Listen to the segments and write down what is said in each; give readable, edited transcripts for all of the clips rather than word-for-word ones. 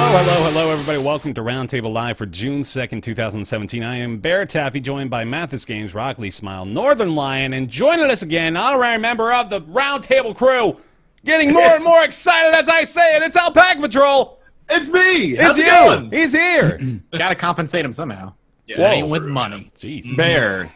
Hello, everybody. Welcome to Roundtable Live for June 2nd, 2017. I am BaerTaffy, joined by MathasGames, RockLeeSmile, Northernlion, and joining us again, honorary member of the Roundtable crew, getting more and more excited as I say it. It's AlpacaPatrol. It's me. It's you. Going? He's here. Gotta compensate him somehow. Yeah, ain't with money. Jeez. Bear,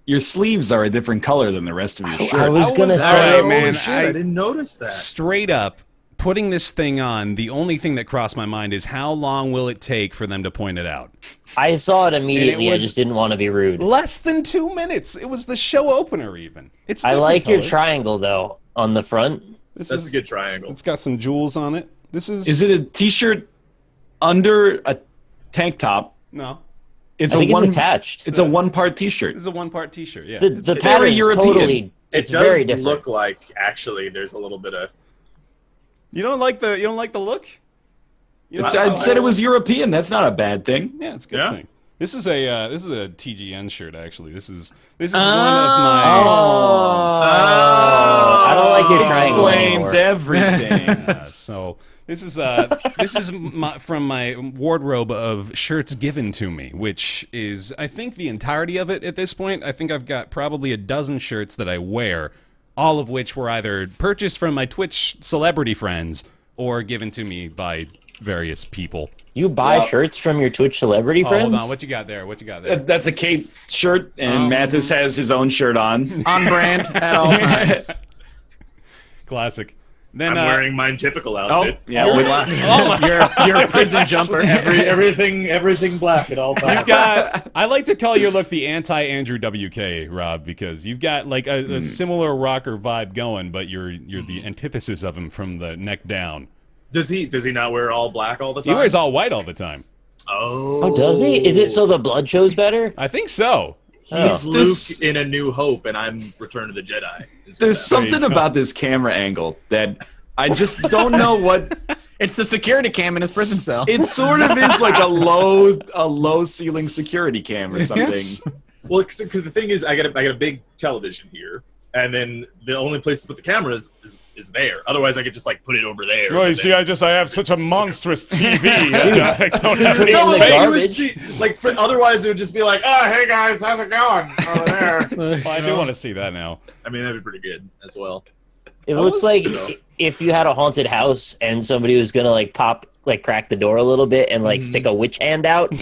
your sleeves are a different color than the rest of your shirt. I was gonna say, man, I didn't notice that. Straight up, putting this thing on, the only thing that crossed my mind is how long will it take for them to point it out? I saw it immediately. I just didn't want to be rude. Less than 2 minutes. It was the show opener, even. It's. I like color. your triangle though on the front. That's a good triangle. It's got some jewels on it. This is. Is it a T-shirt under a tank top? No. It's attached. It's a one-part T-shirt. This is a one-part T-shirt. Yeah. The pattern is totally. It's very different. It does look like actually there's a little bit of. You don't like the look? I said it was European. That's not a bad thing. Yeah, it's a good thing. This is a TGN shirt actually. This is one of my. I don't like your triangle Explains everything. So this is from my wardrobe of shirts given to me, which is I think the entirety of it at this point. I think I've got probably a dozen shirts that I wear, all of which were either purchased from my Twitch celebrity friends or given to me by various people. You buy shirts from your Twitch celebrity friends? Hold on, what you got there? What you got there? That's a Kate shirt, and Mathas has his own shirt on. On brand at all times. Classic. Then, I'm wearing my typical outfit. Your prison jumper. Everything black at all times. You've got. I like to call your look the anti-Andrew WK, Rob, because you've got like a similar rocker vibe going, but you're the antithesis of him from the neck down. Does he not wear all black all the time? He wears all white all the time. Oh, does he? Is it so the blood shows better? I think so. He's Luke in A New Hope, and I'm Return of the Jedi. There's something about this camera angle that I just don't know what. It's the security cam in his prison cell. It sort of is like a low ceiling security cam or something. Well, cause the thing is, I got a big television here, and then the only place to put the camera is there. Otherwise, I could just like put it over there. Oh, you see, I have such a monstrous TV. I don't have any space. Otherwise, it would just be like, oh, hey guys, how's it going over there? Well, I do want to see that now. I mean, that'd be pretty good as well. It looks like if you had a haunted house and somebody was gonna crack the door a little bit and stick a witch hand out.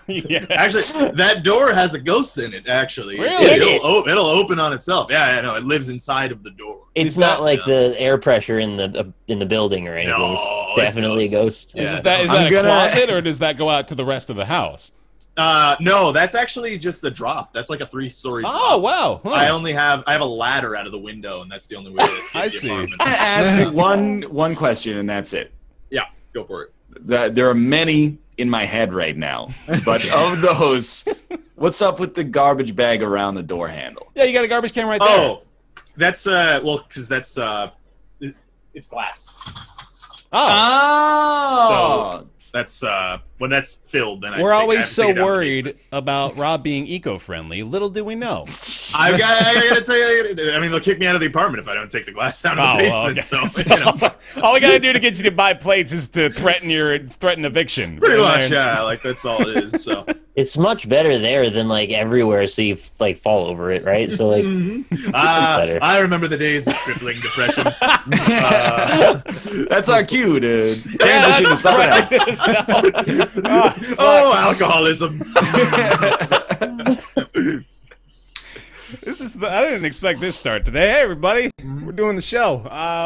Yes. Actually, that door has a ghost in it. Actually, really, it'll open on itself. Yeah, no, it lives inside of the door. It's not like the air pressure in the building or anything. No, it's definitely a ghost. Yeah. Is that a closet, or does that go out to the rest of the house? No, that's actually just a drop. That's like a 3-story drop. Oh, wow. Huh. I have a ladder out of the window, and that's the only way to escape the apartment. I ask one question, and that's it. Yeah, go for it. There are many in my head right now, but of those, what's up with the garbage bag around the door handle? Yeah, you got a garbage can right there. Oh, that's because that's it's glass. Oh. So that's when that's filled. Then we're always so worried about Rob being eco-friendly. Little do we know. I gotta tell you. I mean, they'll kick me out of the apartment if I don't take the glass down in the basement. Okay. So, you know. All we gotta do to get you to buy plates is to threaten eviction. Pretty much, yeah. Like that's all it is. So it's much better there than everywhere, so you fall over it, right? So I remember the days of crippling depression. That's our cue to transition to something else. Alcoholism. I didn't expect this start today. Hey, everybody. We're doing the show.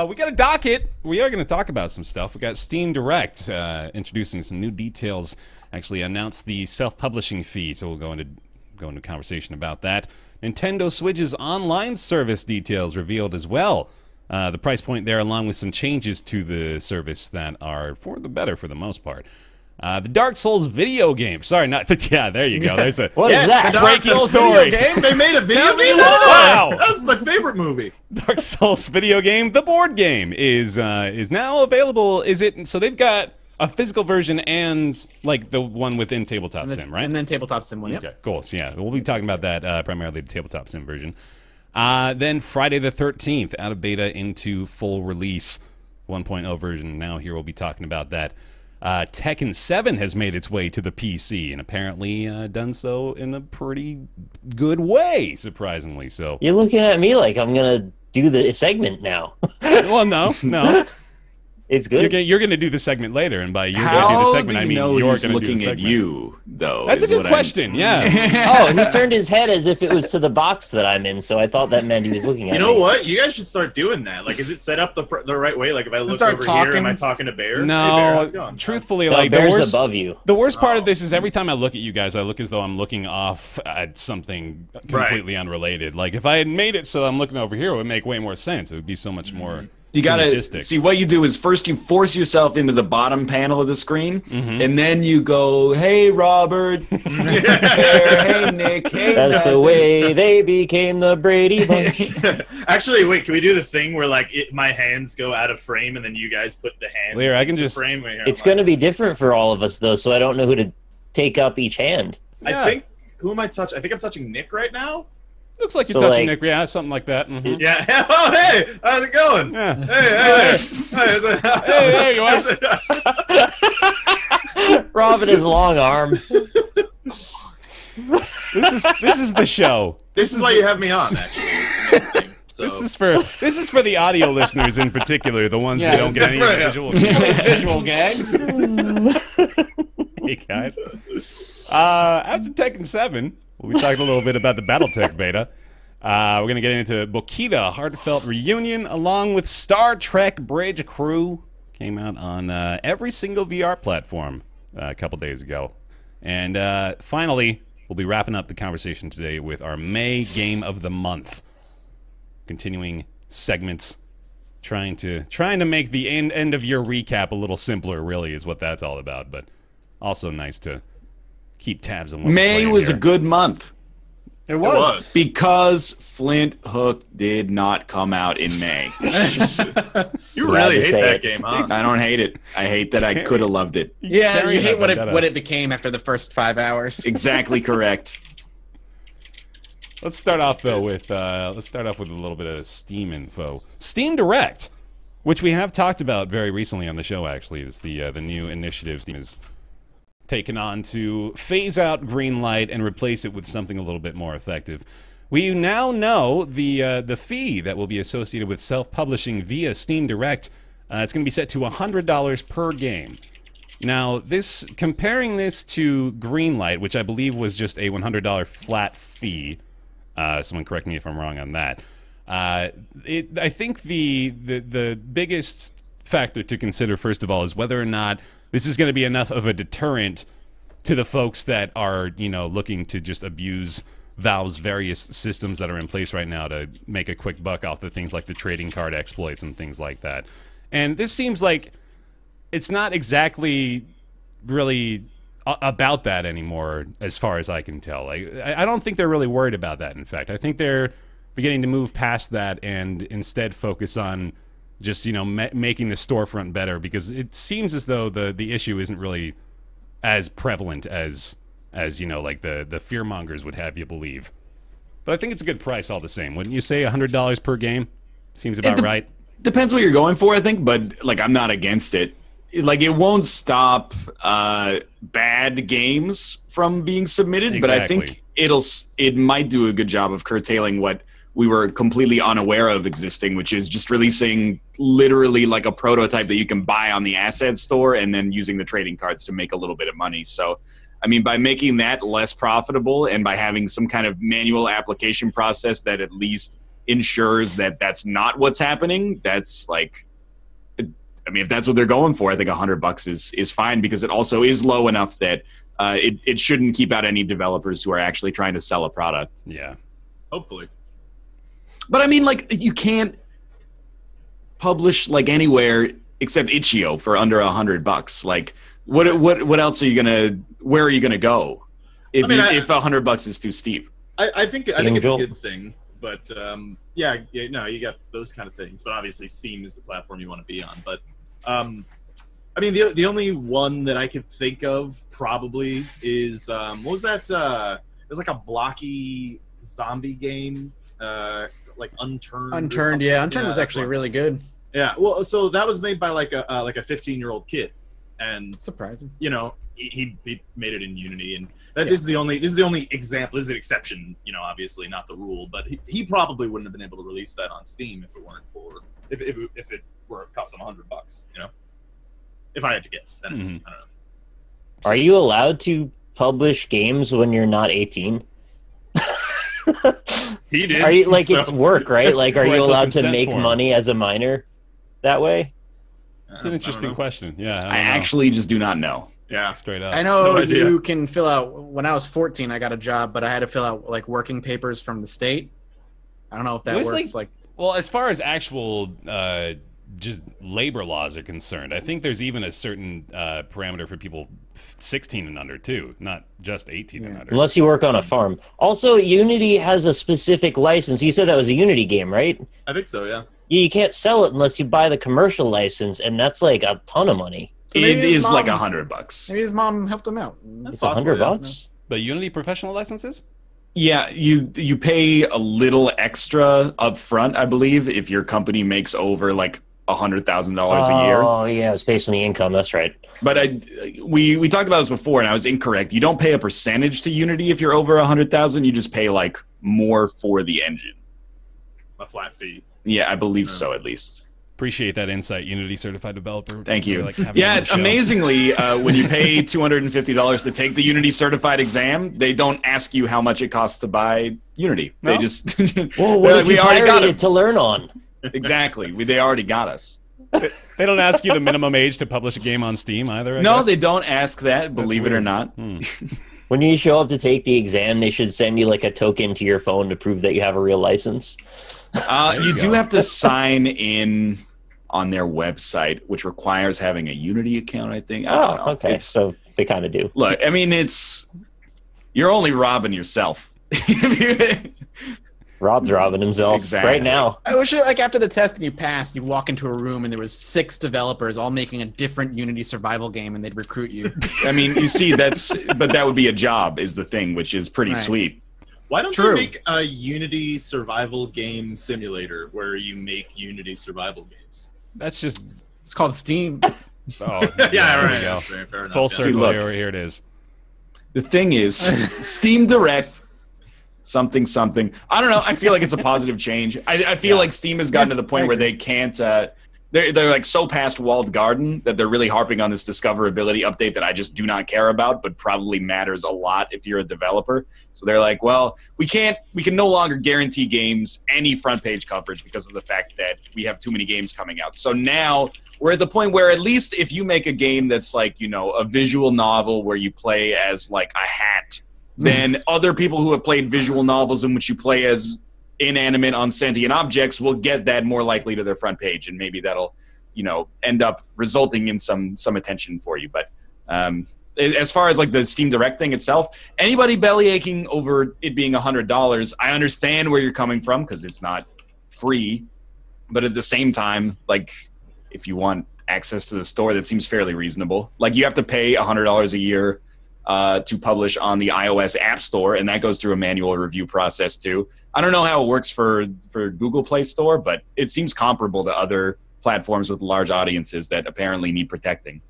We got a docket. We are going to talk about some stuff. We got Steam Direct introducing some new details. Actually announced the self-publishing fee, so we'll go into conversation about that. Nintendo Switch's online service details revealed as well. The price point there, along with some changes to the service that are for the better for the most part. The Dark Souls video game. Sorry, not. Yeah, there you go. There's a what is that? The Dark Souls story. Video game. They made a video game. Wow, that was my favorite movie. Dark Souls video game. The board game is now available. Is it? So they've got a physical version and like the one within Tabletop Sim, right? And then Tabletop Sim one. Yep. Okay, cool. So yeah, we'll be talking about that primarily the Tabletop Sim version. Then Friday the 13th, out of beta into full release. 1.0 version. Now here we'll be talking about that. Tekken 7 has made its way to the PC, and apparently done so in a pretty good way, surprisingly. So You're looking at me like I'm gonna do the segment now. well, no. It's good. You're going to do the segment later, and by you're going to How do the do segment, you I mean know you're he's going to do the looking segment. at you, though? That's a is good what question. Yeah. Oh, he turned his head as if it was to the box that I'm in, so I thought that meant he was looking at You me. know what? You guys should start doing that. Like, is it set up the right way? Like, if I look Start over talking. here, am I talking to Bear? Hey, Bear, No, how's it going? truthfully, No, like the Bear's worst, above you. the worst part of this is every time I look at you guys, I look as though I'm looking off at something completely unrelated. Like, if I had made it so I'm looking over here, it would make way more sense. It would be so much more You gotta synergistic. see what you do is first you force yourself into the bottom panel of the screen, and then you go, "Hey, Robert, hey, Nick, hey." That's the way they became the Brady Bunch. Actually, wait. Can we do the thing where like my hands go out of frame and then you guys put the hands? Here, I can into just- frame. Right here. It's going to be different for all of us, though, so I don't know who to take up each hand. Yeah. I think. Who am I touching? I think I'm touching Nick right now. Looks like you're So, touching like- Nick. Yeah, something like that. Mhm. Yeah. Oh, hey, how's it going? Yeah. Hey, there you are. Robin is long arm. This is the show. This is why you have me on. Actually, is the main thing. So. This is for the audio listeners in particular, the ones that don't get any visual. These visual gags. Hey guys. After Tekken 7, we'll be talking a little bit about the BattleTech Beta. We're going to get into Bokida, Heartfelt Reunion, along with Star Trek Bridge Crew. Came out on every single VR platform a couple days ago. And finally, we'll be wrapping up the conversation today with our May Game of the Month. Continuing segments, trying to make the end of year recap a little simpler, really, is what that's all about. But also nice to keep tabs on what we're May playing was here. a good month It was. because Flint Hook did not come out in May. You Glad really to hate say that it. game, huh? I don't hate it. I hate that I could have loved it. Yeah, Carry you hate that what vendetta. it became after the first 5 hours. Exactly correct. Let's start off though with a little bit of Steam info. Steam Direct, which we have talked about very recently on the show. Actually, is the new initiative Steam has taken on to phase out Greenlight and replace it with something a little bit more effective. We now know the fee that will be associated with self-publishing via Steam Direct. It's going to be set to $100 per game. Now, comparing this to Greenlight, which I believe was just a $100 flat fee. Someone correct me if I'm wrong on that. I think the biggest factor to consider, first of all, is whether or not this is going to be enough of a deterrent to the folks that are, looking to just abuse Valve's various systems that are in place right now to make a quick buck off the things like the trading card exploits and things like that. And this seems like it's not exactly really about that anymore, as far as I can tell. Like, I don't think they're really worried about that. In fact, I think they're beginning to move past that and instead focus on just making the storefront better, because it seems as though the issue isn't really as prevalent as like the fearmongers would have you believe. But I think it's a good price all the same, wouldn't you say? $100 per game seems about right. Depends what you're going for, I think, but like I'm not against it. Like, it won't stop bad games from being submitted, but I think it might do a good job of curtailing what we were completely unaware of existing, which is just releasing literally like a prototype that you can buy on the asset store and then using the trading cards to make a little bit of money. So, I mean, by making that less profitable and by having some kind of manual application process that at least ensures that that's not what's happening, that's like, I mean, if that's what they're going for, I think $100 is fine, because it also is low enough that it shouldn't keep out any developers who are actually trying to sell a product. Yeah. Hopefully. But I mean, like, you can't publish like anywhere except Itch.io for under $100. Like, what else are you gonna? Where are you gonna go if if $100 is too steep? I think it's a good thing, but yeah, no, you got those kind of things. But obviously, Steam is the platform you want to be on. But I mean, the only one that I could think of probably is what was that? It was like a blocky zombie game, like Unturned. Unturned, yeah. Unturned was that's actually one. really good. Yeah, well, so that was made by like a 15-year-old kid, and Surprising. you know he made it in Unity, and this is the only example. This is an exception, you know, obviously not the rule, but he probably wouldn't have been able to release that on Steam if it weren't for if it were cost him $100, you know. If I had to guess, I don't know. Are you allowed to publish games when you're not 18? He did. Are you like so. it's work, right? Like, are you Parental allowed to consent make form. money as a minor that way? It's an interesting question. Yeah, I actually just do not know. Yeah. straight up. I know No idea. you can fill out. When I was 14, I got a job, but I had to fill out like working papers from the state. I don't know if that It was works. Like, Well, as far as actual just labor laws are concerned, I think there's even a certain parameter for people 16 and under too, not just 18 and under. Unless you work on a farm. Also, Unity has a specific license. You said that was a Unity game, right? I think so. Yeah. You can't sell it unless you buy the commercial license, and that's like a ton of money. so It maybe his is like mom- $100. Maybe his mom helped him out. It's $100. The Unity professional licenses? Yeah, you pay a little extra up front, I believe, if your company makes over like $100,000 a year. Oh yeah, it's based on the income. That's right. But we talked about this before, and I was incorrect. You don't pay a percentage to Unity if you're over 100,000. You just pay like more for the engine. A flat fee. Yeah, I believe so, at least. Appreciate that insight, Unity certified developer. Thank you. Really like having you on Yeah, the show. amazingly, when you pay $250 to take the Unity certified exam, they don't ask you how much it costs to buy Unity. No? They just Well, what if we you already got pirated it. it to learn on? Exactly. They already got us. They don't ask you the minimum age to publish a game on Steam either. I No, guess? they don't ask that, believe it or weird. not. When you show up to take the exam, they should send you like a token to your phone to prove that you have a real license. You do have to sign in on their website, which requires having a Unity account, I think. I don't know. Okay. So they kind of do. Look, I mean, you're only robbing yourself. Rob's robbing himself Exactly. right now. I wish, like, after the test and you passed, you walk into a room and there was 6 developers all making a different Unity survival game, and they'd recruit you. I mean, you see, but that would be a job, is the thing, which is pretty Right. sweet. Why don't True. you make a Unity survival game simulator where you make Unity survival games? That's just. It's called Steam. Oh, Yeah, there right. we go. Fair enough. Full Yeah. circle. look. Here it is. The thing is, Steam Direct, something. I don't know. I feel like it's a positive change. I feel like Steam has gotten to the point where they can't. They're like so past walled garden that they're really harping on this discoverability update that I just do not care about, but probably matters a lot if you're a developer. So they're like, well, we can no longer guarantee games any front page coverage because of the fact that we have too many games coming out. So now we're at the point where at least if you make a game that's like, you know, a visual novel where you play as like a hat, then other people who have played visual novels in which you play as inanimate unsentient objects will get that more likely to their front page, and maybe that'll, you know, end up resulting in some attention for you. But as far as like the Steam Direct thing itself, anybody belly aching over it being $100, I understand where you're coming from because it's not free, but at the same time, like if you want access to the store, that seems fairly reasonable. Like you have to pay $100 a year to publish on the iOS App Store, and that goes through a manual review process too. I don't know how it works for Google Play Store, but it seems comparable to other platforms with large audiences that apparently need protecting.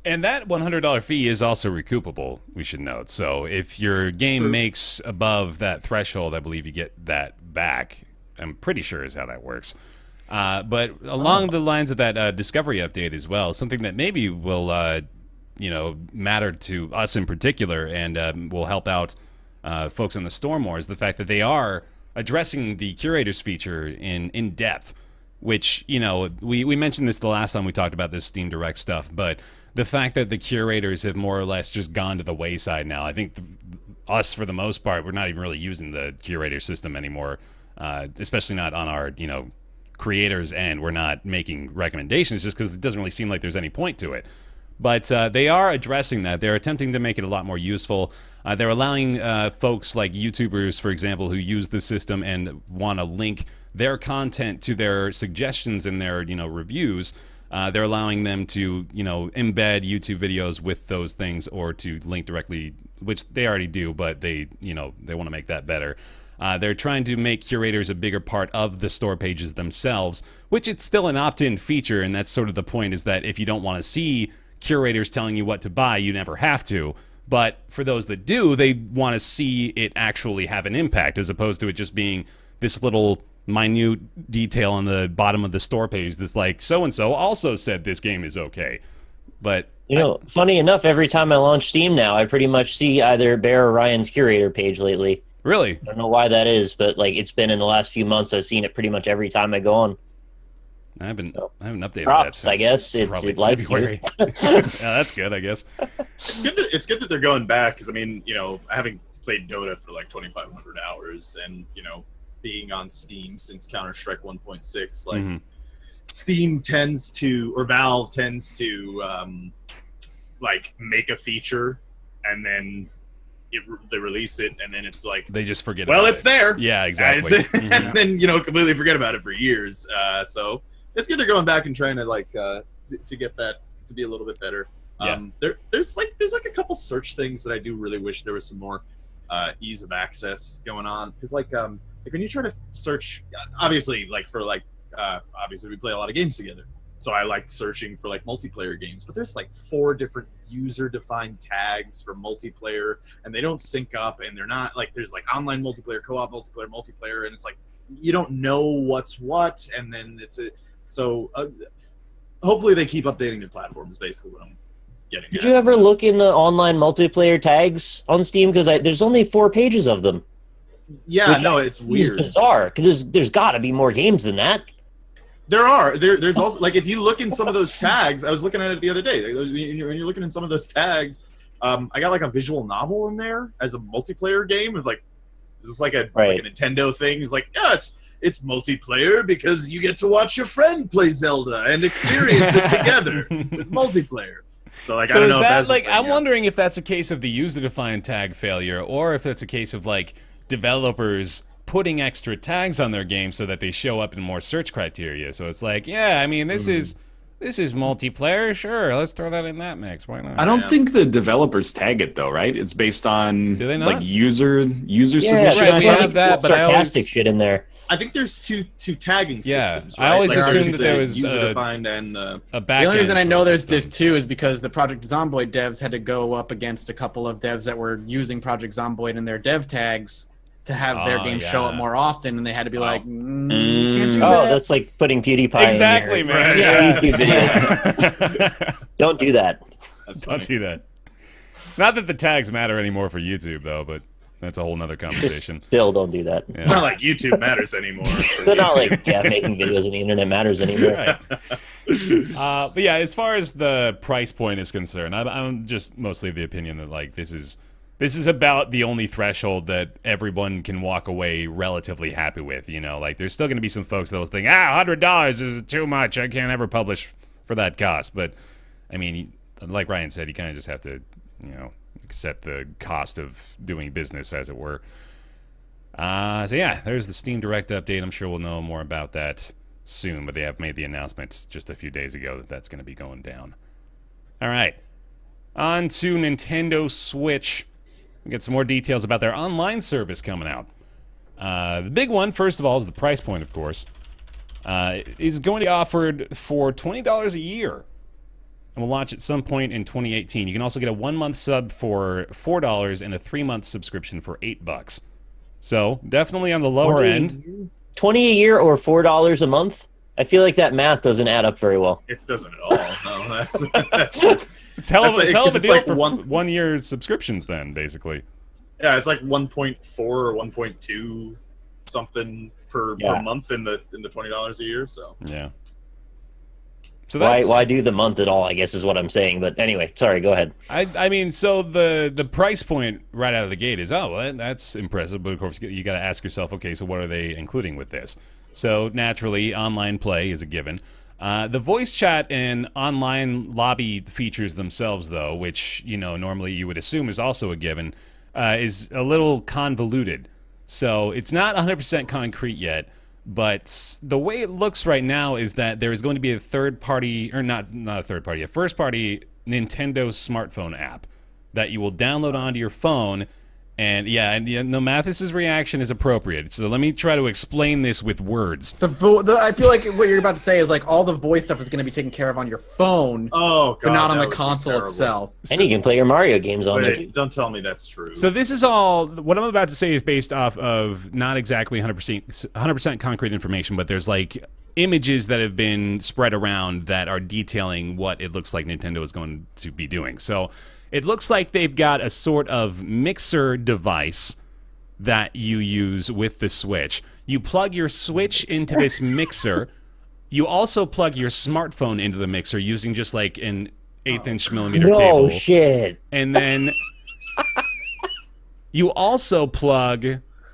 And that $100 fee is also recoupable, we should note. So if your game makes above that threshold, I believe you get that back. I'm pretty sure is how that works. But along the lines of that discovery update as well, something that maybe will matter to us in particular and will help out folks in the store more is the fact that they are addressing the curators feature in depth, which, you know, we mentioned this the last time we talked about this Steam Direct stuff, but the fact that the curators have more or less just gone to the wayside now. I think us, for the most part, we're not even really using the curator system anymore, especially not on our, you know, creators end. We're not making recommendations just because it doesn't really seem like there's any point to it. But they are addressing that. They're attempting to make it a lot more useful. They're allowing folks like YouTubers, for example, who use the system and want to link their content to their suggestions and their, you know, reviews. They're allowing them to, you know, embed YouTube videos with those things or to link directly, which they already do, but they, you know, they want to make that better. They're trying to make curators a bigger part of the store pages themselves, which it's still an opt-in feature, and that's sort of the point, is that if you don't want to see curators telling you what to buy, you never have to. But for those that do, they want to see it actually have an impact, as opposed to it just being this little minute detail on the bottom of the store page that's like, so-and-so also said this game is okay. But funny enough, every time I launch Steam now, I pretty much see either Bear or Ryan's curator page lately. Really? I don't know why that is, but like it's been in the last few months. I've seen it pretty much every time I go on. I haven't updated props, that. I guess it likes February. Yeah, that's good. I guess it's good that they're going back, because I mean, having played Dota for like 2,500 hours, and being on Steam since Counter-Strike 1.6, like Steam tends to, or Valve tends to, like make a feature and then they release it, and then it's like they just forget. Well, about it's there. Yeah, exactly. And then completely forget about it for years. So it's good they're going back and trying to like to get that to be a little bit better. There's like a couple search things that I do really wish there was some more ease of access going on, because like when you try to search, obviously we play a lot of games together. So I like searching for like multiplayer games, but there's like 4 different user-defined tags for multiplayer, and they don't sync up, and they're not like, there's like online multiplayer, co-op multiplayer, and it's like you don't know what's what, and then hopefully they keep updating their platform is basically what I'm getting. Did you ever look in the online multiplayer tags on Steam? Because there's only 4 pages of them. Yeah, no, it's weird. It's bizarre, because there's got to be more games than that. There's also, like, if you look in some of those tags, I was looking at it the other day. When you're looking in some of those tags, I got like a visual novel in there as a multiplayer game. It's like, is this like a Nintendo thing? It's like, yeah, it's multiplayer because you get to watch your friend play Zelda and experience it together. It's multiplayer. So like, I don't know. So is that if that's like? I'm wondering if that's a case of the user-defined tag failure, or if that's a case of like developers putting extra tags on their game so that they show up in more search criteria. So it's like, yeah, I mean, this is multiplayer. Sure, let's throw that in that mix. Why not? I don't think the developers tag it though, right? It's based on like user submission. Right, we have that, but sarcastic shit in there. I think there's two tagging systems. I always assumed that there was user-defined and a back. The only reason I know there's 2 is because the Project Zomboid devs had to go up against a couple of devs that were using Project Zomboid in their dev tags to have their game show up more often, and they had to be like, you can't do that. That's like putting PewDiePie exactly, in man. Right. Yeah. YouTube videos. Don't do that. Don't do that. Not that the tags matter anymore for YouTube, though, but that's a whole nother conversation. Still don't do that. Yeah. It's not like YouTube matters anymore. They're not like making videos on the internet matters anymore. Right. But yeah, as far as the price point is concerned, I'm just mostly of the opinion that like this is about the only threshold that everyone can walk away relatively happy with. Like there's still going to be some folks that will think, $100 is too much. I can't ever publish for that cost. But I mean, like Ryan said, you kind of just have to, accept the cost of doing business, as it were. So yeah, there's the Steam Direct update. I'm sure we'll know more about that soon, but they have made the announcement just a few days ago that that's going to be going down. All right, on to Nintendo Switch. We get some more details about their online service coming out. The big one, first of all, is the price point, of course. Is going to be offered for $20 a year, and will launch at some point in 2018. You can also get a 1-month sub for $4 and a 3-month subscription for $8. So definitely on the lower end. $20 a year or $4 a month? I feel like that math doesn't add up very well. It doesn't at all. No, that's it's hell of a deal like for 1 year subscriptions then, basically. Yeah, it's like 1.4 or 1.2 something per month in the $20 a year. So yeah. So why do the month at all, I guess is what I'm saying. But anyway, sorry, go ahead. I mean, so the price point right out of the gate is, that's impressive. But of course, you got to ask yourself, okay, so what are they including with this? So naturally, online play is a given. The voice chat and online lobby features themselves, though, which normally you would assume is also a given, is a little convoluted. So it's not 100% concrete yet. But the way it looks right now is that there is going to be a third-party, or not a third-party, a first-party Nintendo smartphone app that you will download onto your phone, And Mathis's reaction is appropriate. So let me try to explain this with words. I feel like what you're about to say is like all the voice stuff is going to be taken care of on your phone. Oh, God, but not on the console itself. And you can play your Mario games on it too. Don't tell me that's true. So this is all. What I'm about to say is based off of not exactly 100% concrete information, but there's like images that have been spread around that are detailing what it looks like Nintendo is going to be doing. So it looks like they've got a sort of mixer device that you use with the Switch. You plug your Switch into this mixer. You also plug your smartphone into the mixer using just like an 1/8" millimeter cable. No shit. And then you also plug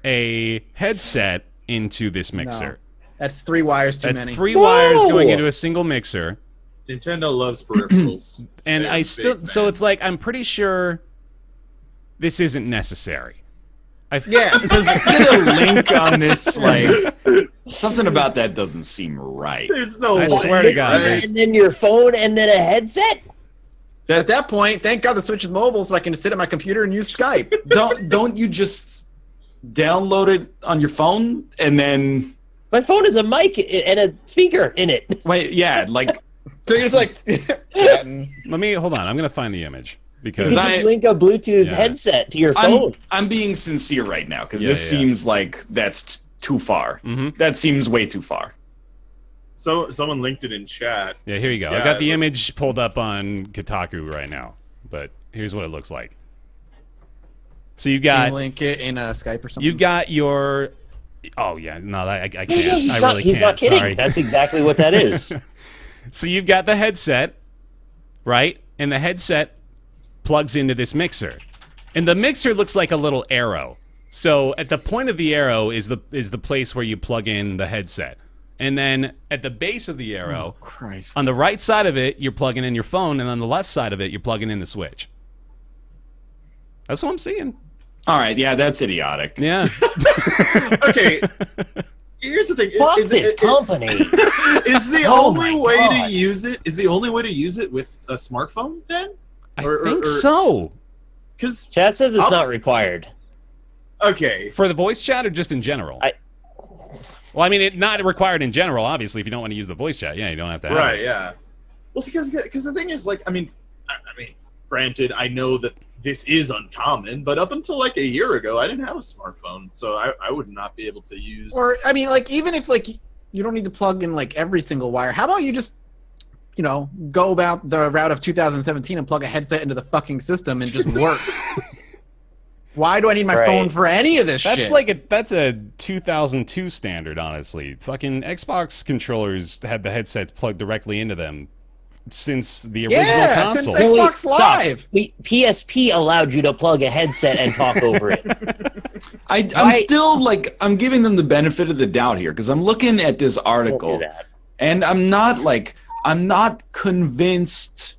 a headset into this mixer. No. That's 3 wires too many. That's 3 wires going into a single mixer. Nintendo loves peripherals. And so it's like, I'm pretty sure this isn't necessary. Yeah, because get a link on this, like, something about that doesn't seem right. There's no I swear to God. And then your phone and then a headset? At that point, thank God the Switch is mobile so I can sit at my computer and use Skype. Don't you just download it on your phone and then... My phone is a mic and a speaker in it. Wait, yeah, like... So you're just like... Hold on, I'm going to find the image. Because you can just link a Bluetooth headset to your phone. I'm being sincere right now, because this seems like that's too far. Mm-hmm. That seems way too far. So someone linked it in chat. Yeah, here you go. Yeah, I got the image pulled up on Kotaku right now, but here's what it looks like. So you got... Can you link it in Skype or something? You've got your... Oh, yeah, no, I can't. He's not kidding. Sorry. That's exactly what that is. So you've got the headset, right? And the headset plugs into this mixer. And the mixer looks like a little arrow. So at the point of the arrow is the place where you plug in the headset. And then at the base of the arrow, on the right side of it, you're plugging in your phone, and on the left side of it, you're plugging in the Switch. That's what I'm seeing. All right, yeah, that's idiotic. Yeah. Okay. Here's the thing. Fuck this company. Is the only way to use it? Is the only way to use it with a smartphone then? I think so. Because chat says it's not required. Okay. For the voice chat or just in general? Well, I mean, it's not required in general, obviously, if you don't want to use the voice chat. Yeah, you don't have to have Right, it. yeah. Well, because the thing is, like, I mean, granted, I know that this is uncommon, but up until, like, a year ago, I didn't have a smartphone, so I would not be able to use... Or, I mean, like, even if, like, you don't need to plug in, like, every single wire, how about you just, you know, go about the route of 2017 and plug a headset into the fucking system and it just works? Why do I need my phone for any of this shit? That's a 2002 standard, honestly. Fucking Xbox controllers had the headsets plugged directly into them since the original console. Since Xbox Live. PSP allowed you to plug a headset and talk over it. I'm still, like, I'm giving them the benefit of the doubt here, because I'm looking at this article, and I'm not convinced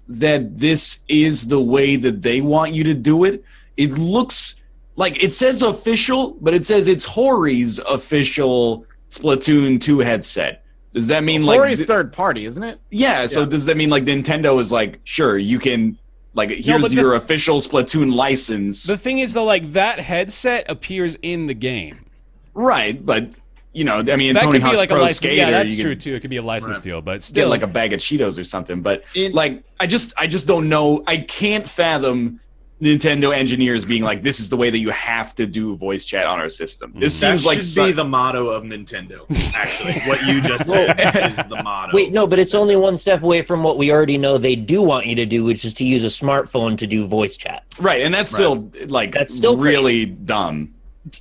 that this is the way that they want you to do it. It looks like it says official, but it says it's Hori's official Splatoon 2 headset. Does that mean like Hori's third party, isn't it? Yeah. So does that mean like Nintendo is like, sure, you can like here's your official Splatoon license? The thing is though, like that headset appears in the game, right? But you know, I mean, that Tony could be Hawk's like Pro a license. Skater, Yeah, that's true too. It could be a license deal, but still, get like a bag of Cheetos or something. But like, I just don't know. I can't fathom Nintendo engineers being like, this is the way that you have to do voice chat on our system. This seems like should be the motto of Nintendo. Actually, what you just said is the motto. Wait, no, but it's only one step away from what we already know they do want you to do, which is to use a smartphone to do voice chat. Right, and that's still like that's still really dumb.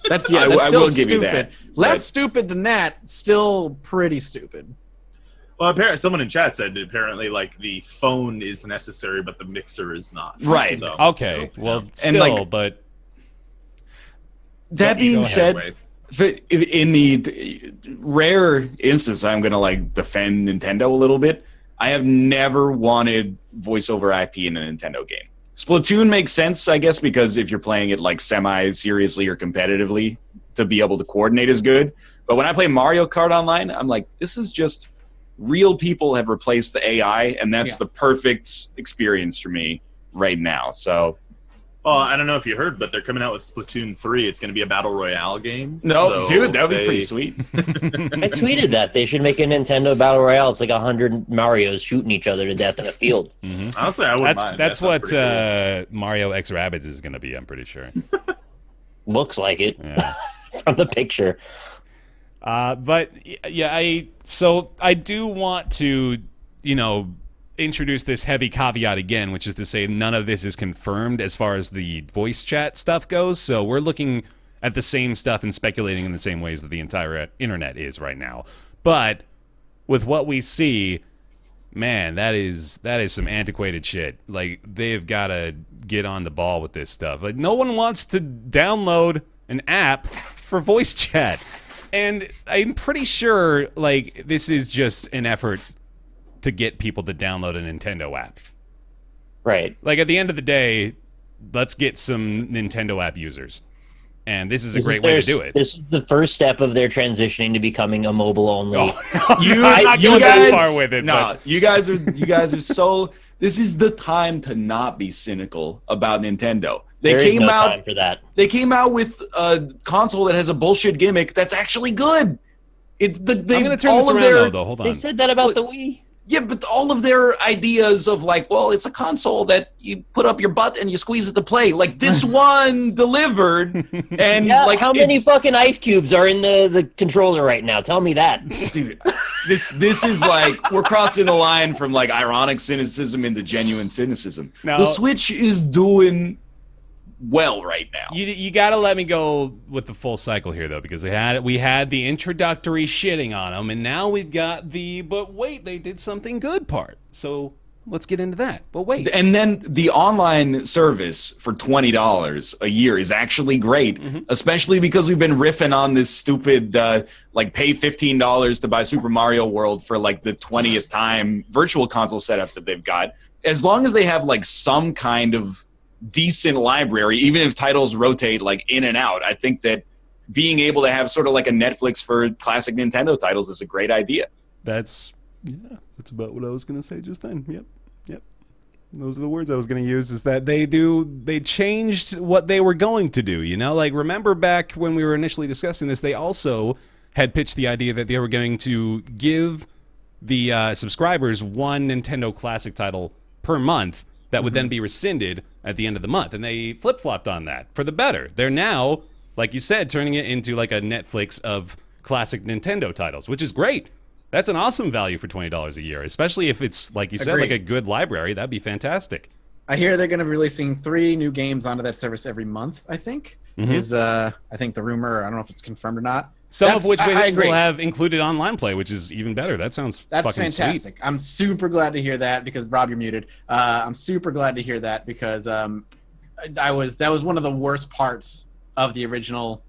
That's I still will give stupid. you that. Less stupid than that, still pretty stupid. Well, apparently, someone in chat said that apparently, like, the phone is necessary, but the mixer is not. Right. So, okay. Well, still, like, but that being said, in the rare instance, I'm gonna like defend Nintendo a little bit. I have never wanted voice over IP in a Nintendo game. Splatoon makes sense, I guess, because if you're playing it like semi-seriously or competitively, to be able to coordinate is good. But when I play Mario Kart Online, I'm like, this is just real people have replaced the AI, and that's the perfect experience for me right now. So Well, I don't know if you heard, but they're coming out with Splatoon 3. It's going to be a battle royale game. No, so dude, that would be pretty sweet. I tweeted that they should make a Nintendo battle royale. It's like 100 Marios shooting each other to death in a field. Honestly, I wouldn't mind. That's what Mario X Rabbids is going to be, I'm pretty sure. Looks like it from the picture. But yeah, I do want to, introduce this heavy caveat again, which is to say none of this is confirmed as far as the voice chat stuff goes. So we're looking at the same stuff and speculating in the same ways that the entire internet is right now. But with what we see, man, that is some antiquated shit. Like, they've got to get on the ball with this stuff. Like, no one wants to download an app for voice chat. And I'm pretty sure, like, this is just an effort to get people to download a Nintendo app. Right. Like, at the end of the day, let's get some Nintendo app users. And this is a great way to do it. This is the first step of their transitioning to becoming a mobile only. Oh, no, you not going that far with it. No, you guys are so. This is the time to not be cynical about Nintendo. There is no time for that. They came out with a console that has a bullshit gimmick that's actually good. I'm going to turn this around, though. Hold on. They said that about the Wii. Yeah, but all of their ideas of like, well, it's a console that you put up your butt and you squeeze it to play. Like, this one delivered, and like, how many fucking ice cubes are in the controller right now? Tell me that, dude. This is like, we're crossing the line from like ironic cynicism into genuine cynicism. Now, the Switch is doing well right now. You got to let me go with the full cycle here, though, because we had the introductory shitting on them, and now we've got the but wait, they did something good part. So let's get into that. But wait. And then the online service for $20 a year is actually great, especially because we've been riffing on this stupid like pay $15 to buy Super Mario World for like the 20th time virtual console setup that they've got. As long as they have like some kind of decent library, even if titles rotate like in and out, I think that being able to have sort of like a Netflix for classic Nintendo titles is a great idea. That's about what I was going to say just then. Yep. Those are the words I was going to use, is that they changed what they were going to do, like, remember back when we were initially discussing this, they also had pitched the idea that they were going to give the subscribers one Nintendo classic title per month that would then be rescinded at the end of the month. And they flip-flopped on that for the better. They're now, like you said, turning it into like a Netflix of classic Nintendo titles, which is great. That's an awesome value for $20 a year, especially if it's, like you said, like a good library. That'd be fantastic. I hear they're going to be releasing 3 new games onto that service every month, I think, is I think the rumor. I don't know if it's confirmed or not. Some of which will have included online play, which is even better. That sounds fucking fantastic. Sweet. I'm super glad to hear that because, Rob, you're muted. I'm super glad to hear that because that was one of the worst parts of the original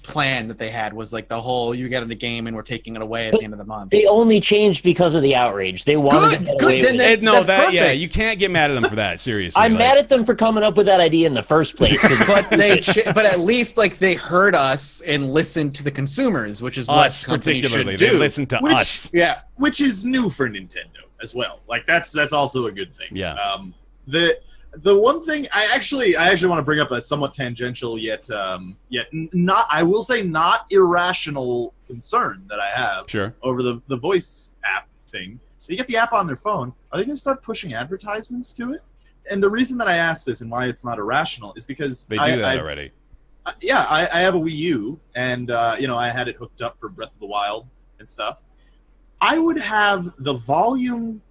plan that they had, was like the whole you get in a game and we're taking it away at the end of the month. They only changed because of the outrage. They wanted to get away with it. You can't get mad at them for that. Seriously, I'm mad at them for coming up with that idea in the first place. but at least like they heard us and listened to the consumers, which is what companies should do. They listened to us, which is new for Nintendo as well. Like that's also a good thing. Yeah. The one thing I actually want to bring up a somewhat tangential yet not, I will say, not irrational concern that I have over the voice app thing. You get the app on their phone, are they going to start pushing advertisements to it? And the reason that I ask this and why it's not irrational is because they do that already. I have a Wii U, and I had it hooked up for Breath of the Wild and stuff. I would have the volume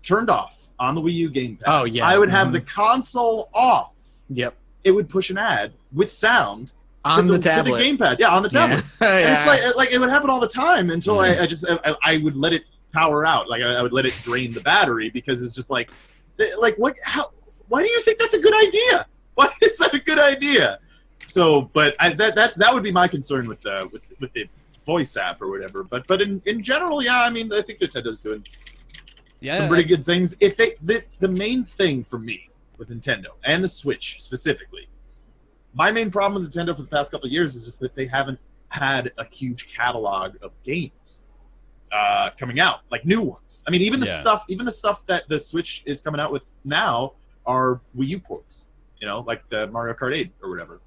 turned off on the Wii U gamepad. Oh, yeah. I would have the console off. Yep. It would push an ad with sound on the tablet. To the gamepad. Yeah, on the tablet. Yeah. And it's like it would happen all the time until I would let it power out. Like I would let it drain the battery because it's just like what? How? Why do you think that's a good idea? Why is that a good idea? So, but that would be my concern with the voice app or whatever. But in general, yeah, I mean, I think Nintendo's doing some pretty good things. If the main thing for me with Nintendo and the Switch specifically, my main problem with Nintendo for the past couple of years is just that they haven't had a huge catalog of games coming out, like new ones. I mean, even the stuff that the Switch is coming out with now are Wii U ports. like the Mario Kart 8 or whatever.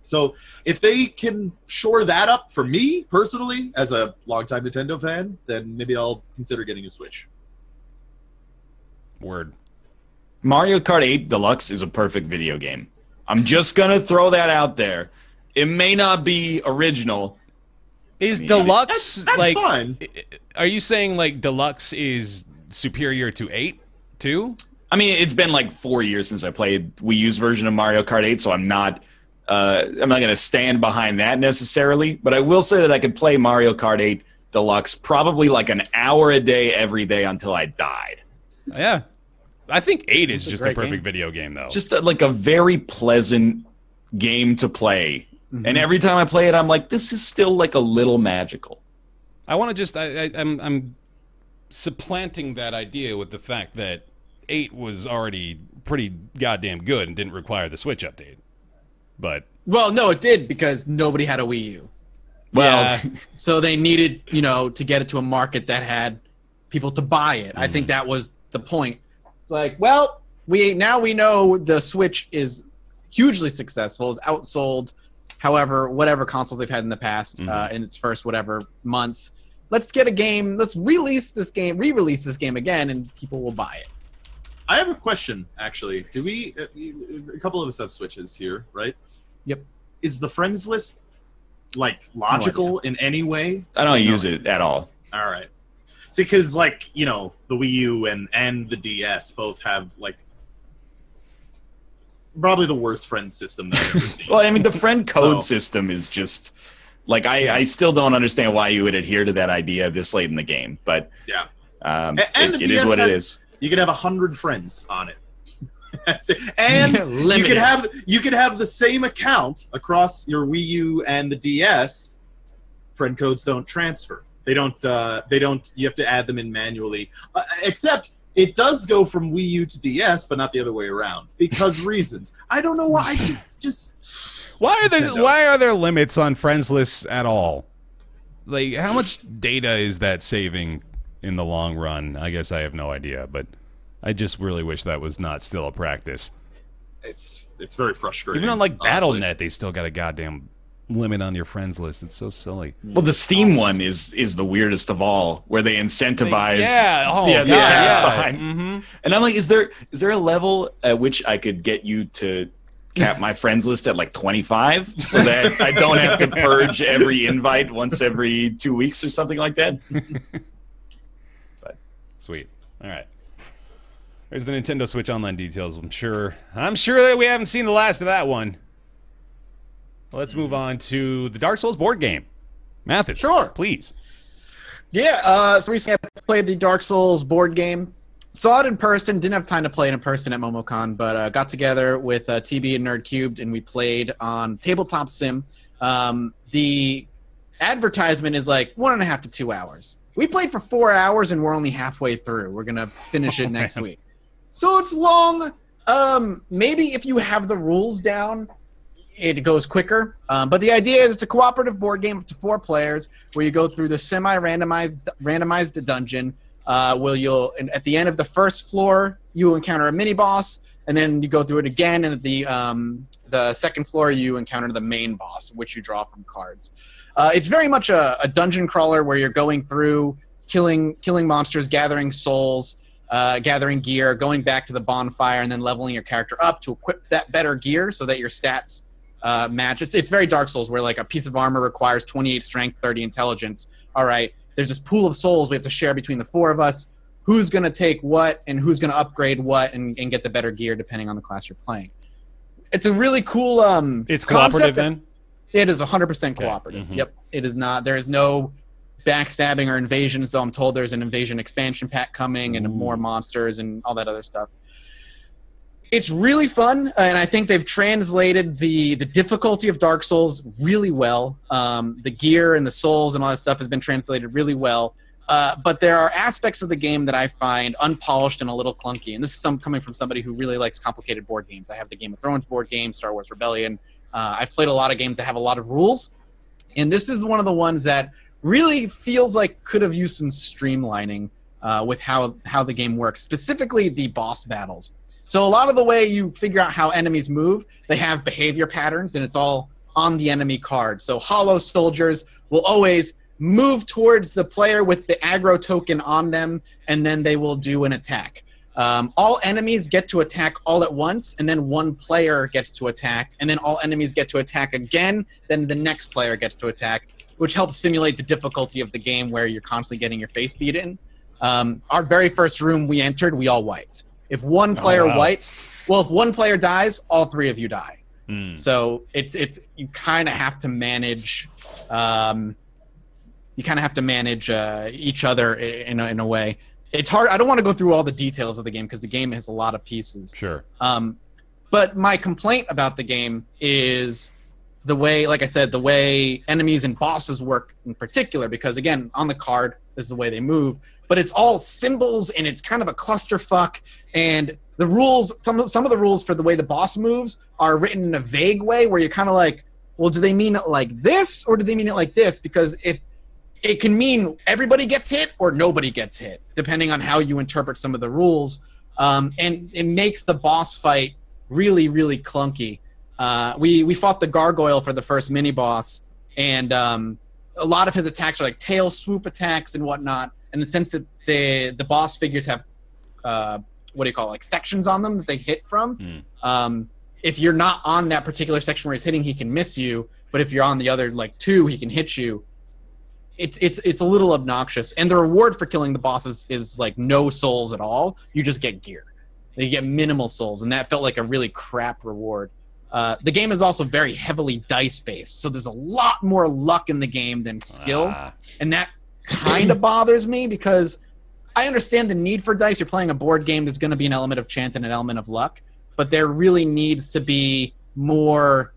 So if they can shore that up for me personally as a longtime Nintendo fan, then maybe I'll consider getting a Switch. Word. Mario Kart 8 Deluxe is a perfect video game. I'm just going to throw that out there. It may not be original. Is Deluxe that's like fine. Are you saying like Deluxe is superior to 8 too? I mean, it's been like 4 years since I played Wii U's version of Mario Kart 8, so I'm not going to stand behind that necessarily, but I will say that I could play Mario Kart 8 Deluxe probably like an hour a day every day until I died. Yeah. I think 8 is just a perfect game. video game, though. Just like a very pleasant game to play. Mm-hmm. And every time I play it, I'm like, this is still like a little magical. I want to just, I'm supplanting that idea with the fact that 8 was already pretty goddamn good and didn't require the Switch update. But well, no, it did because nobody had a Wii U. Well, so they needed, to get it to a market that had people to buy it. I think that was the point. It's like, well, we know the Switch is hugely successful, is outsold, whatever consoles they've had in the past in its first whatever months. Let's get a game. Let's re-release this game again, and people will buy it. I have a question, actually. Do we? A couple of us have Switches here, right? Yep. Is the friends list logical in any way? I don't use it at all. All right. See, because the Wii U and the DS both have probably the worst friend system that I've ever seen. Well, I mean, the friend code system is just I still don't understand why you would adhere to that idea this late in the game, but yeah, it is what it is. You could have 100 friends on it, and you could have the same account across your Wii U and the DS. Friend codes don't transfer. They don't. You have to add them in manually. Except it does go from Wii U to DS, but not the other way around because reasons. I don't know why. Why are there limits on friends lists at all? Like, how much data is that saving in the long run? I guess I have no idea, but I just really wish that was not still a practice. It's very frustrating. Even on BattleNet, they still got a goddamn limit on your friends list. It's so silly. Well, the Steam one is the weirdest of all, where they incentivize. Mm-hmm. And I'm like, is there a level at which I could get you to cap my friends list at 25 so that I don't have to purge every invite once every 2 weeks or something like that? But sweet. All right. There's the Nintendo Switch Online details. I'm sure that we haven't seen the last of that one. Let's move on to the Dark Souls board game. Mathas, sure, please. Yeah, so recently I played the Dark Souls board game. Saw it in person. Didn't have time to play it in person at MomoCon, but got together with TB and Nerd Cubed, and we played on Tabletop Sim. The advertisement is 1.5 to 2 hours. We played for 4 hours, and we're only halfway through. We're going to finish it next week. So it's long. Maybe if you have the rules down, it goes quicker. But the idea is it's a cooperative board game up to 4 players where you go through the randomized dungeon. And at the end of the first floor, you encounter a mini-boss, and then you go through it again, and at the second floor, you encounter the main boss, which you draw from cards. It's very much a dungeon crawler where you're going through, killing monsters, gathering souls, gathering gear, going back to the bonfire, and then leveling your character up to equip that better gear so that your stats match. It's very Dark Souls where a piece of armor requires 28 strength, 30 intelligence. All right, there's this pool of souls we have to share between the 4 of us. Who's going to take what and who's going to upgrade what and get the better gear depending on the class you're playing. It's a really cool It's cooperative then? It is 100% cooperative. Mm-hmm. Yep. It is not. There is no backstabbing or invasions, though I'm told there's an invasion expansion pack coming and more monsters and all that other stuff. It's really fun, and I think they've translated the difficulty of Dark Souls really well. The gear and the souls and all that stuff has been translated really well. But there are aspects of the game that I find unpolished and a little clunky. And this is coming from somebody who really likes complicated board games. I have the Game of Thrones board game, Star Wars Rebellion. I've played a lot of games that have a lot of rules. And this is one of the ones that really feels like could have used some streamlining with how the game works, specifically the boss battles. So a lot of the way you figure out how enemies move, they have behavior patterns, and it's all on the enemy card. So hollow soldiers will always move towards the player with the aggro token on them, and then they will do an attack. All enemies get to attack all at once, and then one player gets to attack, and then all enemies get to attack again, then the next player gets to attack, which helps simulate the difficulty of the game where you're constantly getting your face beat in. Our very first room we entered, we all wiped. If one player wipes, well, if one player dies, all three of you die. So it's you kind of have to manage each other in a way. It's hard. I don't want to go through all the details of the game because the game has a lot of pieces. Sure. But my complaint about the game is the way, like I said, the way enemies and bosses work in particular, because again, on the card is the way they move, but it's all symbols and it's kind of a clusterfuck. And the rules, some of the rules for the way the boss moves are written in a vague way where you're kind of like, well, do they mean it like this or do they mean it like this? Because if it can mean everybody gets hit or nobody gets hit, depending on how you interpret some of the rules. And it makes the boss fight really, really clunky. We fought the gargoyle for the first mini-boss, and a lot of his attacks are like tail swoop attacks and whatnot. And the sense that the boss figures have, like sections on them that they hit from. If you're not on that particular section where he's hitting, he can miss you. But if you're on the other, like, two, he can hit you. It's a little obnoxious, and the reward for killing the bosses is like no souls at all. You just get gear. You get minimal souls, and that felt like a really crap reward. The game is also very heavily dice based, so there's a lot more luck in the game than skill, and that kind of bothers me because I understand the need for dice. You're playing a board game. There's going to be an element of chance and an element of luck, but there really needs to be more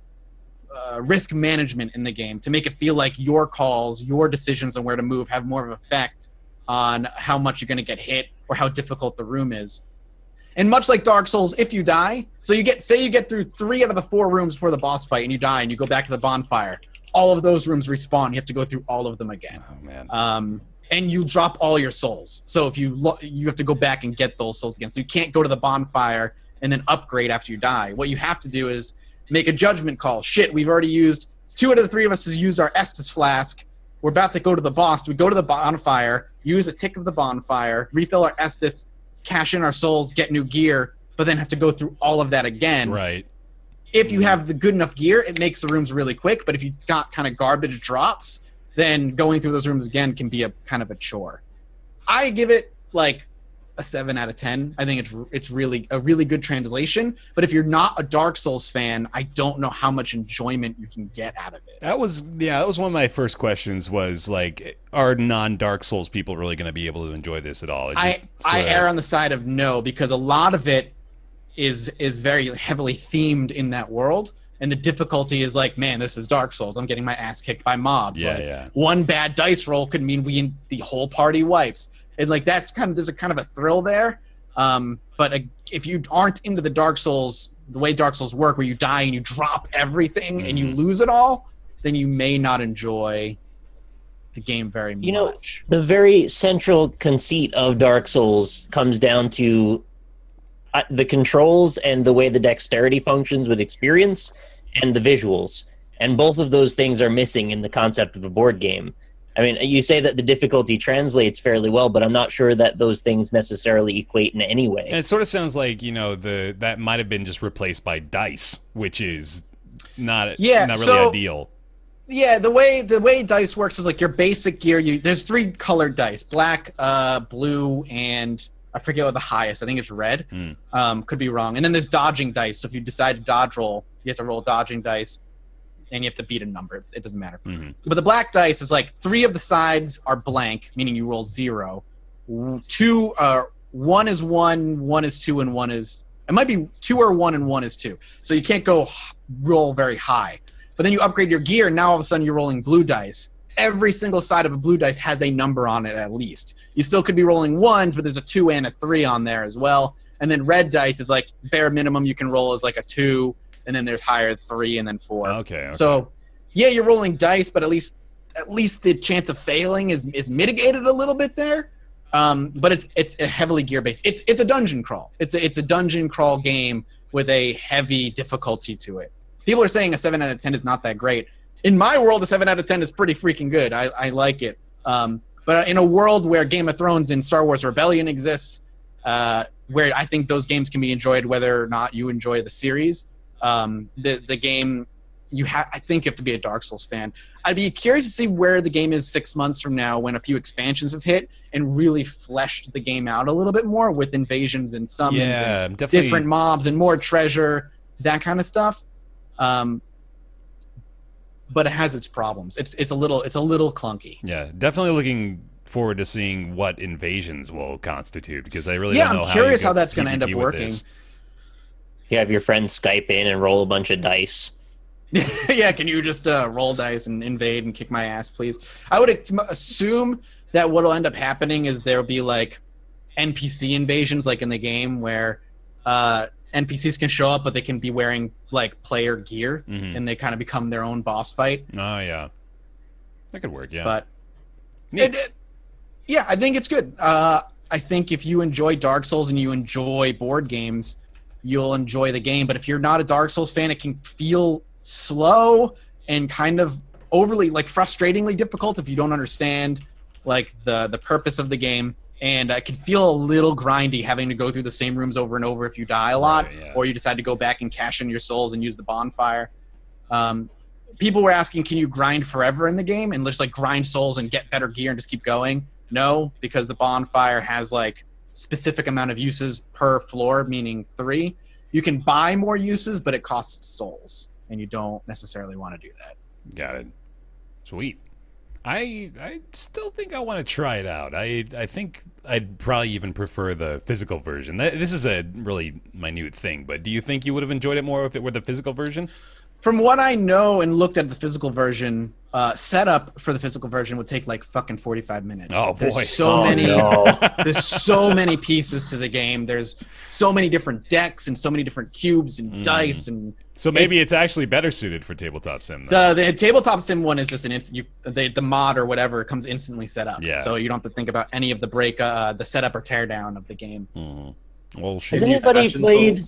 risk management in the game to make it feel like your calls, your decisions on where to move have more of an effect on how much you're going to get hit or how difficult the room is. And much like Dark Souls, if you die, so you get through 3 out of the 4 rooms before the boss fight and you die and you go back to the bonfire, all of those rooms respawn. You have to go through all of them again. Oh, man. And you drop all your souls. So if you have to go back and get those souls again. So you can't go to the bonfire and then upgrade after you die. What you have to do is make a judgment call. Shit, we've already used 2 out of the 3 of us has used our Estus flask. We're about to go to the boss. We go to the bonfire, use a tick of the bonfire, refill our Estus, cash in our souls, get new gear, but then have to go through all of that again. Right. If you have the good enough gear, it makes the rooms really quick, but if you got kind of garbage drops, then going through those rooms again can be a kind of a chore. I give it like a 7 out of 10. I think it's really a really good translation, but if you're not a Dark Souls fan, I don't know how much enjoyment you can get out of it. That was one of my first questions was like, are non-Dark Souls people really going to be able to enjoy this at all? I err on the side of no, because a lot of it is very heavily themed in that world, and the difficulty is like, man, this is Dark Souls. I'm getting my ass kicked by mobs. One bad dice roll could mean the whole party wipes. And like there's a kind of a thrill there, but if you aren't into the Dark Souls, the way Dark Souls work, where you die and you drop everything and you lose it all, then you may not enjoy the game very much. You know, the very central conceit of Dark Souls comes down to the controls and the way the dexterity functions with experience and the visuals, and both of those things are missing in the concept of a board game. I mean, you say that the difficulty translates fairly well, but I'm not sure that those things necessarily equate in any way. And it sort of sounds like, that might have been just replaced by dice, which is not really ideal. Yeah, the way dice works is like your basic gear. There's 3 colored dice: black, blue, and I forget what the highest. I think it's red. Could be wrong. And then there's dodging dice. So if you decide to dodge roll, you have to roll dodging dice. And you have to beat a number. It doesn't matter. But the black dice is like 3 of the sides are blank, meaning you roll 0. 1 is 1, 1 is 2, and 1 is... It might be 2 or 1 and 1 is 2. So you can't go roll very high. But then you upgrade your gear, and now all of a sudden you're rolling blue dice. Every single side of a blue dice has a number on it at least. You still could be rolling 1s, but there's a 2 and a 3 on there as well. And then red dice is like bare minimum you can roll is like a 2, and then there's higher 3 and then 4. Okay. So, yeah, you're rolling dice, but at least the chance of failing is mitigated a little bit there. But it's a heavily gear based. It's a dungeon crawl. It's a dungeon crawl game with a heavy difficulty to it. People are saying a 7 out of 10 is not that great. In my world, a 7 out of 10 is pretty freaking good. I like it. But in a world where Game of Thrones and Star Wars Rebellion exists, where I think those games can be enjoyed whether or not you enjoy the series, the game, I think you have to be a Dark Souls fan. I'd be curious to see where the game is 6 months from now when a few expansions have hit and really fleshed the game out a little bit more with invasions and summons and different mobs and more treasure, that kind of stuff. But it has its problems. It's a little clunky. Yeah, definitely looking forward to seeing what invasions will constitute, because I really don't know. I'm curious how that's going to end up working. You have your friends Skype in and roll a bunch of dice. Yeah, can you just roll dice and invade and kick my ass, please? I would assume that what'll end up happening is there'll be like NPC invasions, like in the game, where NPCs can show up, but they can be wearing like player gear, and they kind of become their own boss fight. Oh yeah, that could work. Yeah, but yeah, I think it's good. I think if you enjoy Dark Souls and you enjoy board games, you'll enjoy the game. But if you're not a Dark Souls fan, it can feel slow and kind of overly, like, frustratingly difficult if you don't understand like the purpose of the game. And I could feel a little grindy having to go through the same rooms over and over if you die a lot, or you decide to go back and cash in your souls and use the bonfire. People were asking, can you grind forever in the game and just like grind souls and get better gear and just keep going? No, because the bonfire has like specific amount of uses per floor, meaning 3. You can buy more uses, but it costs souls, and you don't necessarily want to do that. Got it. Sweet. I still think I want to try it out. I think I'd probably even prefer the physical version. This is a really minute thing, but do you think you would have enjoyed it more if it were the physical version? From what I know and looked at the physical version, setup for the physical version would take like fucking 45 minutes. Oh, boy. There's so many pieces to the game. There's so many different decks and so many different cubes and dice. And so maybe it's actually better suited for tabletop sim, though. The tabletop sim one is just an instant. The mod or whatever comes instantly set up. Yeah. So you don't have to think about any of the setup or teardown of the game. Well, has anybody played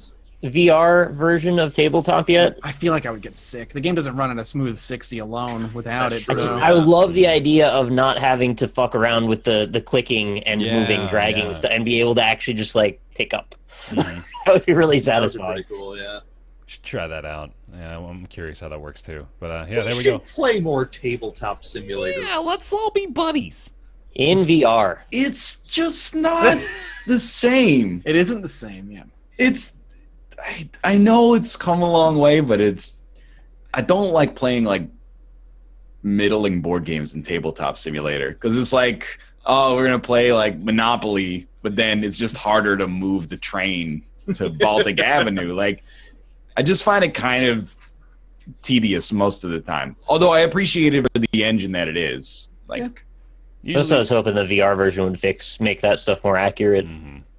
VR version of tabletop yet? I feel like I would get sick. The game doesn't run at a smooth 60 alone without it. So I would love the idea of not having to fuck around with the clicking and moving, dragging stuff, and be able to actually just like pick up. That would be really satisfying. Pretty cool, yeah. Should try that out. Yeah, I'm curious how that works too. But yeah, there we go. We should play more tabletop simulator. Yeah, let's all be buddies in VR. It's just not the same. It isn't the same. Yeah. I know it's come a long way, but I don't like playing like middling board games in tabletop simulator, because it's like, oh, we're gonna play like Monopoly, but then it's just harder to move the train to Baltic Avenue. Like, I just find it kind of tedious most of the time. Although I appreciate it for the engine that it is. Like, that's what I was hoping the VR version would make that stuff more accurate.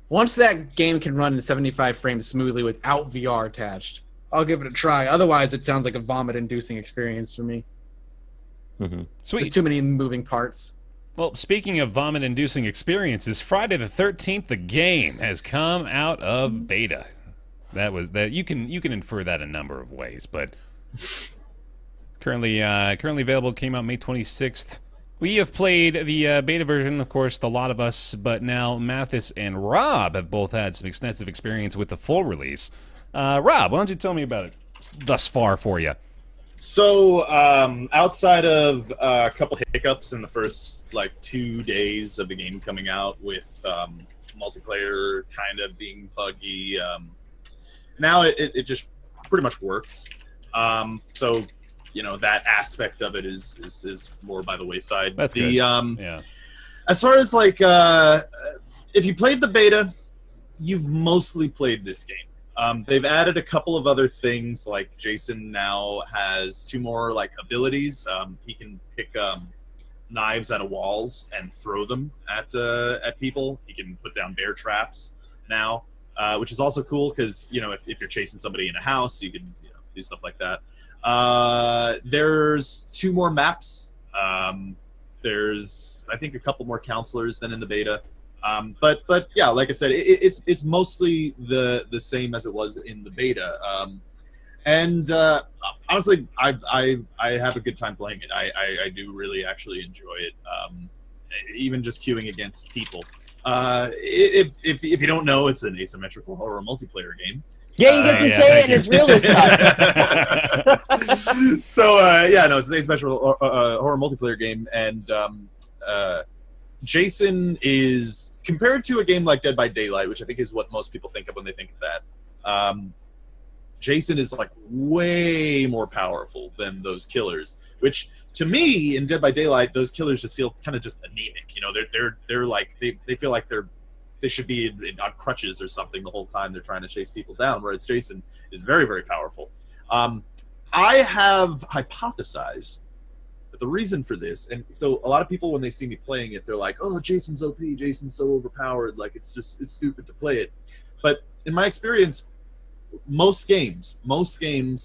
Once that game can run in 75 frames smoothly without VR attached, I'll give it a try. Otherwise, it sounds like a vomit-inducing experience for me. Sweet. There's too many moving parts. Well, speaking of vomit-inducing experiences, Friday the 13th, the game has come out of beta. That you can infer that a number of ways, but currently available. Came out May 26th. We have played the beta version, of course, the lot of us, but now Mathas and Rob have both had some extensive experience with the full release. Rob, why don't you tell me about it thus far for you? So, outside of a couple hiccups in the first, 2 days of the game coming out with multiplayer kind of being buggy, now it just pretty much works. So, that aspect of it is more by the wayside. That's good. Yeah. As far as, if you played the beta, you've mostly played this game. They've added a couple of other things, like Jason now has 2 more abilities. He can pick knives out of walls and throw them at people. He can put down bear traps now, which is also cool because if you're chasing somebody in a house, you can do stuff like that. There's 2 more maps. There's I think a couple more counselors than in the beta. But yeah, like I said, it's mostly the same as it was in the beta. And honestly, I have a good time playing it. I do really actually enjoy it, even just queuing against people. If you don't know, it's an asymmetrical horror multiplayer game. Yeah, you get to say it, and it's real this time. So, no, it's an asymmetrical horror multiplayer game, and Jason is, compared to a game like Dead by Daylight, which I think is what most people think of when they think of that, Jason is like way more powerful than those killers, which to me in Dead by Daylight, those killers just feel kind of just anemic. You know, they're like, they feel like they should be on crutches or something the whole time they're trying to chase people down, whereas Jason is very, very powerful. I have hypothesized that the reason for this, and so a lot of people when they see me playing it, they're like, oh, Jason's OP, Jason's so overpowered, like it's stupid to play it. But in my experience, most games,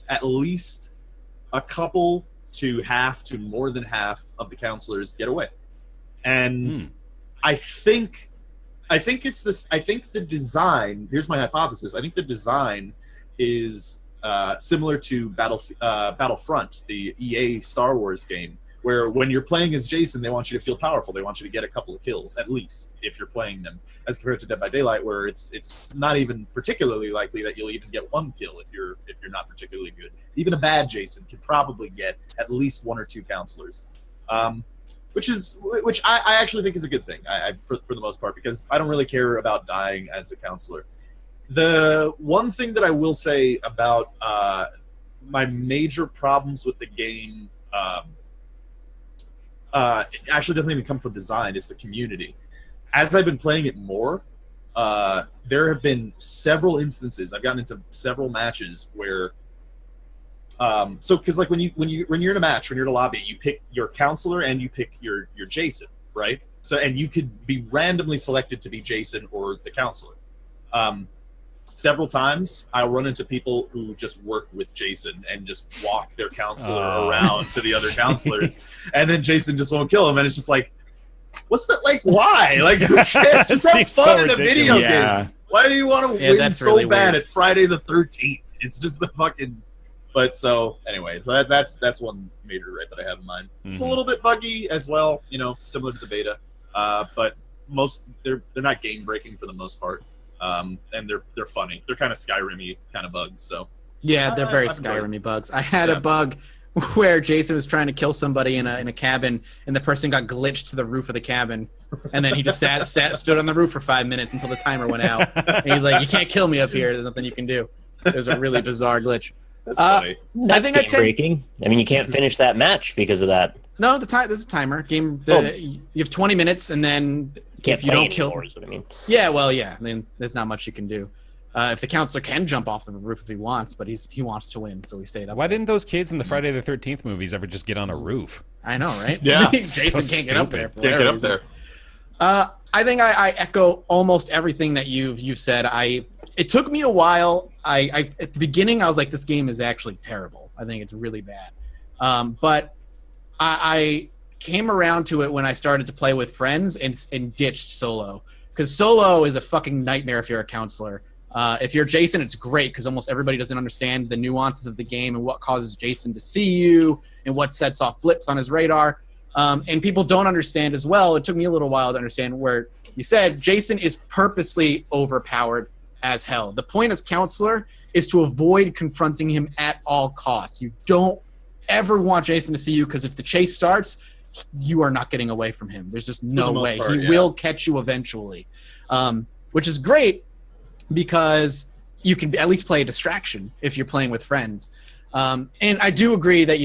at least a couple to half to more than half of the counselors get away. And I think it's this. I think the design. Here's my hypothesis. I think the design is similar to Battlefront, the EA Star Wars game, where when you're playing as Jason, they want you to feel powerful. They want you to get a couple of kills at least if you're playing them, as compared to Dead by Daylight, where it's not even particularly likely that you'll even get one kill if you're not particularly good. Even a bad Jason can probably get at least one or two counselors. Which I actually think is a good thing, for the most part, because I don't really care about dying as a counselor. The one thing that I will say about my major problems with the game it actually doesn't even come from design, it's the community. As I've been playing it more, there have been several instances, I've gotten into several matches where because like when you're in a match, when you're in a lobby, you pick your counselor and you pick your Jason, right? So, and you could be randomly selected to be Jason or the counselor. Several times I'll run into people who just work with Jason and just walk their counselor around to the other counselors, and then Jason just won't kill him, and it's just like, what's that, like, why? Like, just have fun in a video game. Why do you want to win so really bad at Friday the 13th? It's just the fucking... But so anyway, so that's one major gripe that I have in mind. It's a little bit buggy as well, you know, similar to the beta, but they're not game breaking for the most part, and they're funny. They're kind of Skyrim-y kind of bugs. So yeah, they're very Skyrim-y bugs. I had a bug where Jason was trying to kill somebody in a cabin, and the person got glitched to the roof of the cabin, and then he just stood on the roof for 5 minutes until the timer went out. And he's like, "You can't kill me up here. There's nothing you can do." It was a really bizarre glitch. That's funny. That's game breaking. I mean, you can't finish that match because of that. No, there's a timer. You have 20 minutes, and then if you don't kill, is what I mean. Yeah, well, yeah. I mean, there's not much you can do. If the counselor can jump off the roof if he wants, but he wants to win, so he stayed up. Why didn't those kids in the Friday the 13th movies ever just get on a roof? I know, right? Yeah, Jason can't get up there. Can't get up there. I think I echo almost everything that you've said. It took me a while. At the beginning, I was like, this game is actually terrible. I think it's really bad. But I came around to it when I started to play with friends and ditched solo. Because solo is a fucking nightmare if you're a counselor. If you're Jason, it's great because almost everybody doesn't understand the nuances of the game and what causes Jason to see you and what sets off blips on his radar. And people don't understand as well. It took me a little while to understand where you said Jason is purposely overpowered as hell. The point as counselor is to avoid confronting him at all costs. You don't ever want Jason to see you because if the chase starts, you are not getting away from him. There's just no way. He will catch you eventually, which is great because you can at least play a distraction if you're playing with friends. And I do agree that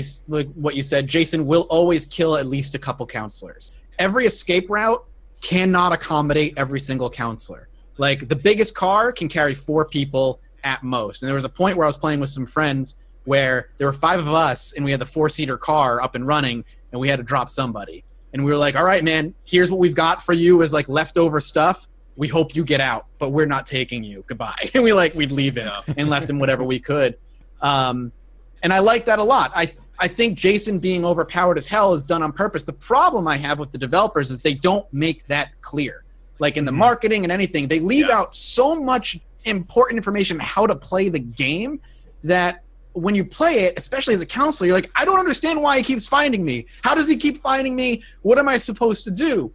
what you said, Jason will always kill at least a couple counselors. Every escape route cannot accommodate every single counselor. Like, the biggest car can carry 4 people at most. And there was a point where I was playing with some friends where there were 5 of us, and we had the 4-seater car up and running, and we had to drop somebody. And we were like, all right, man, here's what we've got for you as, like, leftover stuff. We hope you get out, but we're not taking you. Goodbye. And we'd leave him and left him whatever we could. And I like that a lot. I think Jason being overpowered as hell is done on purpose. The problem I have with the developers is they don't make that clear. like in the marketing and anything. They leave out so much important information on how to play the game that when you play it, especially as a counselor, you're like, I don't understand why he keeps finding me. How does he keep finding me? What am I supposed to do?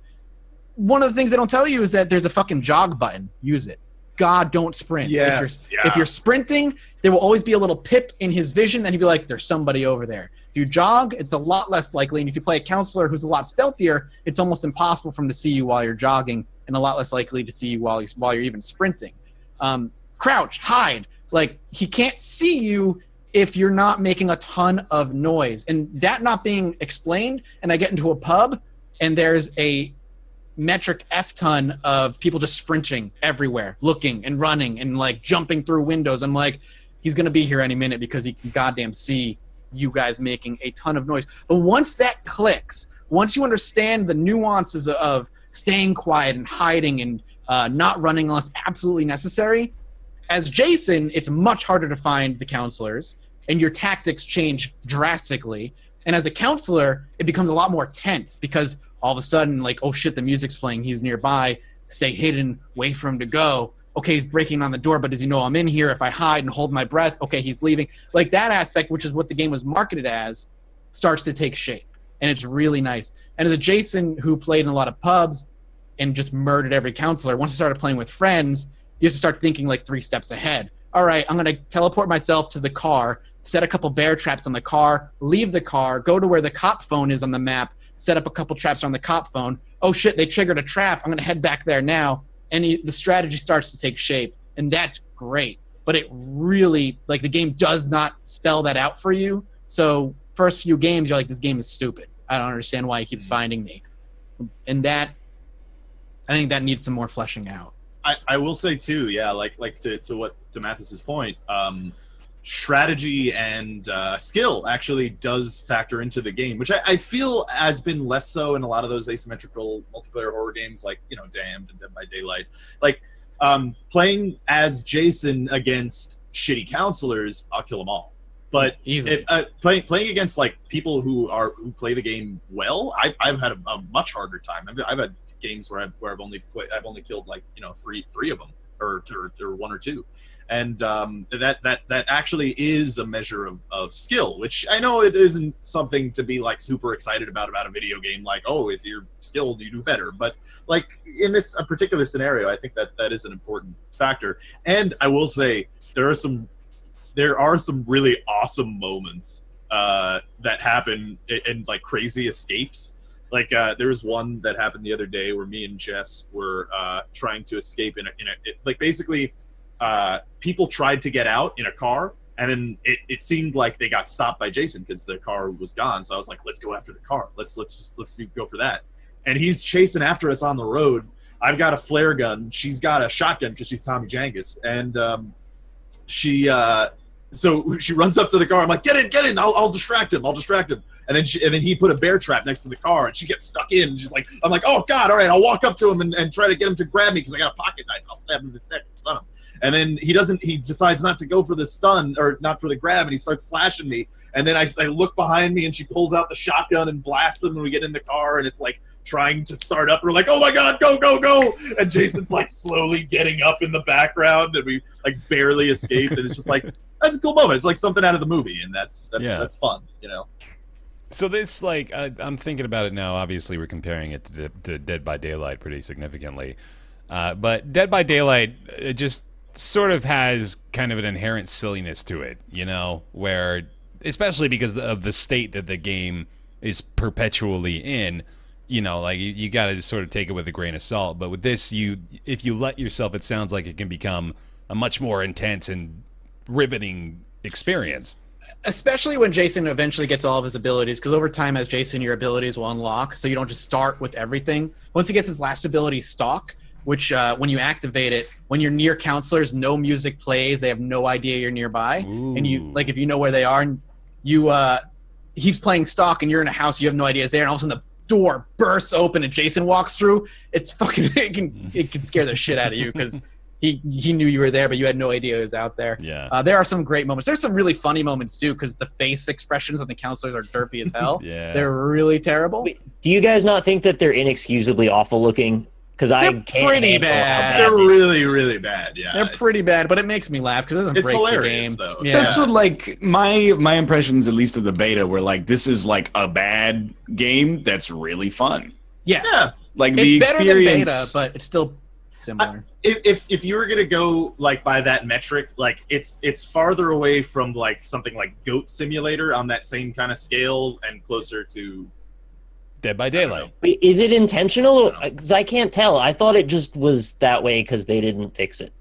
One of the things they don't tell you is that there's a fucking jog button. Use it. God, don't sprint. Yes. If you're sprinting, there will always be a little pip in his vision, and he'd be like, there's somebody over there. If you jog, it's a lot less likely, and if you play a counselor who's a lot stealthier, it's almost impossible for him to see you while you're jogging, and a lot less likely to see you while you're even sprinting. Crouch, hide. Like, he can't see you if you're not making a ton of noise. And that not being explained, and I get into a pub, and there's a metric F-ton of people just sprinting everywhere, looking and running and, like, jumping through windows. I'm like, he's going to be here any minute because he can goddamn see you guys making a ton of noise. But once that clicks, once you understand the nuances of staying quiet and hiding and not running unless absolutely necessary, as Jason, it's much harder to find the counselors, and your tactics change drastically. And as a counselor, it becomes a lot more tense because all of a sudden, like, oh shit, the music's playing, he's nearby, stay hidden, wait for him to go. Okay, he's breaking on the door, but does he know I'm in here? If I hide and hold my breath, okay, he's leaving. Like, that aspect, which is what the game was marketed as, starts to take shape. And it's really nice. And as a Jason who played in a lot of pubs and just murdered every counselor, once I started playing with friends, you have to start thinking like 3 steps ahead. All right, I'm going to teleport myself to the car, set a couple bear traps on the car, leave the car, go to where the cop phone is on the map, set up a couple traps on the cop phone. Oh shit, they triggered a trap. I'm going to head back there now. And the strategy starts to take shape. And that's great. But it really, like, the game does not spell that out for you. So first few games, you're like, this game is stupid. I don't understand why he keeps finding me. And that, I think that needs some more fleshing out. I will say too, yeah, like to Mathis's point, strategy and skill actually does factor into the game, which I feel has been less so in a lot of those asymmetrical multiplayer horror games, like, you know, Damned and Dead by Daylight. Like, playing as Jason against shitty counselors, I'll kill them all. But playing against, like, people who play the game well, I've had a much harder time. I've had games where I've only killed, like, you know, three of them or 1 or 2, and that actually is a measure of skill, which I know it isn't something to be, like, super excited about a video game, like, oh, if you're skilled you do better, but, like, in this a particular scenario, I think that is an important factor. And I will say there are some really awesome moments that happen in like crazy escapes. Like, there was one that happened the other day where me and Jess were trying to escape like, basically, people tried to get out in a car, and then it seemed like they got stopped by Jason because the car was gone. So I was like, let's go after the car. Let's go for that. And he's chasing after us on the road. I've got a flare gun. She's got a shotgun because she's Tommy Jangus, and so she runs up to the car. I'm like, get in. I'll distract him. And then he put a bear trap next to the car, and she gets stuck in. And she's like, I'm like, oh God, all right, I'll walk up to him and try to get him to grab me because I got a pocket knife. I'll stab him in his neck and stun him. And then he decides not to go for the stun, or not for the grab, and he starts slashing me. And then I look behind me, and she pulls out the shotgun and blasts him, and we get in the car, and it's like trying to start up. We're like, oh my God, go. And Jason's like slowly getting up in the background, and we like barely escaped. And it's just like, that's a cool moment. It's like something out of the movie, and that's fun, you know? So this, like, I'm thinking about it now. Obviously, we're comparing it to Dead by Daylight pretty significantly. But Dead by Daylight, it just sort of has kind of an inherent silliness to it, you know, where, especially because of the state that the game is perpetually in, you know, like, you got to sort of take it with a grain of salt. But with this, if you let yourself, it sounds like it can become a much more intense and riveting experience. Especially when Jason eventually gets all of his abilities, because over time as Jason, your abilities will unlock, so you don't just start with everything. Once he gets his last ability, Stalk, which when you activate it, when you're near counselors, no music plays, they have no idea you're nearby. Ooh. And you, like, if you know where they are, and you he's playing Stalk and you're in a house, you have no idea it's there, and all of a sudden the door bursts open and Jason walks through. It's fucking, it can scare the shit out of you, because he knew you were there, but you had no idea he was out there. Yeah. There are some great moments. There's some really funny moments too, because the face expressions of the counselors are derpy as hell. Yeah. They're really terrible. Wait, do you guys not think that they're inexcusably awful looking? because I can't pretty handle how bad. They're they- really, really bad. Yeah, They're pretty bad, but it makes me laugh because it doesn't It's break hilarious, the game. though. Yeah. That's what like my impressions, at least of the beta, were like this is like a bad game that's really fun. Yeah. Like It's the better than experience. beta, but it's still similar. If you were gonna go like by that metric, like it's farther away from like something like Goat Simulator on that same kind of scale and closer to Dead by Daylight. Wait, is it intentional? Because I can't tell. I thought it just was that way because they didn't fix it.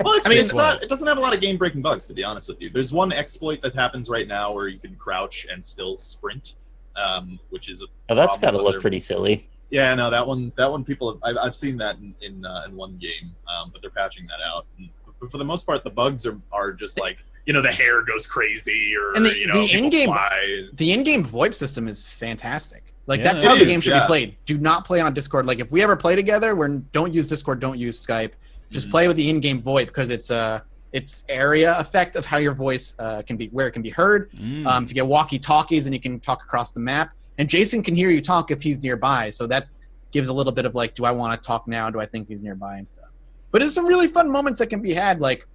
Well, I mean, it's not. It doesn't have a lot of game-breaking bugs, to be honest with you. There's one exploit that happens right now where you can crouch and still sprint, which is Oh, that's problem, gotta but look they're- pretty silly. Yeah, no, that one people I've seen that in one game, but they're patching that out. But for the most part, the bugs are just like the hair goes crazy or And the people in-game- fly. The in-game VoIP system is fantastic. Like Yeah, that's it how the is, game should yeah. be played. Do not play on Discord. Like if we ever play together, don't use Discord, don't use Skype. Just play with the in-game VoIP because it's area effect of how your voice can be where it can be heard. If you get walkie-talkies and you can talk across the map, and Jason can hear you talk if he's nearby. So that gives a little bit of like, do I want to talk now? Do I think he's nearby and stuff? But there's some really fun moments that can be had. Like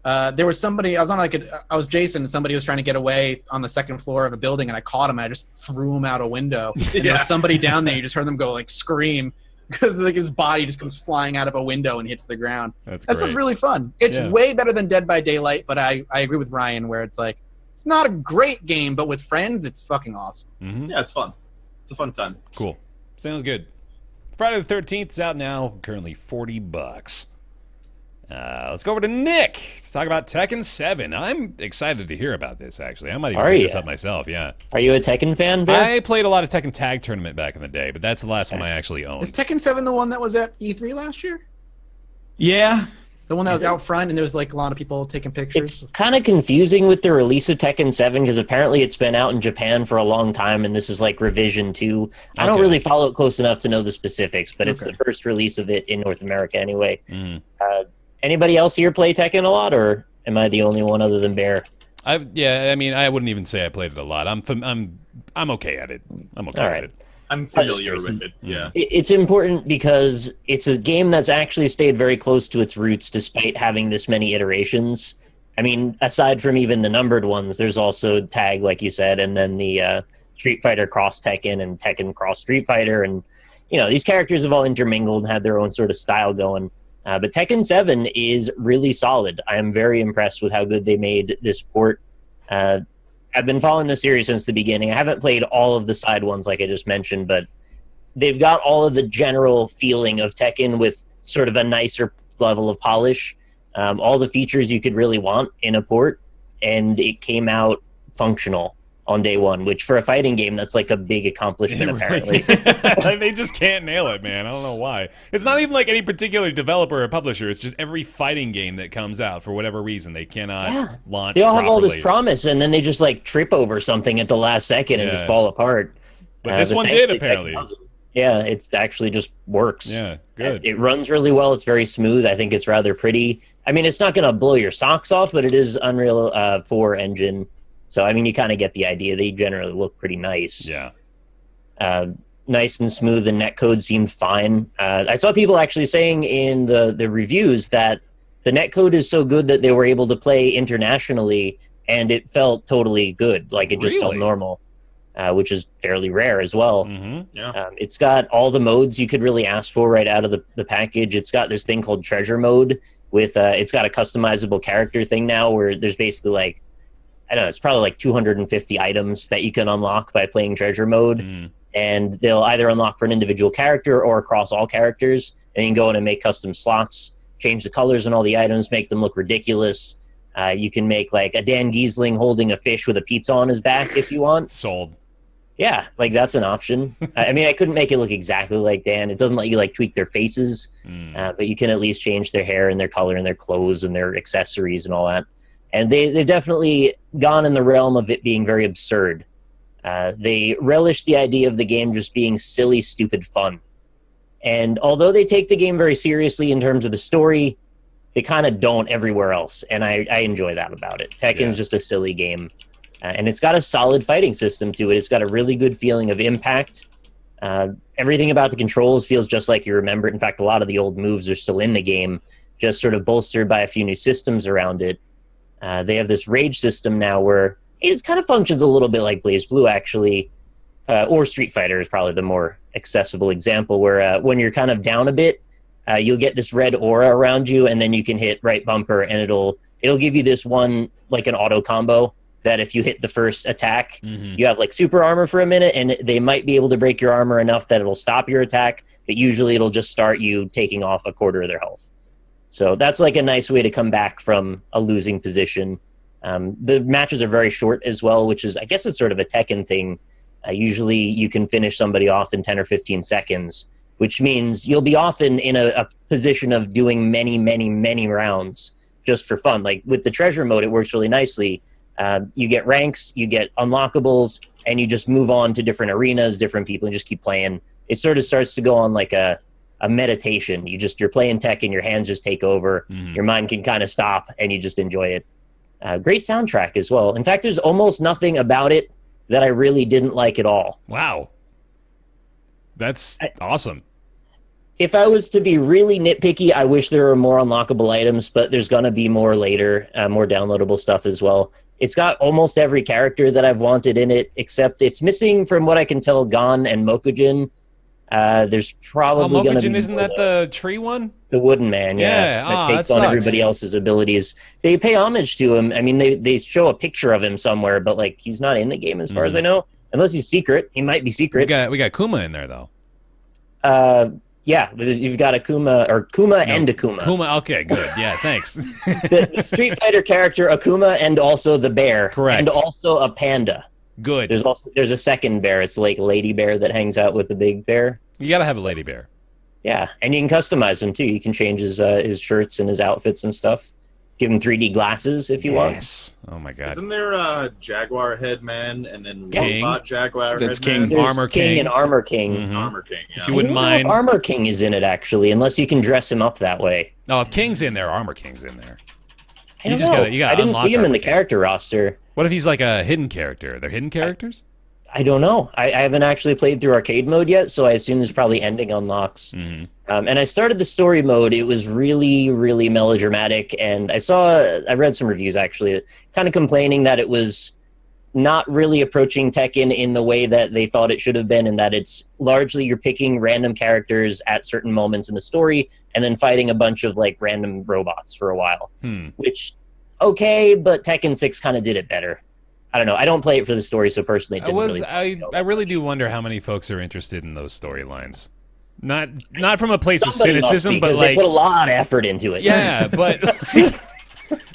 there was somebody I was Jason and somebody was trying to get away on the second floor of a building and I caught him and I just threw him out a window. And there was somebody down there. You just heard them go like scream because like his body just comes flying out of a window and hits the ground. That's That stuff's really fun. It's way better than Dead by Daylight, but I agree with Ryan where it's like it's not a great game, but with friends, it's fucking awesome. Mm-hmm. Yeah, it's fun. It's a fun time. Cool. Sounds good. Friday the 13th is out now, currently $40. Let's go over to Nick to talk about Tekken 7. I'm excited to hear about this, actually. I might even pick this up myself, yeah. Are you a Tekken fan, Bear? I played a lot of Tekken Tag Tournament back in the day, but that's the last one I actually owned. Is Tekken 7 the one that was at E3 last year? Yeah. The one that was out front and there was like a lot of people taking pictures? It's kind of confusing with the release of Tekken 7 because apparently it's been out in Japan for a long time and this is like revision 2. I don't really follow it close enough to know the specifics, but it's the first release of it in North America anyway. Anybody else here play Tekken a lot, or am I the only one other than Bear? Yeah, I mean, I wouldn't even say I played it a lot. I'm okay at it. I'm okay at it. I'm familiar with it. Yeah. It's important because it's a game that's actually stayed very close to its roots despite having this many iterations. I mean, aside from even the numbered ones, there's also Tag, like you said, and then the Street Fighter Cross Tekken and Tekken Cross Street Fighter. And, these characters have all intermingled and had their own sort of style going. But Tekken 7 is really solid. I am very impressed with how good they made this port. I've been following the series since the beginning. I haven't played all of the side ones like I just mentioned, but they've got all of the general feeling of Tekken with sort of a nicer level of polish. All the features you could really want in a port, and it came out functional on day one, which for a fighting game, that's like a big accomplishment, apparently. Like, they just can't nail it, man. I don't know why. It's not even like any particular developer or publisher. It's just every fighting game that comes out, for whatever reason, they cannot launch They all have all this properly. promise, and then they just like trip over something at the last second and just fall apart. But this one did, apparently. Yeah, it actually just works. Yeah, good. It runs really well. It's very smooth. I think it's rather pretty. I mean, it's not going to blow your socks off, but it is Unreal 4 engine. So, I mean, you kind of get the idea. They generally look pretty nice. Yeah. Nice and smooth. The netcode seemed fine. I saw people actually saying in the reviews that the netcode is so good that they were able to play internationally, and it felt totally good. Like, it just felt normal, which is fairly rare as well. It's got all the modes you could really ask for right out of the package. It's got this thing called treasure mode with it's got a customizable character thing now where there's basically like, I don't know, it's probably like 250 items that you can unlock by playing treasure mode. And they'll either unlock for an individual character or across all characters. And you can go in and make custom slots, change the colors on all the items, make them look ridiculous. You can make like a Dan Giesling holding a fish with a pizza on his back if you want. Sold. Yeah, like that's an option. I mean, I couldn't make it look exactly like Dan. It doesn't let you like tweak their faces, but you can at least change their hair and their color and their clothes and their accessories and all that. And they've definitely gone in the realm of it being very absurd. They relish the idea of the game just being silly, stupid fun. And although they take the game very seriously in terms of the story, they kind of don't everywhere else. And I enjoy that about it. Tekken is just a silly game. And it's got a solid fighting system to it. It's got a really good feeling of impact. everything about the controls feels just like you remember it. In fact, a lot of the old moves are still in the game, just sort of bolstered by a few new systems around it. They have this rage system now where it kind of functions a little bit like BlazBlue, actually, or Street Fighter is probably the more accessible example, where when you're kind of down a bit, you'll get this red aura around you, and then you can hit right bumper, and it'll give you this one, like an auto combo, that if you hit the first attack, you have like super armor for a minute, and they might be able to break your armor enough that it'll stop your attack, but usually it'll just start you taking off a quarter of their health. So that's like a nice way to come back from a losing position. The matches are very short as well, which is, I guess it's sort of a Tekken thing. Usually you can finish somebody off in 10 or 15 seconds, which means you'll be often in a position of doing many, many, many rounds just for fun. Like with the treasure mode, it works really nicely. You get ranks, you get unlockables, and you just move on to different arenas, different people, and just keep playing. It sort of starts to go on like a meditation. You're playing Tekken, your hands just take over, your mind can kind of stop, and you just enjoy it. Great soundtrack as well. In fact, there's almost nothing about it that I really didn't like at all. Wow. That's awesome. If I was to be really nitpicky, I wish there were more unlockable items, but there's going to be more later, more downloadable stuff as well. It's got almost every character that I've wanted in it, except it's missing, from what I can tell, Gon and Mokujin. There's probably going to be... Isn't that the tree one? The wooden man, yeah. That takes on everybody else's abilities. They pay homage to him. I mean, they show a picture of him somewhere, but like he's not in the game as far as I know. Unless he's secret. He might be secret. We got Kuma in there, though. Yeah, you've got Akuma, or Kuma and Akuma. Kuma, okay, good. Yeah, thanks. The Street Fighter character Akuma, and also the bear. Correct. And also a panda. Good. There's a second bear. It's like Lady Bear that hangs out with the big bear. You gotta have a lady bear. Yeah, and you can customize him too. You can change his shirts and his outfits and stuff. Give him 3D glasses if you want. Yes. Oh my god. Isn't there a Jaguar Head Man and then Robot Jaguar That's Head King. Man? There's Armor King King. and Armor King. Armor King, yeah. If you wouldn't mind. I don't know if Armor King is in it actually, unless you can dress him up that way. No, if King's in there, Armor King's in there. I don't know. I didn't see him in the character roster. What if he's like a hidden character? They're hidden characters? I don't know. I haven't actually played through arcade mode yet, so I assume there's probably ending unlocks. And I started the story mode. It was really, really melodramatic, and I read some reviews actually, kind of complaining that it was not really approaching Tekken in the way that they thought it should have been, and that it's largely you're picking random characters at certain moments in the story, and then fighting a bunch of like random robots for a while. Which, okay, but Tekken 6 kind of did it better. I don't know. I don't play it for the story, so personally, it didn't I really do wonder how many folks are interested in those storylines. Not from a place of cynicism, but like they put a lot of effort into it. Yeah, but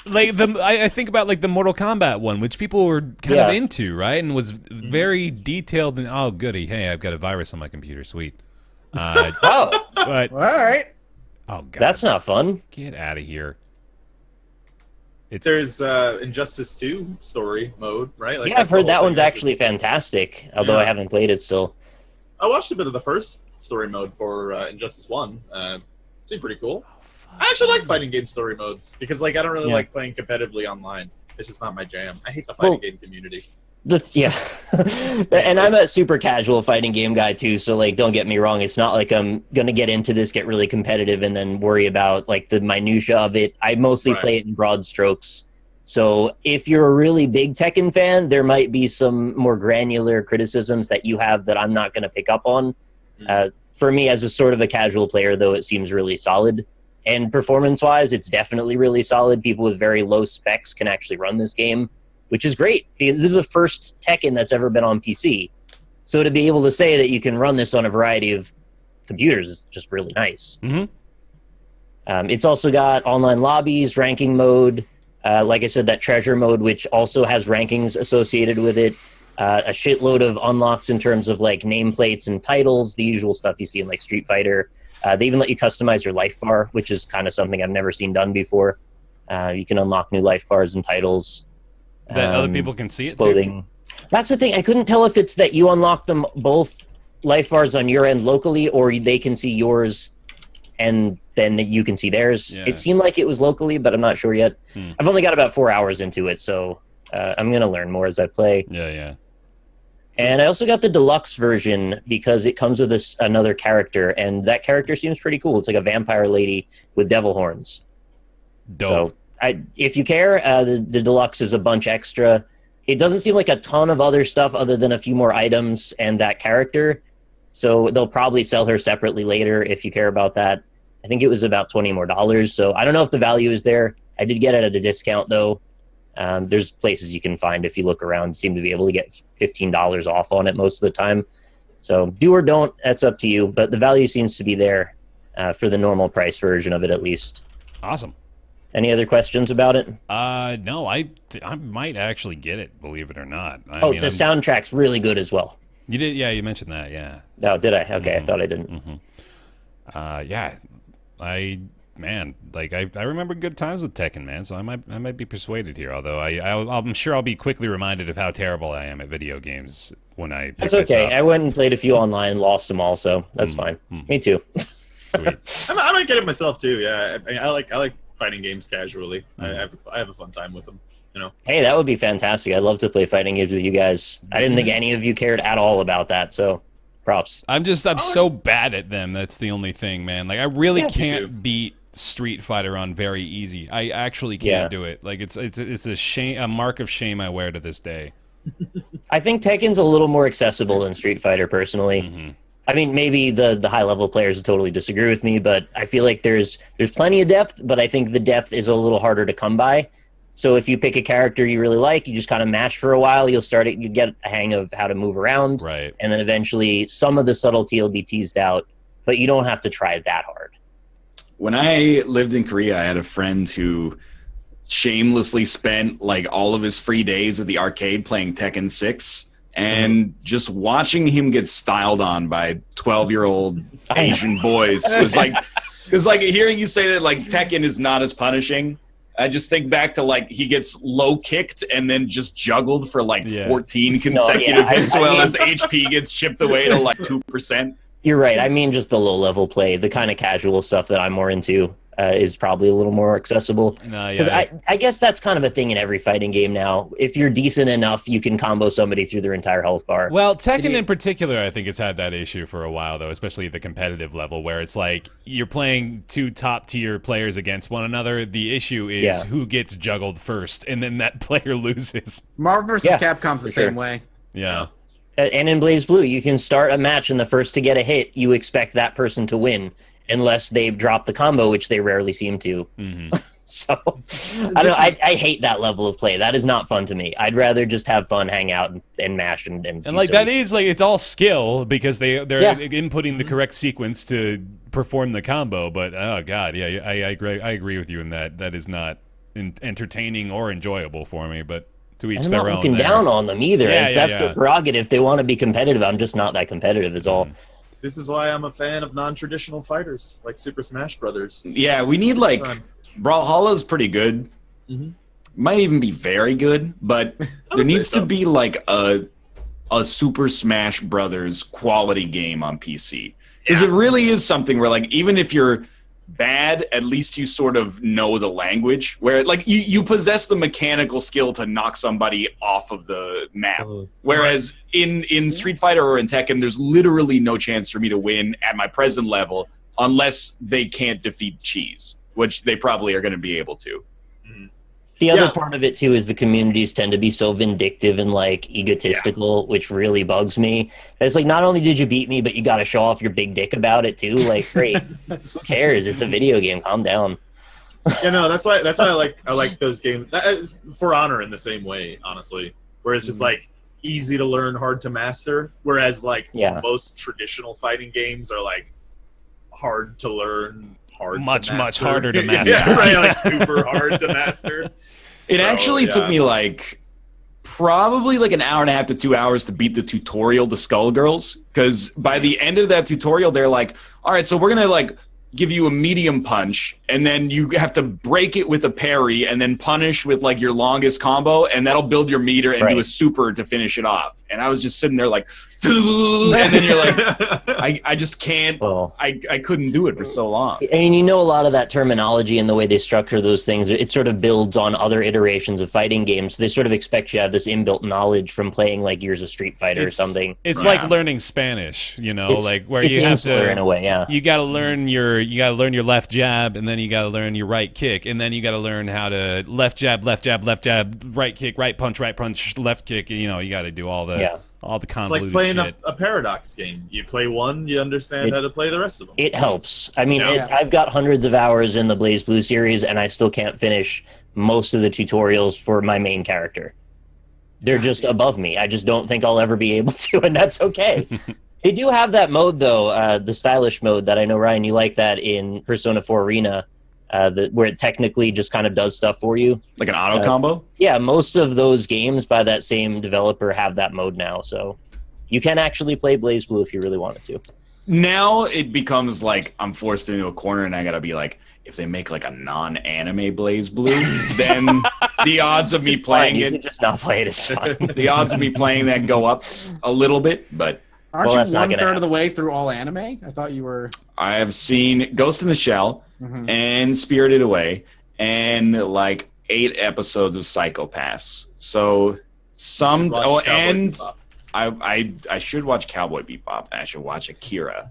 like I think about like the Mortal Kombat one, which people were kind of into, right? And was very detailed. And oh, goody, hey, I've got a virus on my computer, sweet. Oh, but all right. Oh god, that's not fun. Get out of here. There's Injustice 2 story mode, right? Like, yeah, I've heard that one's actually fantastic, although I haven't played it still. I watched a bit of the first story mode for Injustice 1. Seemed pretty cool. I actually like fighting game story modes, because like I don't really like playing competitively online. It's just not my jam. I hate the fighting game community. And I'm a super casual fighting game guy too, so like don't get me wrong, it's not like I'm gonna get into this, get really competitive, and then worry about like the minutia of it. I mostly play it in broad strokes. So if you're a really big Tekken fan, there might be some more granular criticisms that you have that I'm not gonna pick up on. For me, as a sort of a casual player though, it seems really solid. And performance-wise, it's definitely really solid. People with very low specs can actually run this game, which is great, because this is the first Tekken that's ever been on PC. So to be able to say that you can run this on a variety of computers is just really nice. It's also got online lobbies, ranking mode, like I said, that treasure mode, which also has rankings associated with it, a shitload of unlocks in terms of like nameplates and titles, the usual stuff you see in like Street Fighter. They even let you customize your life bar, which is kind of something I've never seen done before. You can unlock new life bars and titles. That other people can see it clothing. too? That's the thing. I couldn't tell if it's that you unlock them both life bars on your end locally, or they can see yours and then you can see theirs. Yeah. It seemed like it was locally, but I'm not sure yet. I've only got about 4 hours into it, so I'm going to learn more as I play. Yeah. And I also got the deluxe version because it comes with another character, and that character seems pretty cool. It's like a vampire lady with devil horns. Dope. So, if you care, the deluxe is a bunch extra. It doesn't seem like a ton of other stuff other than a few more items and that character. So they'll probably sell her separately later if you care about that. I think it was about $20 more. So I don't know if the value is there. I did get it at a discount, though. There's places you can find if you look around, seem to be able to get $15 off on it most of the time. So do or don't, that's up to you. But the value seems to be there for the normal price version of it, at least. Awesome. Any other questions about it? No, I might actually get it, believe it or not. The soundtrack's really good as well. You did, yeah. You mentioned that, yeah. Oh, did I? Okay, I thought I didn't. Yeah, I remember good times with Tekken, man. So I might be persuaded here. Although I'm sure I'll be quickly reminded of how terrible I am at video games when I. That's okay. I went and played a few online, and lost them all, so that's fine. Me too. Sweet. I might get it myself too. Yeah, I like fighting games casually. I have a fun time with them. You know. Hey, that would be fantastic. I'd love to play fighting games with you guys. I didn't think any of you cared at all about that, so props. I'm so bad at them. That's the only thing, man. Like I really can't beat Street Fighter on very easy. I actually can't do it. Like it's a shame, a mark of shame I wear to this day. I think Tekken's a little more accessible than Street Fighter, personally. I mean, maybe the high level players will totally disagree with me, but I feel like there's plenty of depth, but I think the depth is a little harder to come by. So if you pick a character you really like, you just kind of match for a while, you get a hang of how to move around. Right. And then eventually some of the subtlety will be teased out, but you don't have to try that hard. When I lived in Korea, I had a friend who shamelessly spent like all of his free days at the arcade playing Tekken 6, and just watching him get styled on by 12-year-old Asian boys was like, because like hearing you say that like Tekken is not as punishing, I just think back to like he gets low kicked and then just juggled for like 14 consecutive hits while his HP gets chipped away to like 2%. You're right. I mean, just the low-level play, the kind of casual stuff that I'm more into is probably a little more accessible. Because I guess that's kind of a thing in every fighting game now. If you're decent enough, you can combo somebody through their entire health bar. Well, Tekken in particular, I think, has had that issue for a while, though, especially at the competitive level, where it's like you're playing two top-tier players against one another. The issue is who gets juggled first, and then that player loses. Marvel vs. Capcom's the same way. Yeah. And in BlazBlue, you can start a match, and the first to get a hit, you expect that person to win, unless they drop the combo, which they rarely seem to. So, I don't know. I hate that level of play. That is not fun to me. I'd rather just have fun, hang out, and mash and like that is like it's all skill because they're inputting the correct sequence to perform the combo. But oh god, yeah, I agree with you in that. That is not entertaining or enjoyable for me. But to each their own. I'm not looking down on them either. That's the prerogative. They want to be competitive. I'm just not that competitive. Is all. This is why I'm a fan of non-traditional fighters like Super Smash Brothers. Yeah, we need like Brawlhalla's pretty good. Might even be very good, but there needs to be like a Super Smash Brothers quality game on PC. Because it really is something where like even if you're bad, at least you sort of know the language where like you possess the mechanical skill to knock somebody off of the map. Whereas in Street Fighter or in Tekken, there's literally no chance for me to win at my present level unless they can't defeat Cheese, which they probably are going to be able to. The other part of it, too, is the communities tend to be so vindictive and, like, egotistical, which really bugs me. It's like, not only did you beat me, but you got to show off your big dick about it, too. Like, great. Who cares? It's a video game. Calm down. Yeah, no, that's why I like those games. That is For Honor in the same way, honestly. Where it's just, like, easy to learn, hard to master. Whereas, like, most traditional fighting games are, like, hard to learn, much harder to master. Yeah, right, like super hard to master. It actually took me like probably like an hour and a half to 2 hours to beat the tutorial to Skullgirls, because by the end of that tutorial they're like, all right, so we're gonna like give you a medium punch and then you have to break it with a parry and then punish with like your longest combo, and that'll build your meter and do a super to finish it off. And I was just sitting there like, and then you're like, I just can't. Well, I couldn't do it for so long. I mean, you know, a lot of that terminology and the way they structure those things, it sort of builds on other iterations of fighting games. They sort of expect you to have this inbuilt knowledge from playing like years of Street Fighter or something. It's like learning Spanish, you know, like where it's you have to in a way, yeah. You got to learn your left jab, and then you got to learn your right kick, and then you got to learn how to left jab, right kick, right punch, left kick. You know, you got to do all the convoluted It's like playing shit. a paradox game. You play one, you understand how to play the rest of them. It helps. I mean, I've got hundreds of hours in the Blaze Blue series, and I still can't finish most of the tutorials for my main character. They're just above me. I just don't think I'll ever be able to, and that's okay. They do have that mode, though, the stylish mode that I know, Ryan, you like that in Persona 4 Arena, where it technically just kind of does stuff for you. Like an auto combo? Yeah, most of those games by that same developer have that mode now, so you can actually play Blaze Blue if you really wanted to. Now it becomes like I'm forced into a corner and I gotta be like, if they make like a non-anime Blaze Blue, then the odds of me playing it... You can just not play it, it's fine. The odds of me playing that go up a little bit, but... Aren't you 1/3 of the way through all anime? I thought you were... I have seen Ghost in the Shell and Spirited Away and like 8 episodes of Psycho-Pass. So some... Oh, and I should watch Cowboy Bebop. I should watch Akira.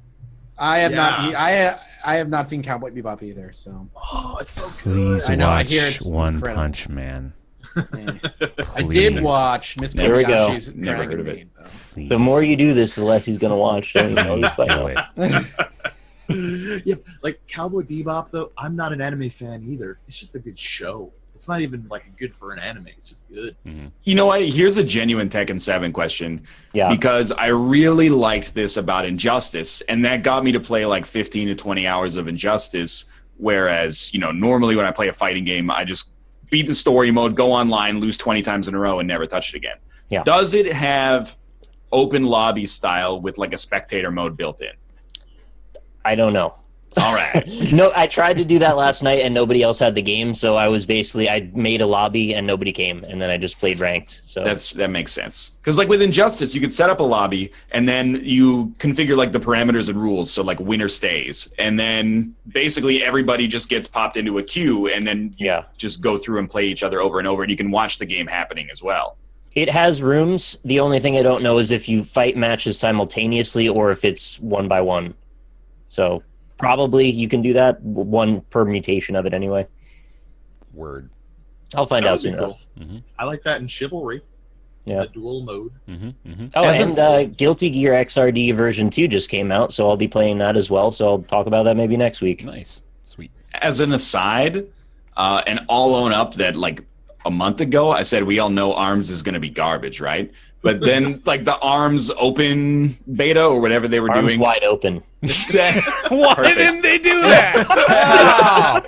I have not seen Cowboy Bebop either, so... Oh, it's so good. Please I know, I watch hear it's One incredible. Punch Man. I did watch Miss There we go. Kobayashi's Never Dragon heard of it. Maid, though. Please. The more you do this, the less he's going to watch. Don't you know? It's like, Yeah, like Cowboy Bebop, though, I'm not an anime fan either. It's just a good show. It's not even like good for an anime. It's just good. You know what? Here's a genuine Tekken 7 question. Yeah. Because I really liked this about Injustice, and that got me to play like 15 to 20 hours of Injustice, whereas, you know, normally when I play a fighting game, I just beat the story mode, go online, lose 20 times in a row, and never touch it again. Yeah. Does it have open lobby style with like a spectator mode built in? I don't know. All right. No, I tried to do that last night and nobody else had the game, so I made a lobby and nobody came, and then I just played ranked. So That makes sense. Because like with Injustice, you could set up a lobby and then you configure like the parameters and rules, so like winner stays, and then basically everybody just gets popped into a queue, and then you just go through and play each other over and over, and you can watch the game happening as well. it has rooms. The only thing I don't know is if you fight matches simultaneously or if it's 1-by-1. So probably you can do that, one permutation of it anyway. Word. I'll find out soon enough. Cool. Mm-hmm. I like that in Chivalry. Yeah. The dual mode. Mm-hmm. Mm-hmm. Oh, and Guilty Gear XRD version 2 just came out, so I'll be playing that as well. So I'll talk about that maybe next week. Nice. Sweet. As an aside, and I'll own up that like a month ago, I said we all know ARMS is going to be garbage, right? But then like the ARMS open beta or whatever they were ARMS doing. wide open. Why didn't they do that?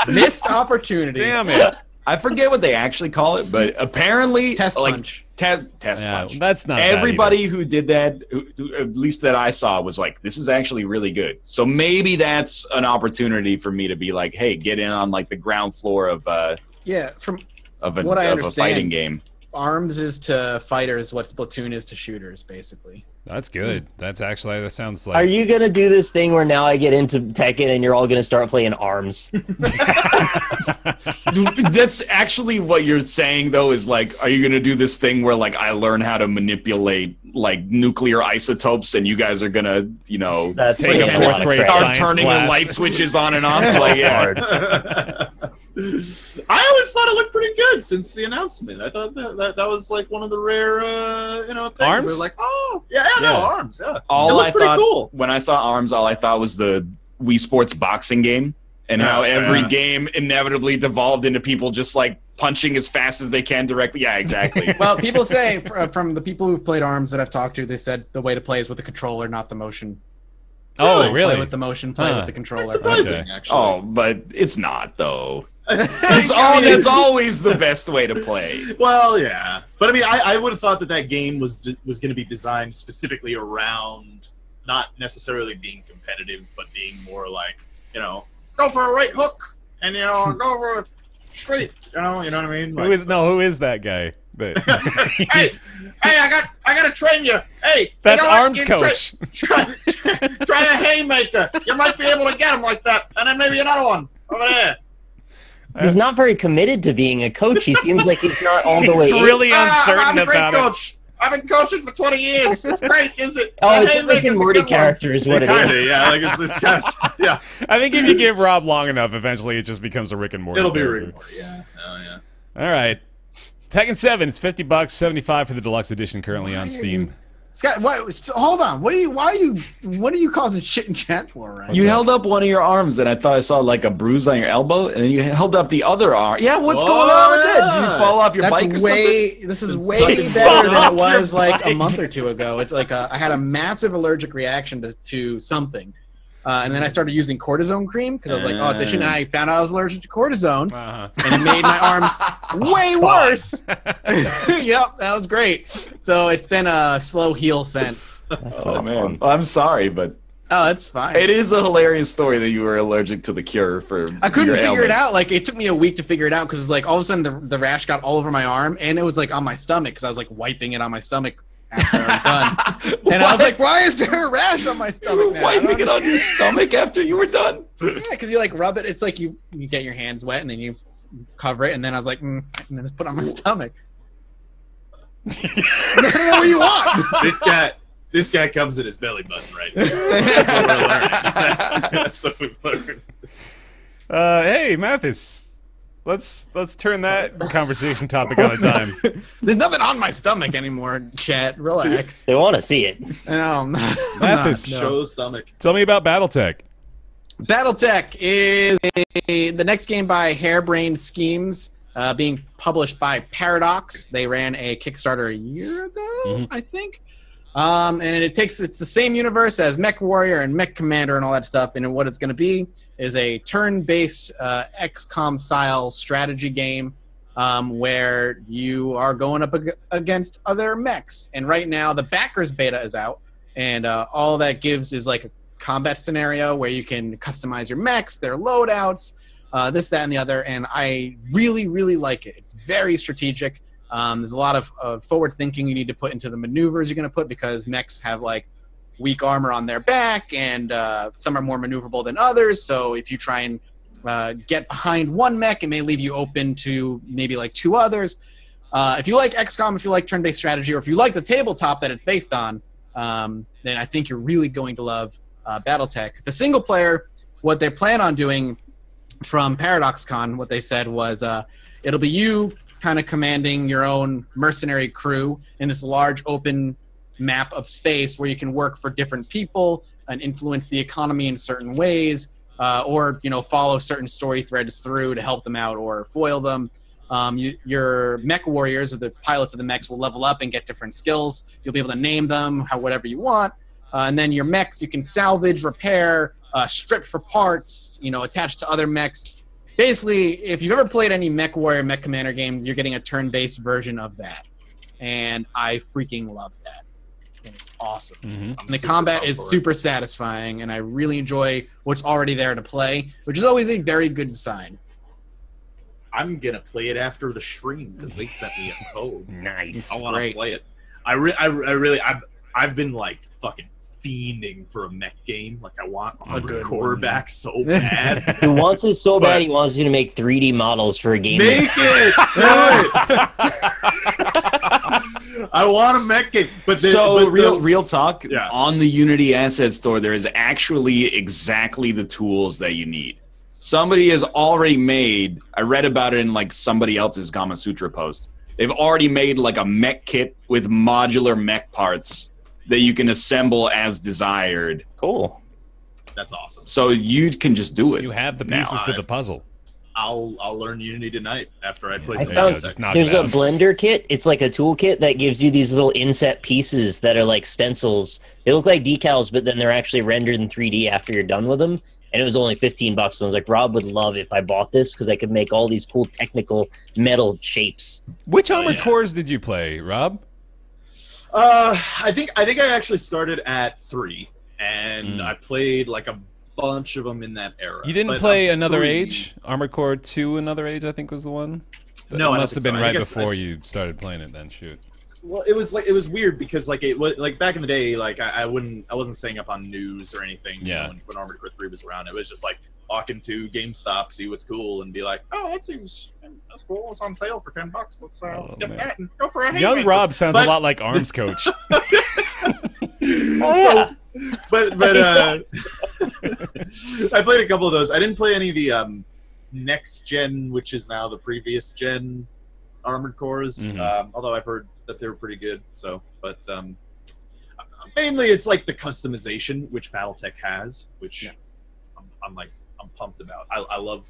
Missed opportunity. Damn it. I forget what they actually call it, but apparently Test like, punch. Test punch. That's not everybody who did that, who, at least that I saw, was like, this is actually really good. So maybe that's an opportunity for me to be like, hey, get in on like the ground floor of From of a, what I of a understand, fighting game. ARMS is to fighters what Splatoon is to shooters, basically. That's good. That's actually, that sounds like... Are you going to do this thing where now I get into Tekken and you're all going to start playing ARMS? That's actually what you're saying, though, is like, are you going to do this thing where like I learn how to manipulate like nuclear isotopes and you guys are going to, you know, That's Take a fourth grade start science turning class. the light switches on and off? Like, yeah. I always thought it looked pretty good since the announcement. I thought that was like one of the rare, things. ARMS? Where like, oh, yeah, ARMS, yeah. All it looked I pretty thought cool. when I saw ARMS, all I thought was the Wii Sports boxing game, and how every game inevitably devolved into people just like punching as fast as they can directly. Yeah, exactly. Well, people say, from the people who've played ARMS that I've talked to, they said the way to play is with the controller, not the motion. Oh, really? Play with the motion, play with the controller. That's surprising, Okay. actually. Oh, but it's not though. It's always the best way to play. Well, yeah, but I mean, I would have thought that game was going to be designed specifically around not necessarily being competitive, but being more like, you know, go for a right hook and go for a straight. You know what I mean? Like, Who is that guy? hey, I got to train you. Hey, that's arms coach. Try a haymaker. You might be able to get him like that, and then maybe another one over there. He's not very committed to being a coach. He seems like he's not all the way. He's really uncertain I'm a great about coach. I've been coaching for 20 years. It's great, is it? Oh, it's a Rick and Morty character is what it is. Yeah, like it's kind of, yeah. I think if you give Rob long enough, eventually it just becomes a Rick and Morty It'll character. be Rick and Morty, yeah. Oh, yeah. All right. Tekken 7 is $50, $75 for the deluxe edition currently on Steam. Scott, hold on. What are you causing shit in chat for, right? You held up one of your arms, and I thought I saw like a bruise on your elbow, and then you held up the other arm. Yeah, what's going on with that? Did you fall off your bike or something? This is way better than it was like a month or two ago. It's like I had a massive allergic reaction to something. And then I started using cortisone cream because I was like, oh, it's itching. And I found out I was allergic to cortisone. And it made my arms way worse. Yep, that was great. So it's been a slow heal since. Oh, man. Well, I'm sorry, but... Oh, that's fine. It is a hilarious story that you were allergic to the cure for I couldn't figure ailment. it out. Like, it took me a week to figure it out because, like, all of a sudden the rash got all over my arm. And it was, like, on my stomach because I was, like, wiping it on my stomach after I was done. And I was like, why is there a rash on my stomach now? Wiping it on your stomach after you were done? Yeah, because you like rub it. It's like you get your hands wet and then you cover it. And then I was like, and then it's put on my stomach. I don't know what you want. This guy comes in his belly button right now. That's what we're learning. That's what we've learned. Hey, Mathas. Let's turn that conversation topic on a dime. There's nothing on my stomach anymore, chat. Relax. They want to see it. Mathas, show stomach. Tell me about BattleTech. BattleTech is the next game by Harebrained Schemes, being published by Paradox. They ran a Kickstarter a year ago, I think. And it's the same universe as Mech Warrior and Mech Commander and all that stuff. And what it's going to be is a turn-based XCOM style strategy game where you are going up against other mechs. And right now the backers beta is out, and all that gives is like a combat scenario where you can customize your mechs, their loadouts, this, that, and the other. And I really, really like it. It's very strategic. There's a lot of forward thinking you need to put into the maneuvers you're going to put because mechs have like weak armor on their back, and some are more maneuverable than others. So if you try and get behind one mech, it may leave you open to maybe like two others. If you like XCOM, if you like turn-based strategy, or if you like the tabletop that it's based on, then I think you're really going to love BattleTech. The single player, what they plan on doing from ParadoxCon, what they said was it'll be you kind of commanding your own mercenary crew in this large open map of space where you can work for different people and influence the economy in certain ways, or follow certain story threads through to help them out or foil them. Your mech warriors, or the pilots of the mechs, will level up and get different skills. You'll be able to name them whatever you want, and then your mechs you can salvage, repair, strip for parts, attach to other mechs. Basically, if you've ever played any Mech Warrior, Mech Commander games, you're getting a turn-based version of that. And I freaking love that. And it's awesome. And the combat is super satisfying, and I really enjoy what's already there to play, which is always a very good sign. I'm going to play it after the stream because they sent me a code. Nice. I want to play it. I've been like fucking fiending for a mech game. Like I want a good quarterback so bad. He wants it so bad. He wants you to make 3D models for a game. Make it. Do it. I want a mech game. But real talk. Yeah. On the Unity Asset Store, there is actually exactly the tools that you need. Somebody has already made. I read about it in like somebody else's Gama Sutra post. They've already made like a mech kit with modular mech parts that you can assemble as desired. Cool. That's awesome. So you can just do it. You have the pieces to the puzzle. I'll learn Unity tonight after I play I some found BattleTech. there's a blender kit. It's like a tool kit that gives you these little inset pieces that are like stencils. They look like decals, but then they're actually rendered in 3D after you're done with them. And it was only $15. And I was like, Rob would love if I bought this because I could make all these cool technical metal shapes. Which Armored Cores did you play, Rob? I think I actually started at 3, and I played like a bunch of them in that era. You didn't play Another Age? Armored Core 2 Another Age, I think was the one? No, it must have been right before you started playing it. Then shoot. Well, it was weird because it was back in the day. I wasn't staying up on news or anything. Yeah. When Armored Core 3 was around, it was just walk into GameStop, see what's cool, and be like, oh, that's cool. It's on sale for $10. Let's get that and go for a Hangman. Young Rob sounds a lot like Arms Coach. But I played a couple of those. I didn't play any of the next gen, which is now the previous gen Armored Cores. Although I've heard that they were pretty good. So, but mainly it's the customization which BattleTech has, which I'm pumped about. I love.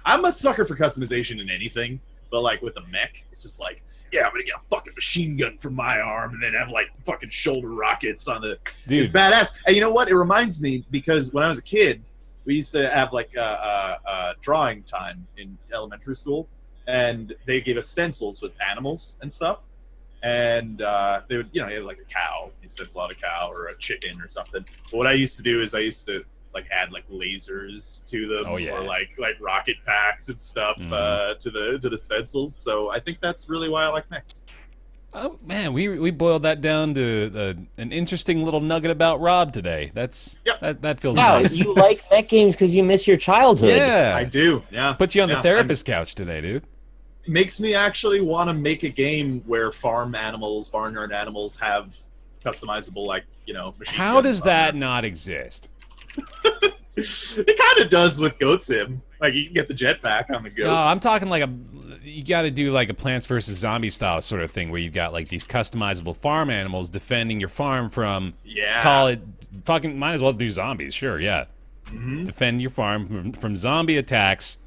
I'm a sucker for customization in anything. But with a mech, it's just I'm gonna get a fucking machine gun for my arm, and then have fucking shoulder rockets on the. Dude. It's badass. And you know what? It reminds me because when I was a kid, we used to have a drawing time in elementary school, and they gave us stencils with animals and stuff. And they would, you have a cow, you stencil out a cow or a chicken or something. But what I used to do is I used to add lasers to them, or rocket packs and stuff to the stencils. So I think that's really why I like mechs. Oh man, we boiled that down to an interesting little nugget about Rob today. That feels nice. You like mech games because you miss your childhood. Yeah, I do. Yeah, put you on the therapist couch today, dude. Makes me actually want to make a game where barnyard animals have customizable machine. How does that not exist? It kind of does with Goat Sim. You can get the jetpack on the goat. No, I'm talking you got to do a Plants vs. Zombie style sort of thing where you've got these customizable farm animals defending your farm from. Yeah. Call it fucking. Might as well do zombies. Sure. Yeah. Defend your farm from zombie attacks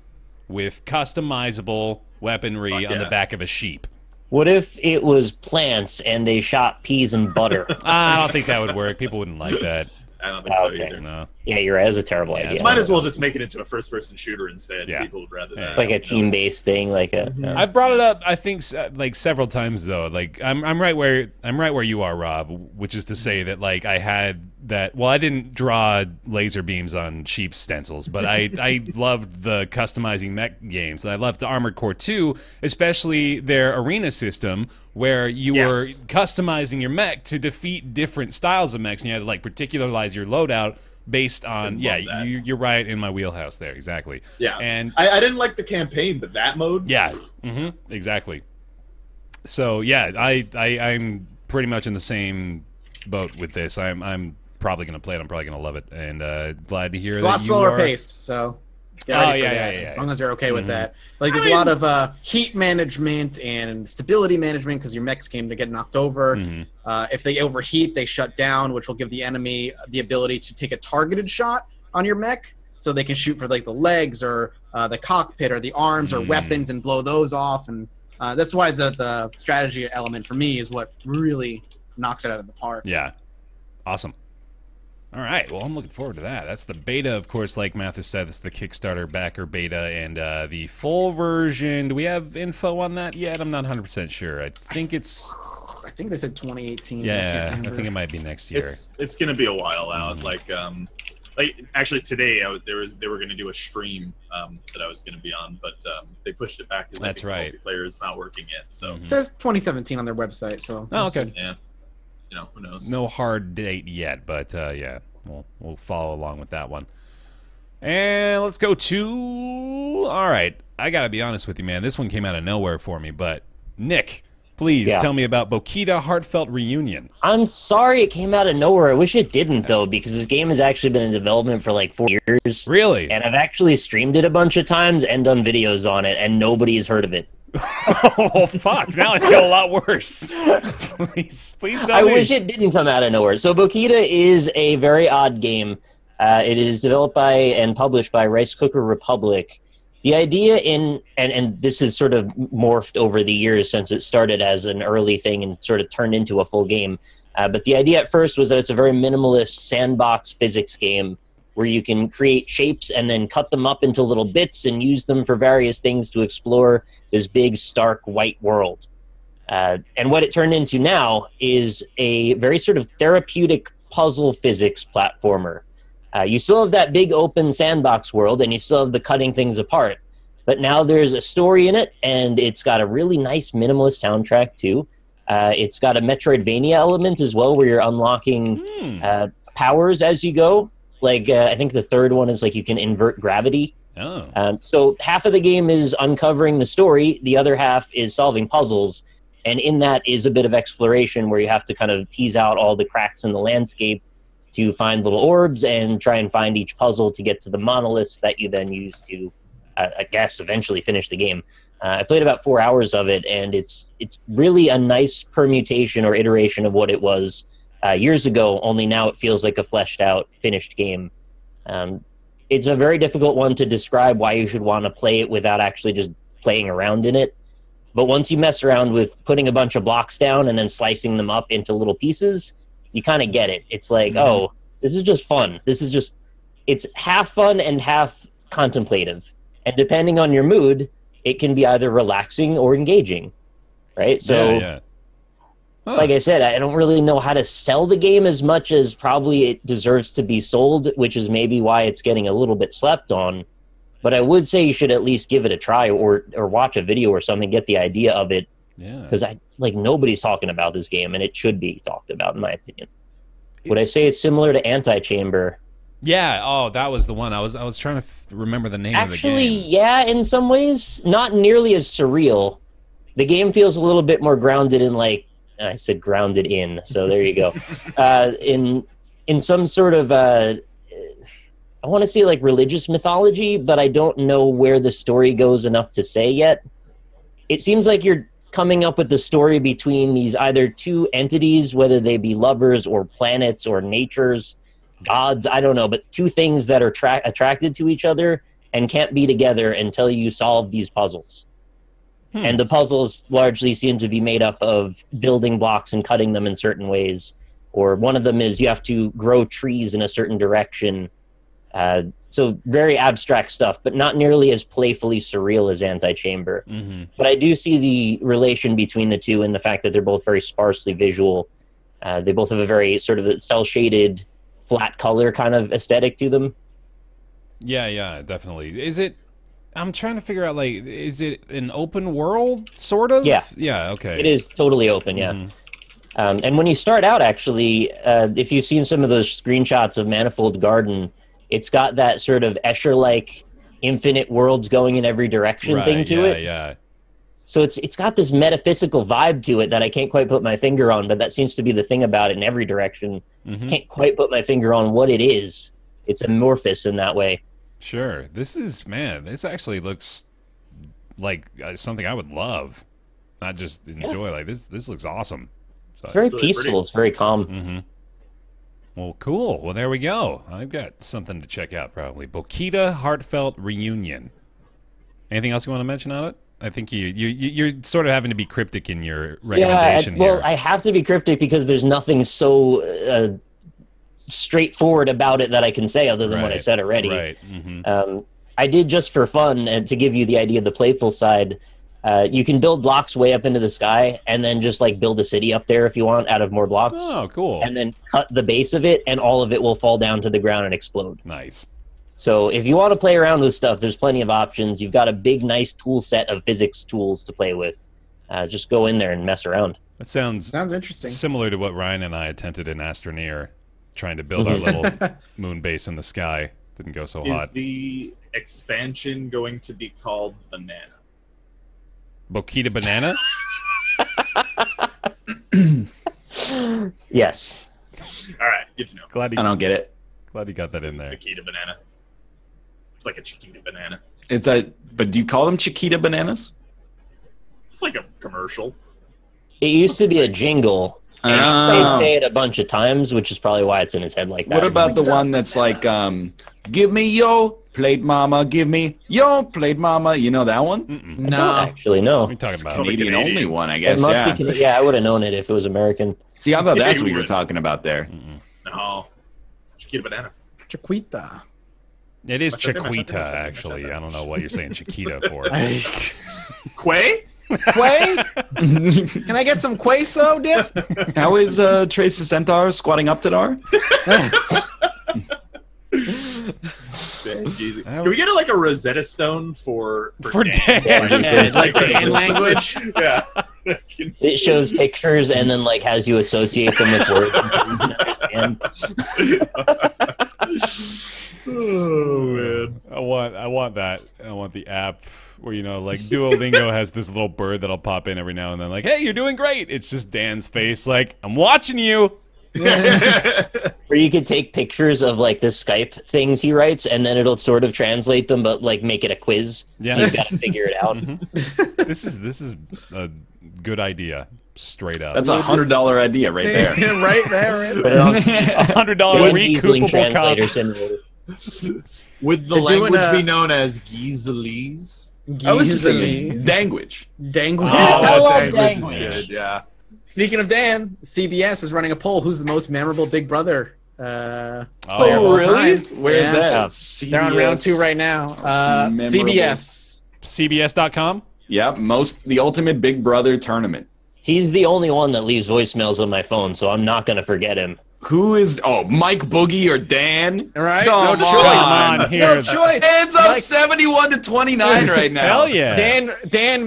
with customizable weaponry on the back of a sheep. What if it was plants and they shot peas and butter? I don't think that would work. People wouldn't like that. I don't think so either. No. Yeah, you're right. That's a terrible idea. Might as well just make it into a first-person shooter instead. Yeah. People would rather that. A team-based thing, I brought it up, I think, several times though. I'm right where you are, Rob. Which is to say that I had that. Well, I didn't draw laser beams on sheep stencils, but I loved the customizing mech games. I loved the Armored Core 2, especially their arena system, where you were customizing your mech to defeat different styles of mechs, and you had to particularize your loadout based on you're right in my wheelhouse there, exactly. Yeah, and I didn't like the campaign, but that mode, exactly. So yeah, I'm pretty much in the same boat with this. I'm probably gonna play it. I'm probably gonna love it, and glad to hear it's that a lot slower paced. So. As long as you're okay with that. There's a lot of heat management and stability management because your mechs came to get knocked over. If they overheat, they shut down, which will give the enemy the ability to take a targeted shot on your mech, so they can shoot for the legs or the cockpit or the arms or weapons and blow those off. And that's why the strategy element for me is what really knocks it out of the park. Yeah, awesome. All right, well, I'm looking forward to that. That's the beta, of course, like Mathas said. It's the Kickstarter backer beta, and the full version. Do we have info on that yet? I'm not 100% sure. I think they said 2018. Yeah, I think it might be next year. It's going to be a while out. Actually, today they were going to do a stream that I was going to be on, but they pushed it back because multiplayer is not working yet. So it says 2017 on their website. So okay. Yeah. Who knows? No hard date yet, but yeah, we'll follow along with that one. And let's go to... All right, I gotta be honest with you, man. This one came out of nowhere for me, but Nick, please tell me about Bokida Heartfelt Reunion. I'm sorry it came out of nowhere. I wish it didn't, though, because this game has actually been in development for 4 years. Really? And I've actually streamed it a bunch of times and done videos on it, and nobody's heard of it. Oh, fuck. Now I feel a lot worse. Please tell me. I wish it didn't come out of nowhere. So Bokida is a very odd game. It is developed by and published by Rice Cooker Republic. The idea and this has sort of morphed over the years since it started as an early thing and sort of turned into a full game. But the idea at first was that it's a very minimalist sandbox physics game where you can create shapes and then cut them up into little bits and use them for various things to explore this big, stark, white world. And what it turned into now is a very sort of therapeutic puzzle physics platformer. You still have that big open sandbox world, and you still have the cutting things apart, But now there's a story in it, and it's got a really nice minimalist soundtrack too. It's got a Metroidvania element as well, where you're unlocking powers as you go. Like I think the third one is like you can invert gravity. Oh. So half of the game is uncovering the story, the other half is solving puzzles, and in that is a bit of exploration where you have to kind of tease out all the cracks in the landscape to find little orbs and try and find each puzzle to get to the monoliths that you then use to, I guess, eventually finish the game. I played about 4 hours of it, and it's really a nice permutation or iteration of what it was years ago, only now it feels like a fleshed out, finished game. It's a very difficult one to describe why you should want to play it without actually just playing around in it. But once you mess around with putting a bunch of blocks down and then slicing them up into little pieces, you kind of get it. It's like, oh, this is just fun. It's half fun and half contemplative. And depending on your mood, it can be either relaxing or engaging, right? So, like I said, I don't really know how to sell the game as much as probably it deserves to be sold, which is maybe why it's getting a little bit slept on. But I would say you should at least give it a try or watch a video or something, get the idea of it. Yeah. Because nobody's talking about this game, and it should be talked about, in my opinion. Would I say it's similar to Anti-Chamber? Yeah. Oh, that was the one. I was trying to remember the name of the game. Actually, yeah, in some ways, not nearly as surreal. The game feels a little bit more grounded in, like, I said grounded in, so there you go. In some sort of, I want to say like religious mythology, but I don't know where the story goes enough to say yet. It seems like you're coming up with the story between these either two entities, whether they be lovers or planets or natures, gods, I don't know, but two things that are attracted to each other and can't be together until you solve these puzzles. And the puzzles largely seem to be made up of building blocks and cutting them in certain ways. Or one of them is you have to grow trees in a certain direction. So very abstract stuff, but not nearly as playfully surreal as Anti-Chamber. But I do see the relation between the two and the fact that they're both very sparsely visual. They both have a very sort of cel-shaded, flat color kind of aesthetic to them. Yeah, definitely. Is it... I'm trying to figure out, like, is it an open world, sort of? Yeah. Yeah, okay. It is totally open, yeah. And when you start out, actually, if you've seen some of those screenshots of Manifold Garden, it's got that sort of Escher-like infinite worlds going in every direction thing to it. Yeah. So it's got this metaphysical vibe to it that I can't quite put my finger on, but that seems to be the thing about it in every direction. Can't quite put my finger on what it is. It's amorphous in that way. Sure. This actually looks like something I would love, not just enjoy. Like this looks awesome. So, it's very peaceful. It's very calm. Well, cool. Well, there we go. I've got something to check out probably. Bokida Heartfelt Reunion. Anything else you want to mention on it? I think you're sort of having to be cryptic in your recommendation here. Well, I have to be cryptic because there's nothing so straightforward about it that I can say other than what I said already. Right. I did just for fun, and to give you the idea of the playful side, you can build blocks way up into the sky and then just like build a city up there if you want out of more blocks. Oh, cool. And then cut the base of it and all of it will fall down to the ground and explode. Nice. So if you want to play around with stuff, there's plenty of options. You've got a big, nice tool set of physics tools to play with. Just go in there and mess around. That sounds interesting. Similar to what Ryan and I attempted in Astroneer, trying to build our little moon base in the sky. Didn't go so hot. Is the expansion going to be called Banana? Bokida Banana? Yes. All right, good to know. I don't get it. Glad you got that in there. Bokida Banana. It's like a Chiquita banana. But do you call them Chiquita bananas? It's like a commercial. It used to be a jingle. They say it a bunch of times, which is probably why it's in his head like that. What about the one that's like, give me your plate, mama, give me your plate, mama? You know that one? No. I don't actually know. What are you talking about? Canadian only one, I guess, yeah, I would have known it if it was American. See, I thought that's what you were talking about there. No. Chiquita banana. Chiquita. It is Chiquita, actually. I don't know what you're saying Chiquita for. Quay? Quay? Can I get some queso dip? How is Trace the Centaur squatting up to Dar? Geezy. Can we get like a Rosetta Stone for Dan? Yeah, like the Dan language. Yeah. It shows pictures and then like has you associate them with words. Oh man. I want that. I want the app where, you know, like Duolingo has this little bird that'll pop in every now and then, like, hey, you're doing great. It's just Dan's face, like, I'm watching you. Or you could take pictures of like the Skype things he writes, and then it'll sort of translate them, but like make it a quiz. Yeah. So you've got to figure it out. This is a good idea, straight up. That's $100 idea right there. Right there. $100 recoupable translator cost. simulator. Would the They're doing language a- be known as Geezelese? I was just thinking Danguage. Danguage. I love Danguage is Danguage. good, yeah. Speaking of Dan, CBS is running a poll. Who's the most memorable Big Brother? Oh, player of all really? time? Where is Yeah. that? They're on round 2 right now. memorable. CBS. CBS.com? Yeah, the ultimate Big Brother tournament. He's the only one that leaves voicemails on my phone, so I'm not going to forget him. Who is? Oh, Mike Boogie or Dan? All right. Come No on. choice. Come on, here. No choice. Dan's up Mike- 71-29 right now. Hell yeah. Dan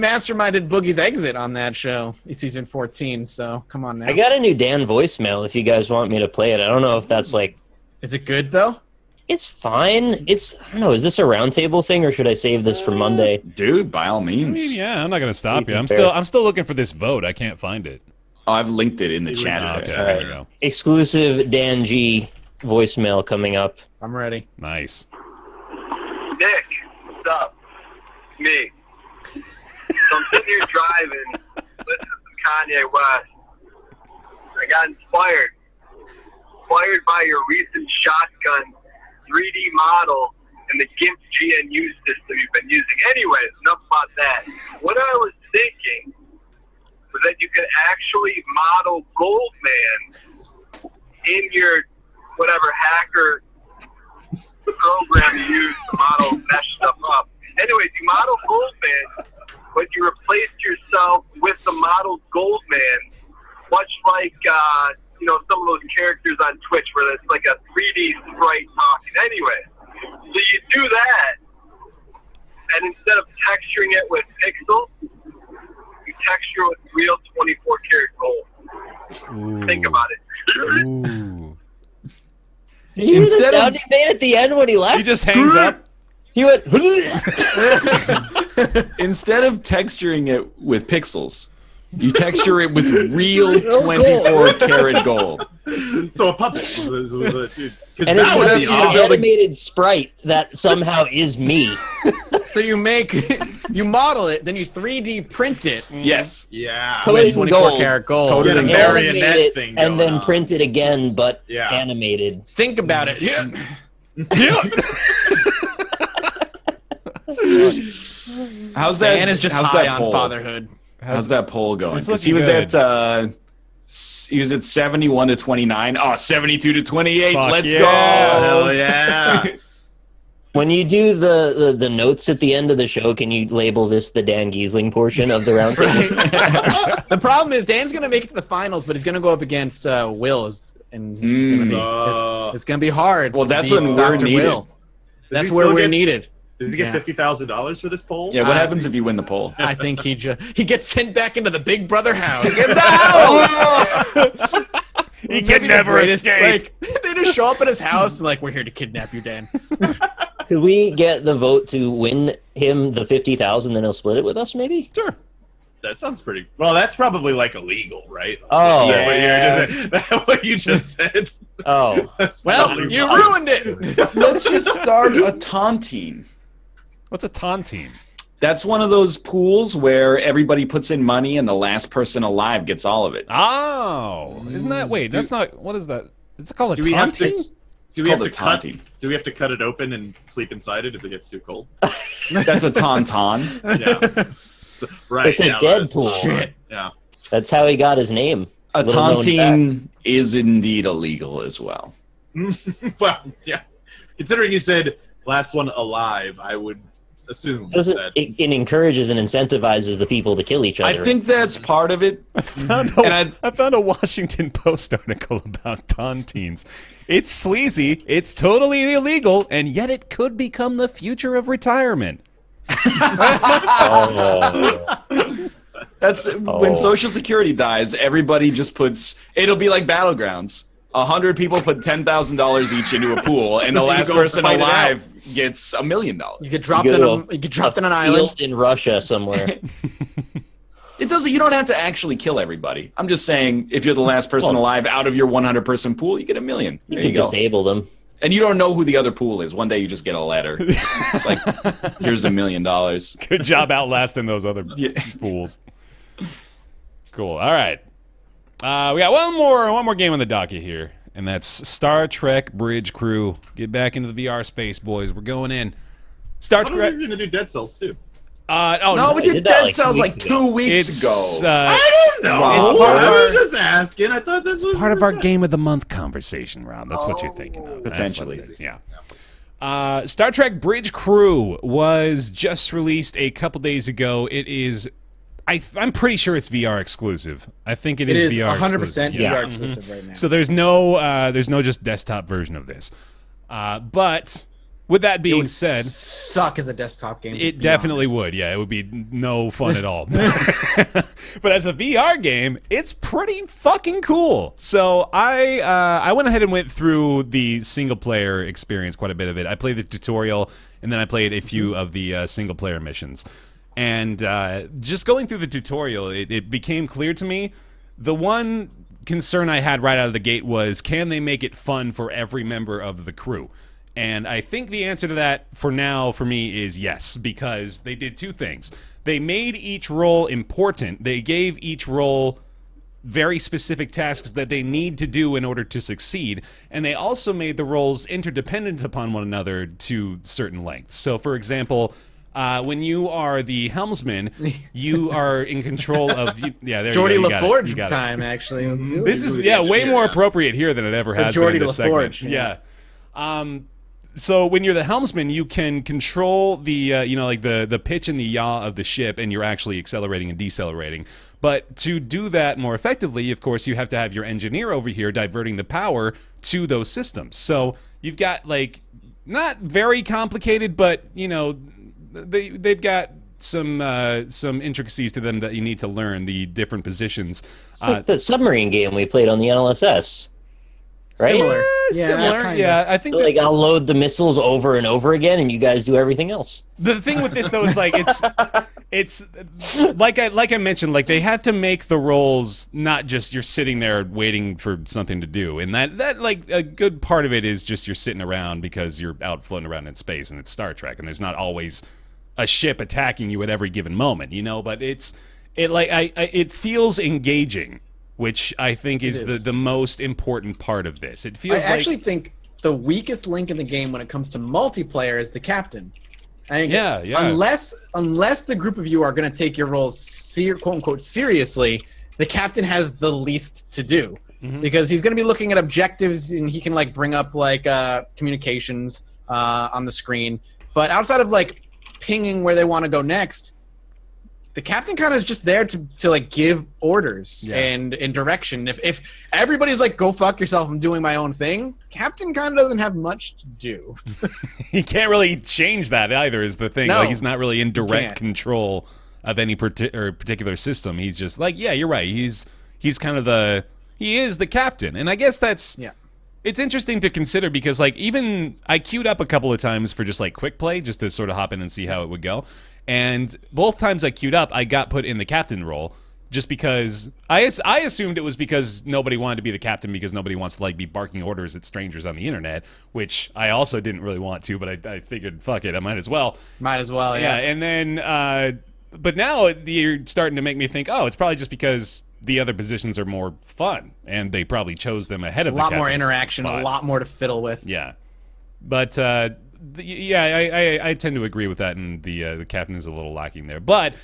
masterminded Boogie's exit on that show, season 14. So come on now. I got a new Dan voicemail if you guys want me to play it. I don't know if that's like... Is it good though? It's fine. I don't know, is this a roundtable thing or should I save this for Monday? Dude, by all I means. mean, yeah, I'm not gonna stop you. I'm Fair. still looking for this vote. I can't find it. Oh, I've linked it in the chat. Okay, there. there we go. Exclusive Dan G voicemail coming up. I'm ready. Nice. Nick, what's up? It's me. So I'm sitting here driving, listening to Kanye West. I got inspired by your recent shotgun 3D model and the GIMP GNU system you've been using. Anyways, enough about that. What I was thinking was that you could actually model Goldman in your whatever hacker program you use to model mesh stuff up. Anyways, you model Goldman, but you replaced yourself with the model Goldman, much like some of those characters on Twitch where it's like a 3D sprite talking. Anyway, so you do that, and instead of texturing it with pixels, you texture with real 24-karat gold. Ooh. Think about it. Ooh. Did you hear the Instead of- sound he made at the end when he left? He just hangs up. He went... Instead of texturing it with pixels, you texture it with real 24-karat gold. So a puppet was a dude. 'Cause And that would it's be an awesome. animated sprite that somehow is me. So you model it, then you 3D print it. Yes. Yeah. Coated in 24 gold. karat gold. Coated Get a in marionette Animate it, thing and going then on. print it again, but Yeah. animated. Think about it. Yeah. How's that? Dan is just how's high that on poll? fatherhood. How's that poll going? It's 'Cause he looking was good. at 71-29. Oh, 72-28. Fuck Let's yeah. go. Hell yeah. When you do the notes at the end of the show, can you label this the Dan Giesling portion of the roundtable? The problem is Dan's gonna make it to the finals, but he's gonna go up against Will's, and it's gonna be it's gonna be hard. Well, that's to beat when we're Dr. needed. Will. Does That's he where still we're get- needed. Does he get $50,000 for this poll? Yeah, what happens if you win the poll? I think he gets sent back into the Big Brother house. He can never escape. Like, they just show up at his house and like, we're here to kidnap you, Dan. Could we get the vote to win him the 50,000, then he'll split it with us, maybe? Sure. That sounds pretty. Well, that's probably like illegal, right? Oh. What you just said. Oh. That's Well, probably you wrong. ruined it. Let's just start a tontine. What's a tontine? That's one of those pools where everybody puts in money and the last person alive gets all of it. Oh, isn't that? Wait, that's not. What is that? It's called a Do we have to? tontine? Do we have to called a cut? tontine. Do we have to cut it open and sleep inside it if it gets too cold? That's a tauntaun. Yeah. Right. It's a yeah, Deadpool. Shit. Yeah. That's how he got his name. A Little known tontine fact. is indeed illegal as well. Well, yeah. Considering you said last one alive, I would assume that it encourages and incentivizes the people to kill each other. I think that's part of it. I found a Washington Post article about Tauntines. It's sleazy, it's totally illegal, and yet it could become the future of retirement. That's when Social Security dies, everybody just puts, it'll be like Battlegrounds. 100 people put $10,000 each into a pool, and the last person alive gets $1 million. You get dropped in an island in Russia somewhere. It doesn't. You don't have to actually kill everybody. I'm just saying, if you're the last person alive out of your 100-person pool, you get $1 million. You can disable them. And you don't know who the other pool is. One day you just get a letter. It's like, here's $1 million. Good job outlasting those other fools. Cool. All right. We got one more game on the docket here, and that's Star Trek Bridge Crew. Get back into the VR space, boys. We're going in. Star Trek. We're going to do Dead Cells too. No, we did Dead Cells like 2 weeks ago. I don't know. I was just asking. I thought this was part of our Game of the Month conversation round. That's what you're thinking of. Potentially. Yeah. Star Trek Bridge Crew was just released a couple days ago. It is... I'm pretty sure it's VR exclusive. I think it is VR 100% exclusive. VR exclusive right now. So there's no just desktop version of this. But with that being said, suck as a desktop game. It definitely would. Yeah, it would be no fun at all. But as a VR game, it's pretty fucking cool. So I went ahead and went through the single player experience, quite a bit of it. I played the tutorial, and then I played a few of the single player missions. And just going through the tutorial, it became clear to me, the one concern I had right out of the gate was, can they make it fun for every member of the crew? And I think the answer to that, for now, for me, is yes, because they did two things. They made each role important. They gave each role very specific tasks that they need to do in order to succeed, and they also made the roles interdependent upon one another to certain lengths. So, for example... when you are the helmsman, you are in control of... Yeah, there Geordie you go. LaForge time, actually. Let's do this is, way more appropriate here than it ever has been in this segment. Yeah. So when you're the helmsman, you can control the, like the pitch and the yaw of the ship, and you're actually accelerating and decelerating. But to do that more effectively, of course, you have to have your engineer over here diverting the power to those systems. So you've got, like, not very complicated, but, they've got some intricacies to them that you need to learn, the different positions. It's like the submarine game we played on the NLSS, right? Similar. Yeah, I think like I'll load the missiles over and over again, and you guys do everything else. The thing with this though is like it's like I mentioned, like they have to make the roles not just you're sitting there waiting for something to do, and that like a good part of it is just you're sitting around because you're out floating around in space and it's Star Trek and there's not always a ship attacking you at every given moment, but it feels engaging, which I think is the most important part of this. It feels. I actually think the weakest link in the game when it comes to multiplayer is the captain. I think unless the group of you are going to take your roles quote unquote seriously, the captain has the least to do because he's going to be looking at objectives and he can like bring up like communications on the screen. But outside of like pinging where they want to go next, the captain kind of is just there to like give orders and direction. If everybody's like, go fuck yourself, I'm doing my own thing, captain kind of doesn't have much to do. He can't really change that either is the thing. No, like he's not really in direct control of any particular system. He's just like, yeah, you're right. He's kind of he is the captain. And I guess that's... Yeah. It's interesting to consider because, like, even I queued up a couple of times for just, like, quick play, just to sort of hop in and see how it would go. And both times I queued up, I got put in the captain role just because I assumed it was because nobody wanted to be the captain because nobody wants to, like, be barking orders at strangers on the internet, which I also didn't really want to, but I figured, fuck it, I might as well. Might as well, yeah. And then, but now you're starting to make me think, oh, it's probably just because the other positions are more fun, and they probably chose them ahead of the captain's spot. A lot more interaction, a lot more to fiddle with. Yeah. But, I tend to agree with that, and the captain is a little lacking there. But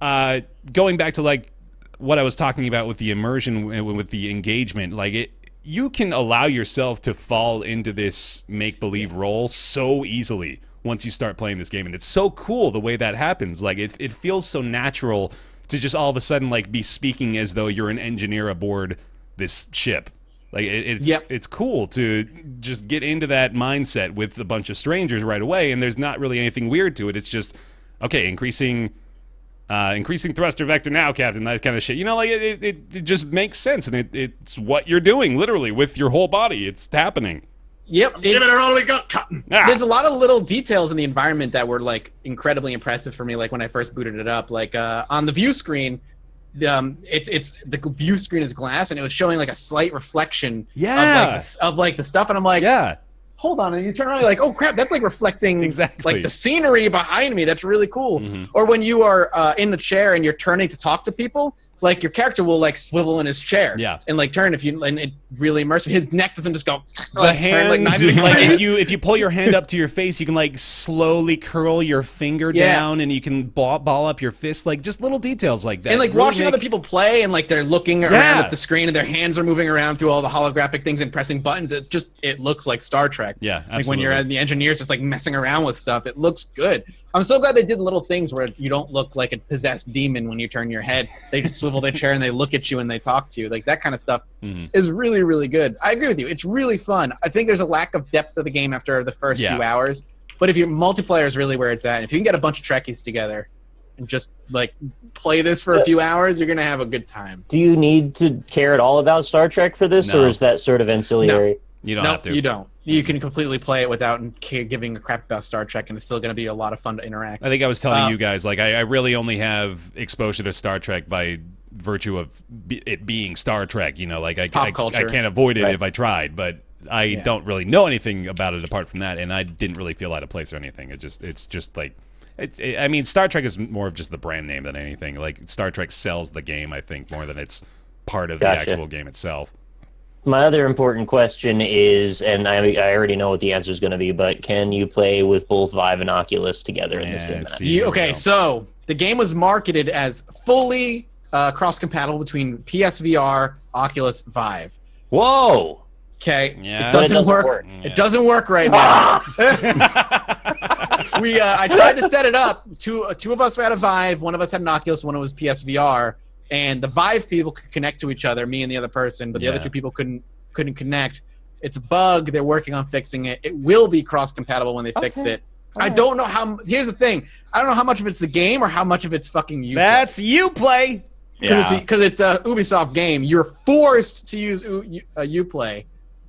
going back to, like, what I was talking about with the immersion, with the engagement, like, you can allow yourself to fall into this make-believe role so easily once you start playing this game, and it's so cool the way that happens. Like it feels so natural to just all of a sudden like be speaking as though you're an engineer aboard this ship. Like it's cool to just get into that mindset with a bunch of strangers right away, and there's not really anything weird to it. It's just okay, increasing thruster vector now, Captain. That kind of shit. You know, like it just makes sense, and it's what you're doing literally with your whole body. It's happening. Yep. Give it her only got cotton. There's a lot of little details in the environment that were like incredibly impressive for me. Like when I first booted it up, like on the view screen, it's the view screen is glass, and it was showing like a slight reflection of like the stuff, and I'm like, yeah. Hold on, and you turn around, you're like, oh crap, that's like reflecting like the scenery behind me. That's really cool. Or when you are in the chair and you're turning to talk to people, like your character will like swivel in his chair, and like turn and it really immersive. His neck doesn't just go. The hands, turn, like if you pull your hand up to your face, you can like slowly curl your finger down, and you can ball up your fist, like just little details like that. And like really watching other people play, and like they're looking around at the screen, and their hands are moving around through all the holographic things and pressing buttons. It looks like Star Trek. Yeah, absolutely. Like when you're the engineers just like messing around with stuff, it looks good. I'm so glad they did little things where you don't look like a possessed demon when you turn your head. They just swivel their chair and they look at you and they talk to you. Like that kind of stuff is really, really good. I agree with you. It's really fun. I think there's a lack of depth to the game after the first few hours. But if your multiplayer is really where it's at, and if you can get a bunch of Trekkies together and just like play this for a few hours, you're gonna have a good time. Do you need to care at all about Star Trek for this, or is that sort of ancillary? No. You don't have to. You don't. You can completely play it without giving a crap about Star Trek, and it's still going to be a lot of fun to interact. I think I was telling you guys, like, I really only have exposure to Star Trek by virtue of it being Star Trek. You know, like I can't avoid it if I tried, but I don't really know anything about it apart from that, and I didn't really feel out of place or anything. It's just like, I mean, Star Trek is more of just the brand name than anything. Like, Star Trek sells the game, I think, more than it's part of the actual game itself. My other important question is, and I already know what the answer is going to be, but can you play with both Vive and Oculus together in the same match? Okay, so the game was marketed as fully cross-compatible between PSVR, Oculus, Vive. Whoa! Okay, yeah. It doesn't work. Yeah. It doesn't work right now. I tried to set it up. Two of us had a Vive, one of us had an Oculus, one of us PSVR. And the Vive people could connect to each other, me and the other person, but the other two people couldn't connect. It's a bug. They're working on fixing it. It will be cross-compatible when they fix it. I don't know how. Here's the thing. I don't know how much of it's the game or how much of it's fucking Uplay. That's Uplay. Because it's a Ubisoft game. You're forced to use Uplay.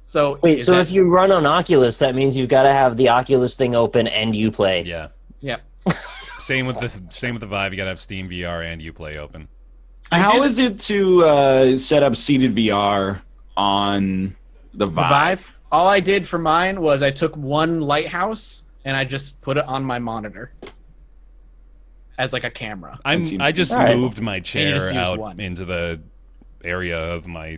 So wait. So if you run on Oculus, that means you've got to have the Oculus thing open and Uplay. Yeah. Yep. Same with the Vive. You got to have Steam VR and Uplay open. How is it to set up seated VR on the Vive? All I did for mine was I took one lighthouse and I just put it on my monitor as like a camera. I just moved my chair out into the area of my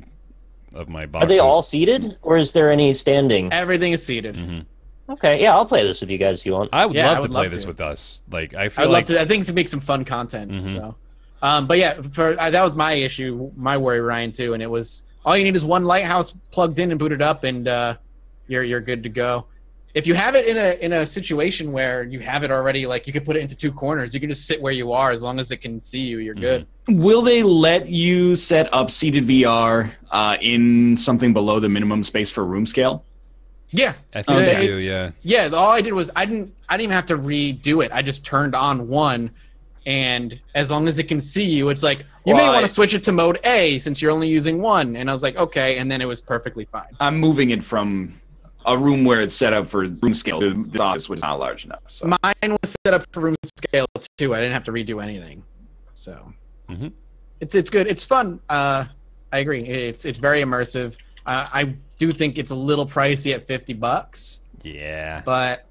boxes. Are they all seated, or is there any standing? Everything is seated. Mm-hmm. Okay, yeah, I'll play this with you guys if you want. I would love to play this with us. Like I think to make some fun content. So. But yeah, that was my issue, my worry, Ryan, too. And it was all you need is one lighthouse plugged in and booted up, and you're good to go. If you have it in a situation where you have it already, like you could put it into two corners, you can just sit where you are as long as it can see you. You're good. Will they let you set up seated VR in something below the minimum space for room scale? Yeah, I think they do. Yeah. Yeah. All I did was I didn't even have to redo it. I just turned on one. And as long as it can see you, it's like, you may want to switch it to mode A since you're only using one. And I was like, okay. And then it was perfectly fine. I'm moving it from a room where it's set up for room scale to the office, which is not large enough. So. Mine was set up for room scale, too. I didn't have to redo anything. So it's good. It's fun. I agree. It's very immersive. I do think it's a little pricey at $50. Yeah. But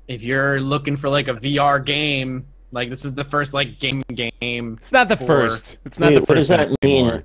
if you're looking for like a VR game... Like, this is the first, like, game. It's not the first. It's not the first. What does that mean?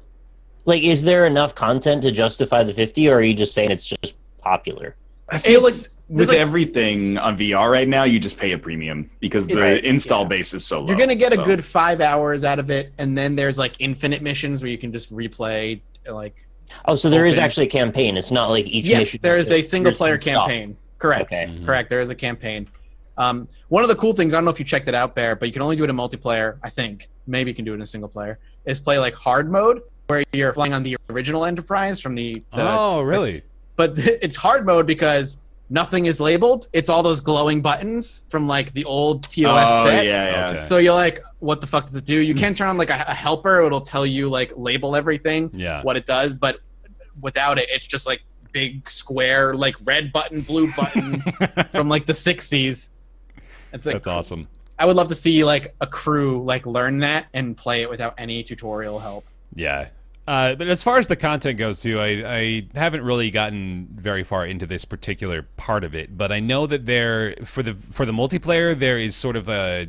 Like, is there enough content to justify the 50, or are you just saying it's just popular? I feel like with everything on VR right now, you just pay a premium because the install base is so low. You're going to get a good 5 hours out of it, and then there's, like, infinite missions where you can just replay, like... Oh, so there is actually a campaign. It's not like each mission... Yes, there is a single-player campaign. Correct. Okay. Correct. There is a campaign. One of the cool things, I don't know if you checked it out, Bear, but you can only do it in multiplayer, I think. Maybe you can do it in a single player, is play like hard mode, where you're flying on the original Enterprise from the oh, really? But it's hard mode because nothing is labeled. It's all those glowing buttons from like the old TOS set. Yeah. Okay. So you're like, what the fuck does it do? You can't turn on like a helper. It'll tell you like label everything, what it does. But without it, it's just like big square, like red button, blue button from like the 60s. It's like, that's awesome. I would love to see like a crew like learn that and play it without any tutorial help. Yeah. But as far as the content goes, too, I haven't really gotten very far into this particular part of it, but I know that there for the multiplayer there is sort of a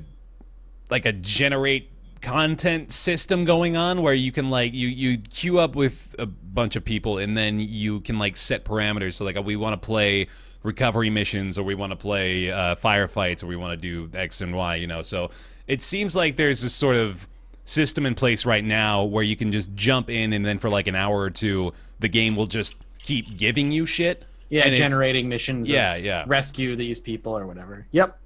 generate content system going on where you can like you queue up with a bunch of people and then you can like set parameters. So like we want to play recovery missions, or we want to play firefights, or we want to do X and Y. You know, so it seems like there's this sort of system in place right now where you can just jump in and then for like an hour or two the game will just keep giving you shit. Yeah, and generating missions. Yeah. Rescue these people or whatever. Yep.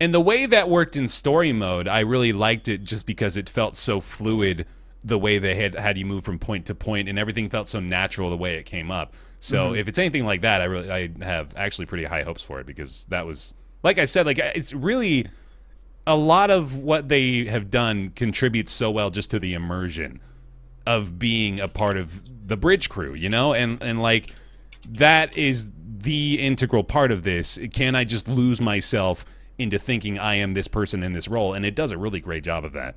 And the way that worked in story mode, I really liked it just because it felt so fluid the way they had you move from point to point, and everything felt so natural the way it came up. So if it's anything like that, I have actually pretty high hopes for it, because that was, like I said, like it's really a lot of what they have done contributes so well just to the immersion of being a part of the bridge crew, you know? And like, that is the integral part of this. Can I just lose myself into thinking I am this person in this role? And it does a really great job of that.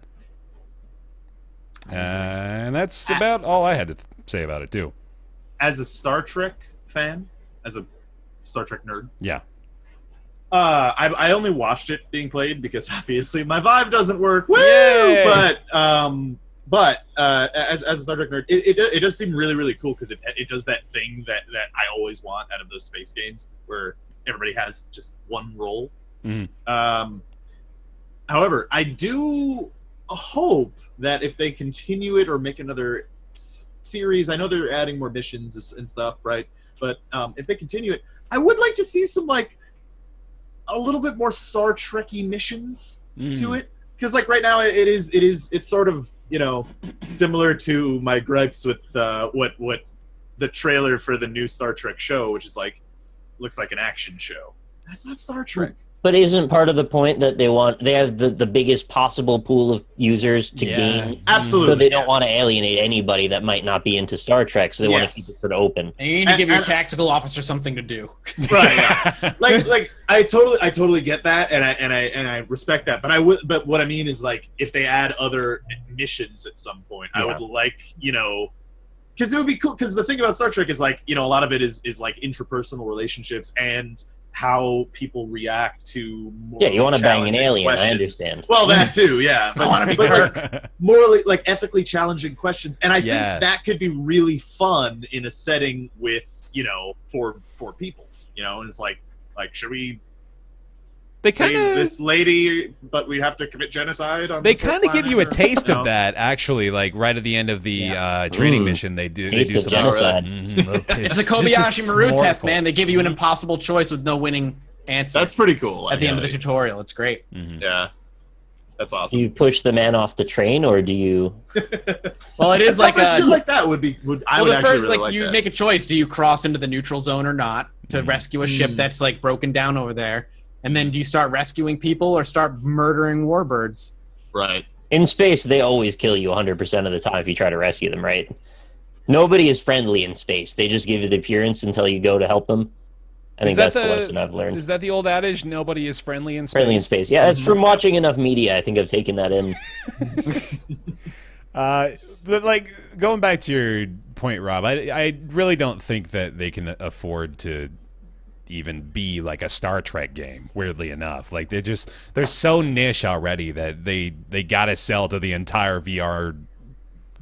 And that's about all I had to say about it, too. As a Star Trek fan, as a Star Trek nerd, yeah. I only watched it being played because obviously my Vive doesn't work. Woo! Yay! But as a Star Trek nerd, it does seem really, really cool, because it does that thing that I always want out of those space games where everybody has just one role. However, I do hope that if they continue it or make another series, I know they're adding more missions and stuff, right? But if they continue it, I would like to see some like a little bit more Star Trek-y missions to it, because like right now it's sort of, you know, similar to my gripes with what the trailer for the new Star Trek show, which is like looks like an action show. That's not Star Trek. But isn't part of the point that they have the biggest possible pool of users to gain? Absolutely. So they don't want to alienate anybody that might not be into Star Trek, so they want to keep it sort of open. And you need to give your tactical officer something to do. Right. Yeah. like I totally get that, and I respect that. But what I mean is, like, if they add other missions at some point, I would like, you know, because it would be cool. Because the thing about Star Trek is, like, you know, a lot of it is like interpersonal relationships and how people react to you want to bang an alien, questions. I understand. Well, that too, yeah. I want to be like, morally, like, ethically challenging questions, and I think that could be really fun in a setting with, you know, for people, you know. And it's like should we save this lady, but we have to commit genocide on. They kind of give you a taste of that, actually. Like right at the end of the training mission, they do some genocide. It's a Kobayashi Maru test, man. They give you an impossible choice with no winning answer. That's pretty cool. At the end of the tutorial, it's great. Yeah, that's awesome. Do you push the man off the train, or do you? Well, it is like shit like that would be. I would actually really like you that. Make a choice: do you cross into the neutral zone or not to rescue a ship that's like broken down over there? And then do you start rescuing people or start murdering warbirds? Right. In space, they always kill you 100% of the time if you try to rescue them, right? Nobody is friendly in space. They just give you the appearance until you go to help them. I think that's the lesson I've learned. Is that the old adage, nobody is friendly in space? Friendly in space. Yeah, it's from watching enough media. I think I've taken that in. But like, going back to your point, Rob, I really don't think that they can afford to even be like a Star Trek game, weirdly enough. Like, they're so niche already that they gotta sell to the entire VR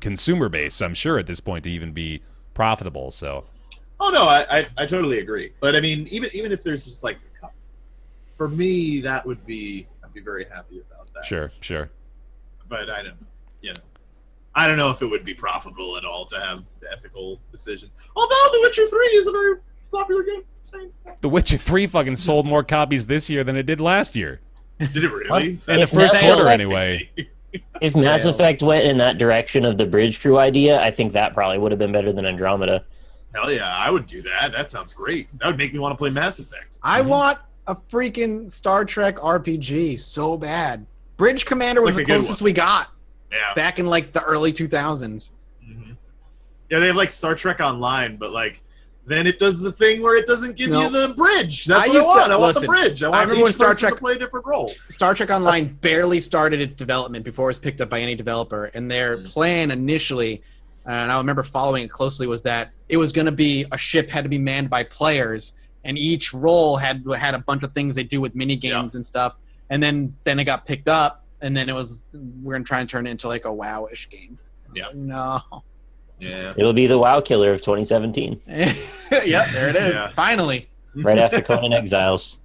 consumer base, I'm sure, at this point, to even be profitable. So oh no, I totally agree. But I mean, even if there's just like, for me, that would be, I'd be very happy about that. Sure. But I don't know if it would be profitable at all to have ethical decisions. Although The Witcher 3 is a very popular game. Same. The Witcher 3 fucking sold more copies this year than it did last year. Did it really? In the first quarter, anyway. If Mass Effect went in that direction of the Bridge Crew idea, I think that probably would have been better than Andromeda. Hell yeah, I would do that. That sounds great. That would make me want to play Mass Effect. I want a freaking Star Trek RPG so bad. Bridge Commander was Like the closest we got Yeah. back in like the early 2000s. Yeah, they have like Star Trek Online, but like then it does the thing where it doesn't give you the bridge. That's what I want. I want the bridge. I want remember when Star Trek to play a different role. Star Trek Online barely started its development before it was picked up by any developer, and their plan initially, and I remember following it closely, was that it was going to be a ship had to be manned by players, and each role had a bunch of things they do with mini games and stuff, and then it got picked up, and then we're going to try and turn it into like a WoW-ish game. Yeah. No. Yeah. It'll be the WoW killer of 2017. Yep, there it is. Yeah. Finally. Right after Conan Exiles.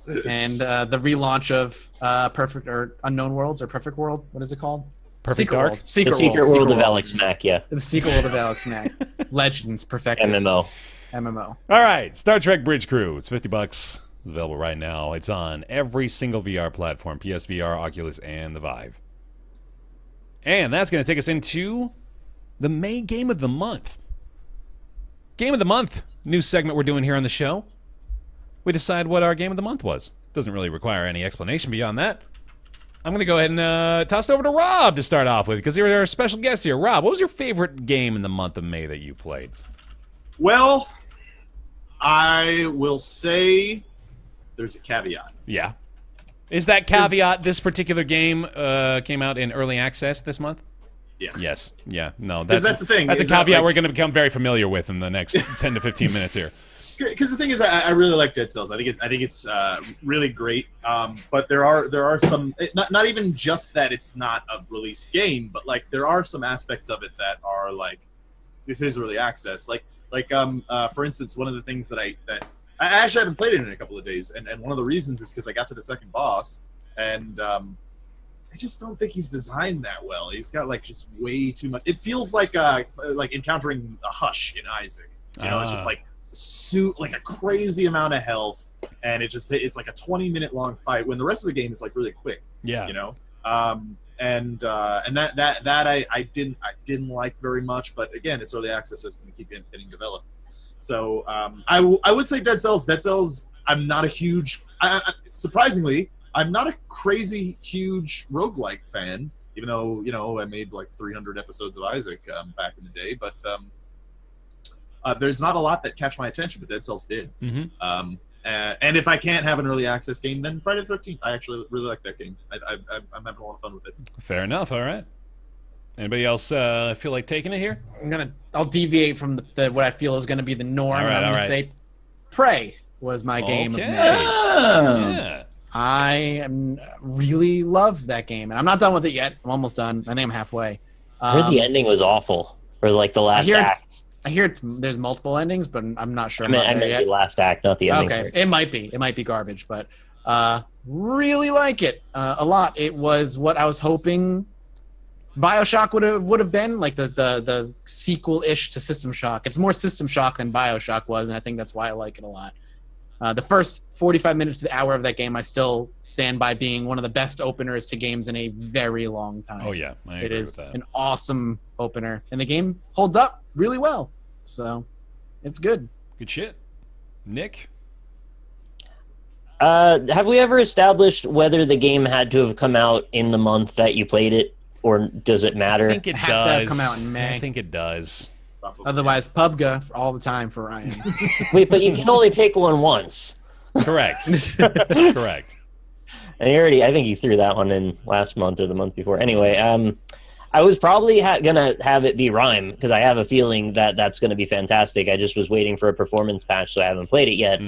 And the relaunch of Perfect or Unknown Worlds or Perfect World. What is it called? Perfect Secret Dark? World. The Secret World of Alex Mack, yeah. The Secret World of Alex Mack. Legends Perfected. MMO. All right, Star Trek Bridge Crew. It's $50. Available right now. It's on every single VR platform, PSVR, Oculus, and the Vive. And that's going to take us into the May Game of the Month. Game of the Month, new segment we're doing here on the show. We decide what our Game of the Month was. Doesn't really require any explanation beyond that. I'm going to go ahead and toss it over to Rob to start off with, because you're our special guest here. Rob, what was your favorite game in the month of May that you played? Well, I will say there's a caveat. Yeah. Is that caveat this particular game came out in early access this month? Yes. Yes. Yeah. No, that's the thing. That's a is that, caveat like, we're going to become very familiar with in the next 10 to 15 minutes here. Because the thing is, I really like Dead Cells. I think it's really great. But there are some not even just that it's not a released game, but like there are some aspects of it that are like this is early access. Like for instance, one of the things that I actually haven't played it in a couple of days, and one of the reasons is because I got to the second boss and I just don't think he's designed that well. He's got like just way too much. It feels like encountering a Hush in Isaac. You know, it's just like like a crazy amount of health, and it's like a 20-minute long fight when the rest of the game is like really quick. Yeah. You know, and that I didn't like very much. But again, it's early access, so it's going to keep getting developed. So I would say Dead Cells. Dead Cells. I'm not a huge. Surprisingly, I'm not a crazy huge roguelike fan, even though, I made like 300 episodes of Isaac back in the day. But there's not a lot that catch my attention, but Dead Cells did. Mm-hmm. And if I can't have an early access game, then Friday the 13th. I actually really like that game. I'm having a lot of fun with it. Fair enough. All right. Anybody else feel like taking it here? I'll deviate from what I feel is going to be the norm. All right, I'm going to say Prey was my game of May. Yeah. I really love that game, and I'm not done with it yet. I'm almost done. I think I'm halfway. I heard the ending was awful, or like the last act. I hear there's multiple endings, but I'm not sure. I meant the last act, not the ending. Okay, it might be garbage, but really like it a lot. It was what I was hoping BioShock would have been, like the sequel-ish to System Shock. It's more System Shock than BioShock was, and I think that's why I like it a lot. The first 45 minutes to the hour of that game, I still stand by being one of the best openers to games in a very long time. Oh, yeah. I agree with that. It is an awesome opener, and the game holds up really well. So, it's good. Good shit. Nick? Have we ever established whether the game had to have come out in the month that you played it, or does it matter? I think it has to have come out in May. I think it does. Otherwise, PUBG all the time for Ryan. Wait, but you can only pick one once. Correct. Correct. And I think you threw that one in last month or the month before. Anyway, I was probably gonna have it be Rhyme, because I have a feeling that that's gonna be fantastic. I just was waiting for a performance patch, so I haven't played it yet.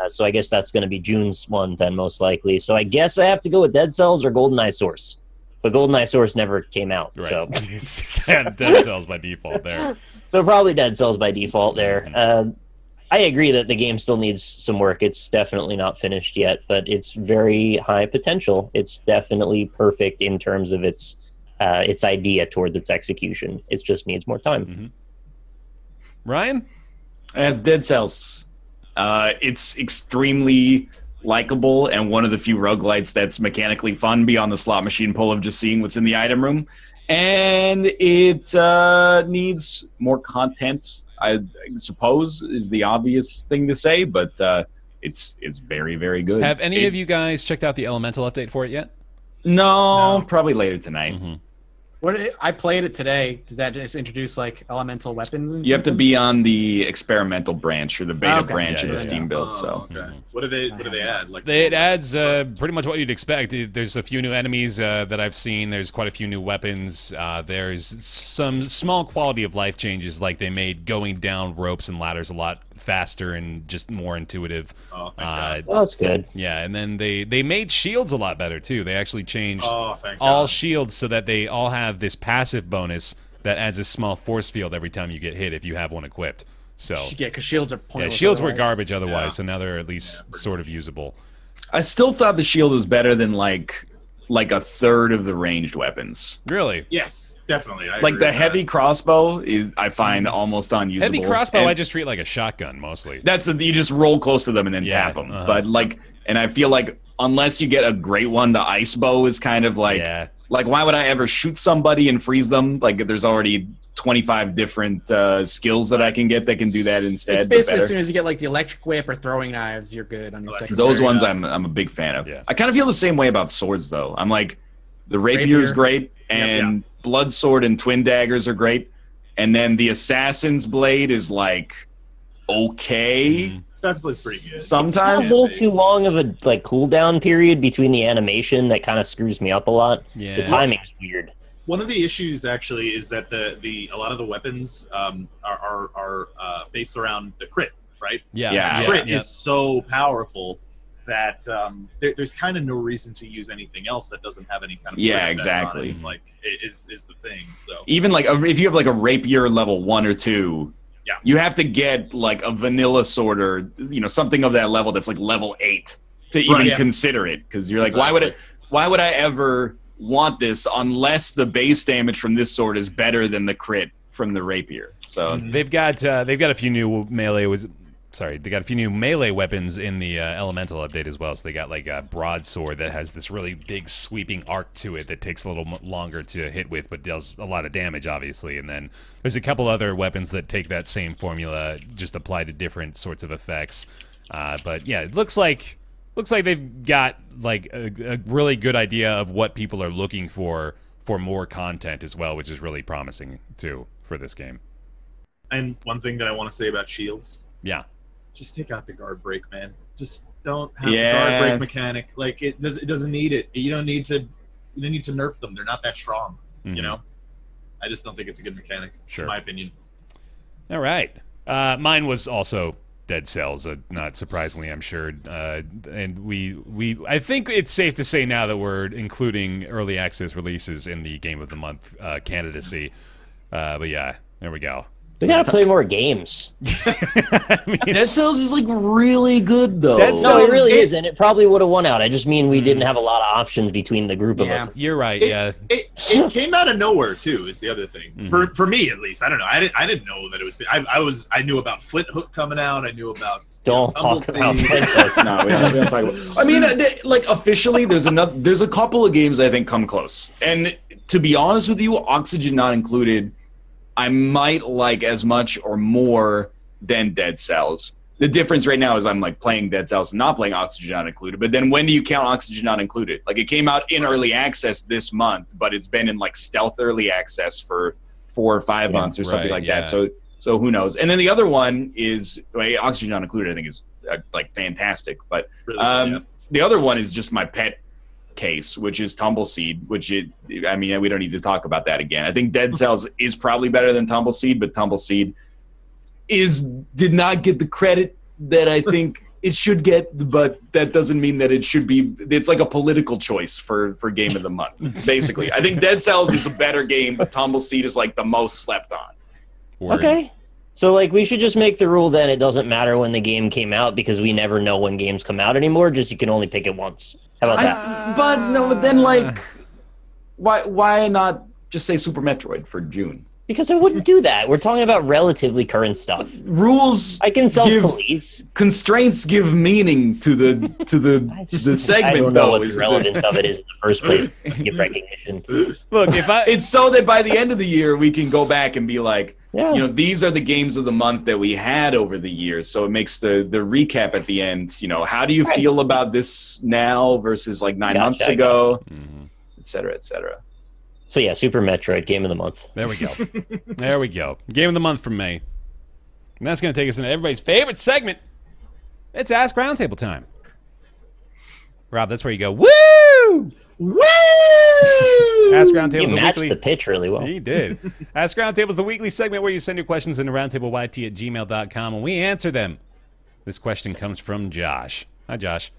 So I guess that's gonna be June's one then, most likely. So I guess I have to go with Dead Cells or GoldenEye Source. But GoldenEye Source never came out. Right. So Dead Cells by default there. So probably Dead Cells by default there. I agree that the game still needs some work. It's definitely not finished yet, but it's very high potential. It's definitely perfect in terms of its idea towards its execution. It just needs more time. Ryan? It's Dead Cells. It's extremely likable and one of the few roguelites that's mechanically fun beyond the slot machine pull of just seeing what's in the item room. And it needs more content, I suppose, is the obvious thing to say, but it's very, very good. Have any of you guys checked out the Elemental update for it yet? No, probably later tonight. Mm-hmm. I played it today. Does that just introduce like elemental weapons? And you have to be on the experimental branch or the beta branch of the Steam build. Okay. What do they add? Like it adds pretty much what you'd expect. There's a few new enemies that I've seen. There's quite a few new weapons. There's some small quality of life changes, like they made going down ropes and ladders a lot faster and just more intuitive. Oh, thank God. Well, that's good. Yeah, and then they made shields a lot better too. They actually changed all God. shields so that they all have this passive bonus that adds a small force field every time you get hit if you have one equipped. So yeah, because shields are pointless. Yeah, shields otherwise. were garbage otherwise, so now they're at least sort of usable. I still thought the shield was better than like a third of the ranged weapons. Really? Yes, definitely. I like agree the with heavy that. crossbow is, I find almost unusable. Heavy crossbow, and I just treat like a shotgun mostly. That's you just roll close to them and then tap them. But like, and I feel like unless you get a great one, the ice bow is kind of like, like why would I ever shoot somebody and freeze them? Like there's already 25 different skills that I can get that can do that instead. It's basically as soon as you get like the electric whip or throwing knives, you're good on your second. Those ones I'm a big fan of. Yeah. I kind of feel the same way about swords though. I'm like, the rapier is great, and blood sword and twin daggers are great, and then the assassin's blade is like okay. Assassin's blade's pretty good. Sometimes a little too long of a like cooldown period between the animation that kind of screws me up a lot. Yeah. The timing's weird. One of the issues actually is that a lot of the weapons are based around the crit, right? Yeah. The crit is so powerful that there's kind of no reason to use anything else that doesn't have any kind of crit exactly on it. Like is the thing. So even like if you have like a rapier level 1 or 2, you have to get like a vanilla sword or something of that level that's like level 8 to even consider it, because you're like why would I ever want this unless the base damage from this sword is better than the crit from the rapier. So they've got a few new melee weapons in the elemental update as well. So they got like a broadsword that has this really big sweeping arc to it that takes a little longer to hit with, but does a lot of damage, obviously. And then there's a couple other weapons that take that same formula, just applied to different sorts of effects. But yeah, it looks like they've got like a really good idea of what people are looking for more content as well, which is really promising too for this game. And one thing that I want to say about shields, just take out the guard break, man. Just don't have the guard break mechanic. Like it doesn't need it. You don't need to nerf them. They're not that strong. You know, I just don't think it's a good mechanic. In my opinion. All right, mine was also Dead Cells, not surprisingly, I'm sure. And I think it's safe to say now that we're including early access releases in the Game of the Month candidacy. But yeah, there we go. We gotta play more games. Dead Cells is like really good though. No, it really is, and it probably would have won out. I just mean we didn't have a lot of options between the group of us. You're right. It came out of nowhere too. Is the other thing for me at least. I don't know. I didn't know that it was. I knew about Flint Hook coming out. I knew about Don't talk about Flint Hook. No, we don't talk about. I mean, like officially, there's a couple of games I think come close. And to be honest with you, Oxygen Not Included, I might like as much or more than Dead Cells. The difference right now is I'm like playing Dead Cells and not playing Oxygen Not Included. But then when do you count Oxygen Not Included? Like it came out in early access this month, but it's been in like stealth early access for 4 or 5 months or something like that. So who knows? And then the other one is Oxygen Not Included. I think is like fantastic. But the other one is just my pet case, which is Tumbleseed, I mean, we don't need to talk about that again. I think Dead Cells is probably better than Tumbleseed, but Tumbleseed did not get the credit that I think it should get, but that doesn't mean that it should be. It's like a political choice for Game of the Month, basically. I think Dead Cells is a better game, but Tumbleseed is like the most slept on. Word. Okay. So, like, we should just make the rule then it doesn't matter when the game came out because we never know when games come out anymore, just you can only pick it once. How about that? But then, like, why not just say Super Metroid for June? Because I wouldn't do that. We're talking about relatively current stuff. Rules. I can self-police. Constraints give meaning to the segment. I don't know what the relevance of it is in the first place. Give recognition. Look, it's so that by the end of the year we can go back and be like, these are the games of the month that we had over the year. So it makes the recap at the end. How do you feel about this now versus like 9 months ago, et cetera, et cetera. So yeah, Super Metroid, Game of the Month. There we go. There we go. Game of the Month from May. And that's going to take us into everybody's favorite segment. It's Ask Roundtable time. Rob, that's where you go, woo! Woo! Ask Roundtable. You matched the pitch really well. He did. Ask Roundtable is the weekly segment where you send your questions into roundtableyt@gmail.com and we answer them. This question comes from Josh. Hi, Josh.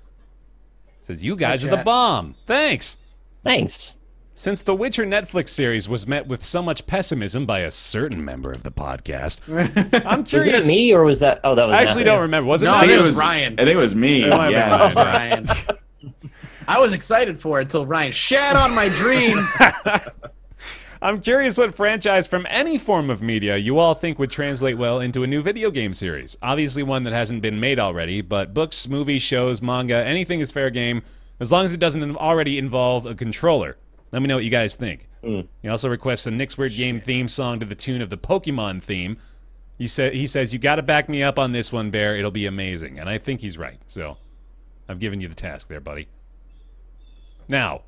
Says, you guys are the bomb. Thanks. Thanks. Since the Witcher Netflix series was met with so much pessimism by a certain member of the podcast, I'm curious. Was that me or was that? Oh, that was. I actually don't remember. Was it? No, me? I think it was Ryan. I think it was me. Yeah, Ryan. I was excited for it until Ryan shat on my dreams. I'm curious what franchise from any form of media you all think would translate well into a new video game series. Obviously one that hasn't been made already, but books, movies, shows, manga, anything is fair game, as long as it doesn't already involve a controller. Let me know what you guys think. He also requests a Nick's Weird Game theme song to the tune of the Pokemon theme. He says, you got to back me up on this one, Bear. It'll be amazing. And I think he's right. So I've given you the task there, buddy. Now,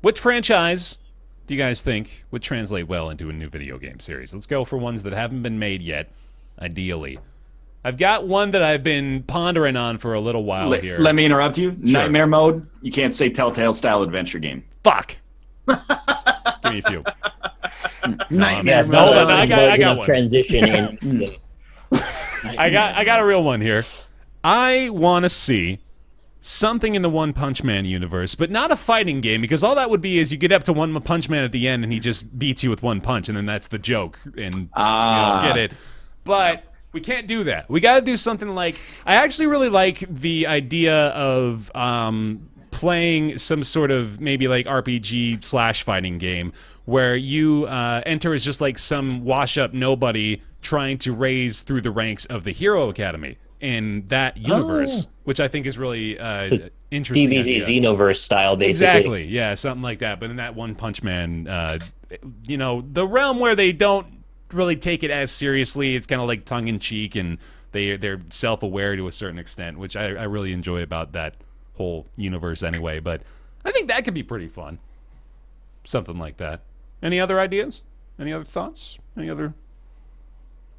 which franchise do you guys think would translate well into a new video game series? Let's go for ones that haven't been made yet, ideally. I've got one that I've been pondering on for a little while here. Let me interrupt you. Sure. Nightmare mode, you can't say Telltale-style adventure game. Fuck. Give me a few. Nightmare mode. Hold on, I got one. Transition in. I got a real one here. I want to see something in the One Punch Man universe, but not a fighting game, because all that would be is you get up to One Punch Man at the end and he just beats you with one punch, and then that's the joke, and you don't get it. But we can't do that. We got to do something like, I actually really like the idea of playing some sort of maybe like RPG / fighting game where you enter as just like some wash-up nobody trying to raise through the ranks of the Hero Academy in that universe, which I think is really interesting. DBZ Xenoverse style, basically. Exactly, yeah, something like that. But in that One Punch Man, the realm where they don't really take it as seriously, it's kind of like tongue-in-cheek, and they're self-aware to a certain extent, which I really enjoy about that whole universe anyway. But I think that could be pretty fun. Something like that. Any other ideas? Any other thoughts? Any other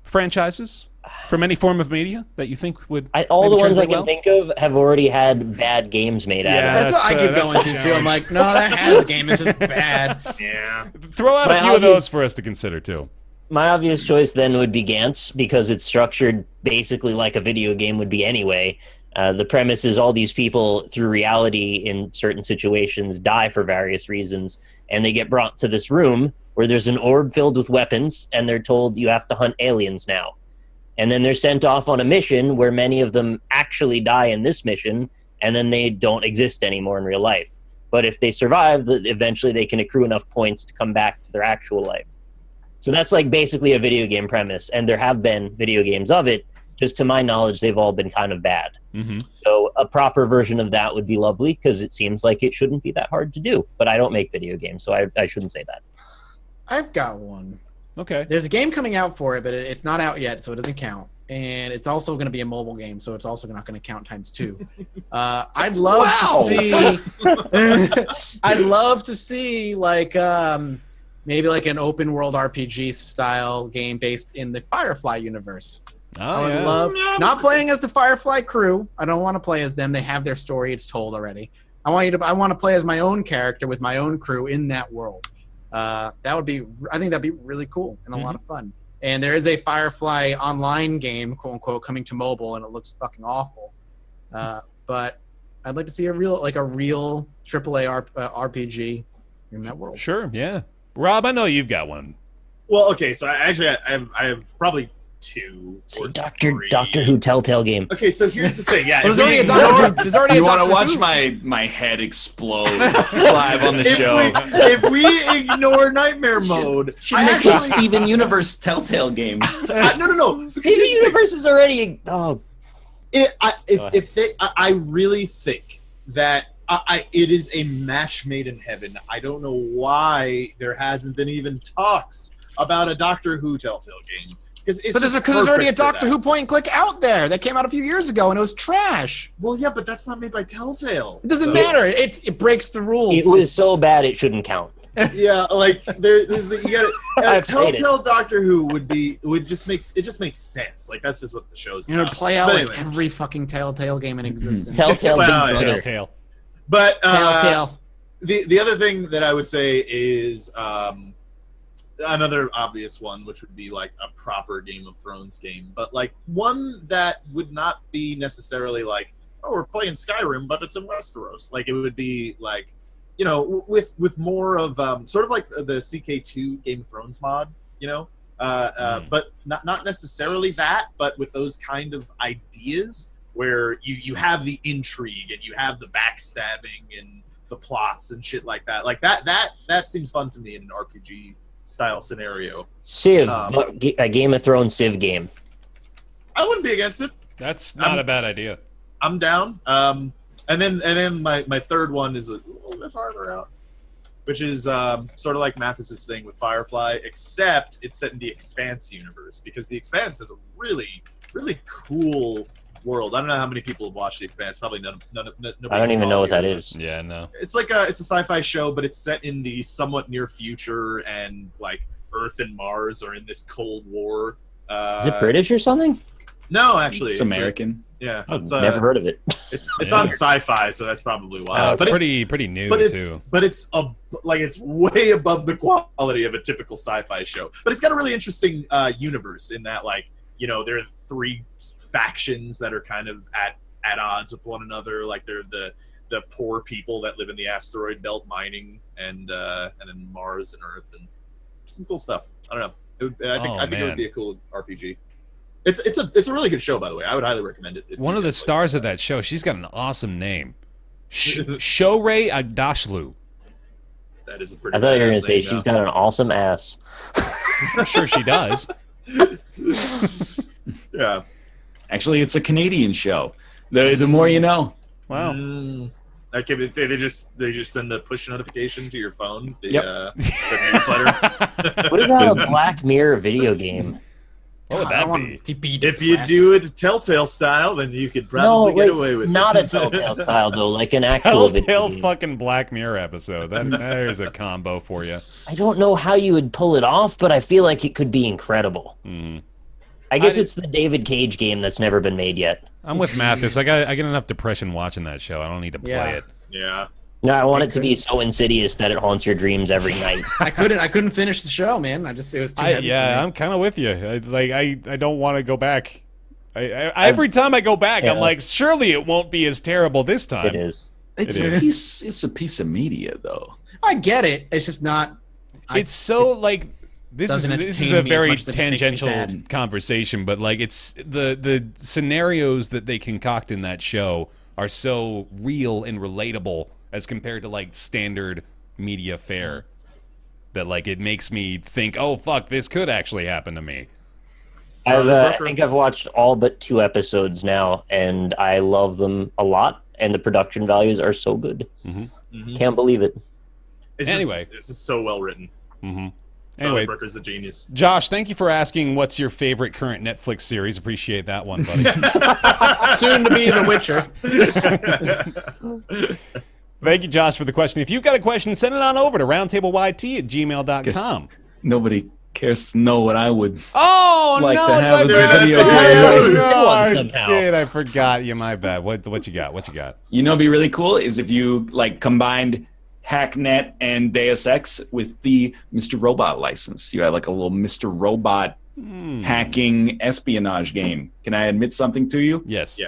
franchises from any form of media that you think would all the ones I can think of have already had bad games made out of it. That's what I keep going to too. I'm like, no, that has a game. It's just bad. Yeah. Throw out a few of those for us to consider too. My obvious choice then would be Gantz, because it's structured basically like a video game would be anyway. The premise is all these people, through reality in certain situations, die for various reasons, and they get brought to this room where there's an orb filled with weapons, and they're told you have to hunt aliens now. And then they're sent off on a mission where many of them actually die in this mission, and then they don't exist anymore in real life. But if they survive, eventually they can accrue enough points to come back to their actual life. So that's like basically a video game premise, and there have been video games of it. Just to my knowledge, they've all been kind of bad. Mm-hmm. So a proper version of that would be lovely, because it seems like it shouldn't be that hard to do. But I don't make video games, so I shouldn't say that. I've got one. Okay. There's a game coming out for it, but it's not out yet, so it doesn't count. And it's also going to be a mobile game, so it's also not going to count ×2. I'd love to see. I'd love to see like maybe like an open world RPG style game based in the Firefly universe. I would love not playing as the Firefly crew. I don't want to play as them. They have their story; it's told already. I want to play as my own character with my own crew in that world. That would be. I think that'd be really cool and a lot of fun. And there is a Firefly online game, quote unquote, coming to mobile, and it looks fucking awful. But I'd like to see a real AAA RPG in that world. Sure, yeah. Rob, I know you've got one. Well, okay, so I have probably 2 See, or Doctor 3. Who Telltale game. Okay, so here's the thing. Yeah, There's already a Doctor Who. You want to watch my head explode live on the show? If we ignore Nightmare Mode, Should make a Steven Universe Telltale game. No. Steven Universe is already I really think that it is a match made in heaven. I don't know why there hasn't been even talks about a Doctor Who Telltale game. Because there's already a Doctor Who point and click out there that came out a few years ago and it was trash. Well, yeah, but that's not made by Telltale. It doesn't matter. It breaks the rules. It was so bad it shouldn't count. Yeah, like there's you got Telltale Doctor Who would just makes sense. Like that's just what the show's about. Play out like every fucking Telltale game in existence. Telltale, Telltale. But Telltale. The other thing that I would say is another obvious one, which would be like a proper Game of Thrones game, but like one that would not be necessarily like, oh, we're playing Skyrim, but it's in Westeros. Like it would be like, you know, with more of sort of like the CK2 Game of Thrones mod, you know, but not necessarily that, but with those kind of ideas where you have the intrigue and you have the backstabbing and the plots and shit like that. Like that seems fun to me in an RPG style scenario. Civ, a Game of Thrones Civ game. I wouldn't be against it. That's not a bad idea. I'm down. And then my third one is a little bit farther out, which is sort of like Mathas's thing with Firefly, except it's set in the Expanse universe, because the Expanse has a really, really cool world. I don't know how many people have watched the Expanse. Probably nobody. I don't even know what that is. Yeah, no. It's like it's a sci-fi show, but it's set in the somewhat near future, and like Earth and Mars are in this Cold War. Is it British or something? No, actually, it's American. Yeah, I've never heard of it. It's on Sci-Fi, so that's probably why. It's pretty new too. But it's it's way above the quality of a typical sci-fi show. But it's got a really interesting universe in that, like, you know, there are 3 factions that are kind of at odds with one another. Like they're the poor people that live in the asteroid belt mining, and then Mars and Earth, and some cool stuff. I don't know. I think it would be a cool RPG. It's a really good show, by the way. I would highly recommend it. One of the stars of that show, she's got an awesome name. Shorei Agdashlu. That is a pretty. I thought you were going to say she's got an awesome ass. I'm sure she does. Yeah. Actually, it's a Canadian show. The more you know. Wow. Okay, they just send a push notification to your phone. The newsletter. What about a Black Mirror video game? What would that be? If you do it Telltale style, then you could probably get away with it. Not a Telltale style, though, like an actual Telltale fucking Black Mirror episode. There's a combo for you. I don't know how you would pull it off, but I feel like it could be incredible. I guess it's the David Cage game that's never been made yet. I'm with Mathas. I get enough depression watching that show. I don't need to play it. Yeah. No, I want it to be so insidious that it haunts your dreams every night. I couldn't finish the show, man. It was too heavy. Yeah, I'm kind of with you. I don't want to go back. Every time I go back, I'm like, surely it won't be as terrible this time. It is. It's a piece of media, though. I get it. It's just not. It's so like. This is a very tangential conversation, but like it's the scenarios that they concoct in that show are so real and relatable as compared to like standard media fare that like it makes me think, oh fuck, this could actually happen to me. I think I've watched all but 2 episodes now, and I love them a lot, and the production values are so good. Can't believe it. This is so well written. Anyway, Brooker's a genius. Josh, thank you for asking what's your favorite current Netflix series. Appreciate that one, buddy. Soon to be The Witcher. Thank you, Josh, for the question. If you've got a question, send it on over to roundtableyt@gmail.com. Nobody cares to know what I would to have as a video game. Dude, I forgot you. My bad. What you got? What you got? You know, what'd be really cool is if you like combined Hacknet and Deus Ex with the Mr. Robot license. You had like a little Mr. Robot hacking espionage game. Can I admit something to you? Yes.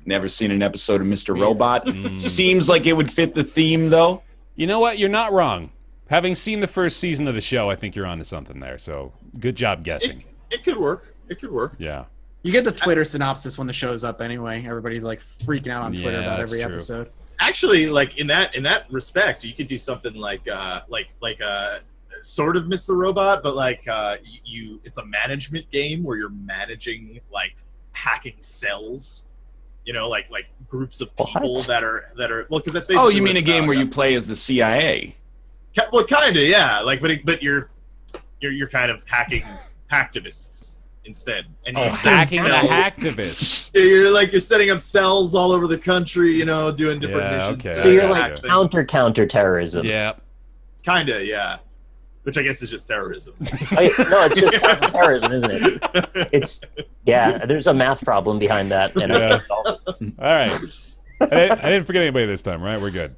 Never seen an episode of Mr. Robot. Seems like it would fit the theme, though. You know what? You're not wrong. Having seen the first season of the show, I think you're onto something there. So good job guessing. It could work. It could work. Yeah. You get the Twitter synopsis when the show's up anyway. Everybody's like freaking out on Twitter about every episode. Actually, like in that respect, you could do something like sort of Miss the Robot, but like it's a management game where you're managing like hacking cells. You know, like groups of people that are well, because that's basically. Oh, you mean a game where you play as the CIA? Well, kind of, yeah. Like, but you're kind of hacking hacktivists instead. And hacking the hacktivists. You're setting up cells all over the country. You know, doing different missions. Okay. So you're like counter terrorism. Yeah. Kinda, yeah. Which I guess is just terrorism. No, it's just counter-terrorism, isn't it? There's a math problem behind that. And All right. I didn't forget anybody this time, right? We're good.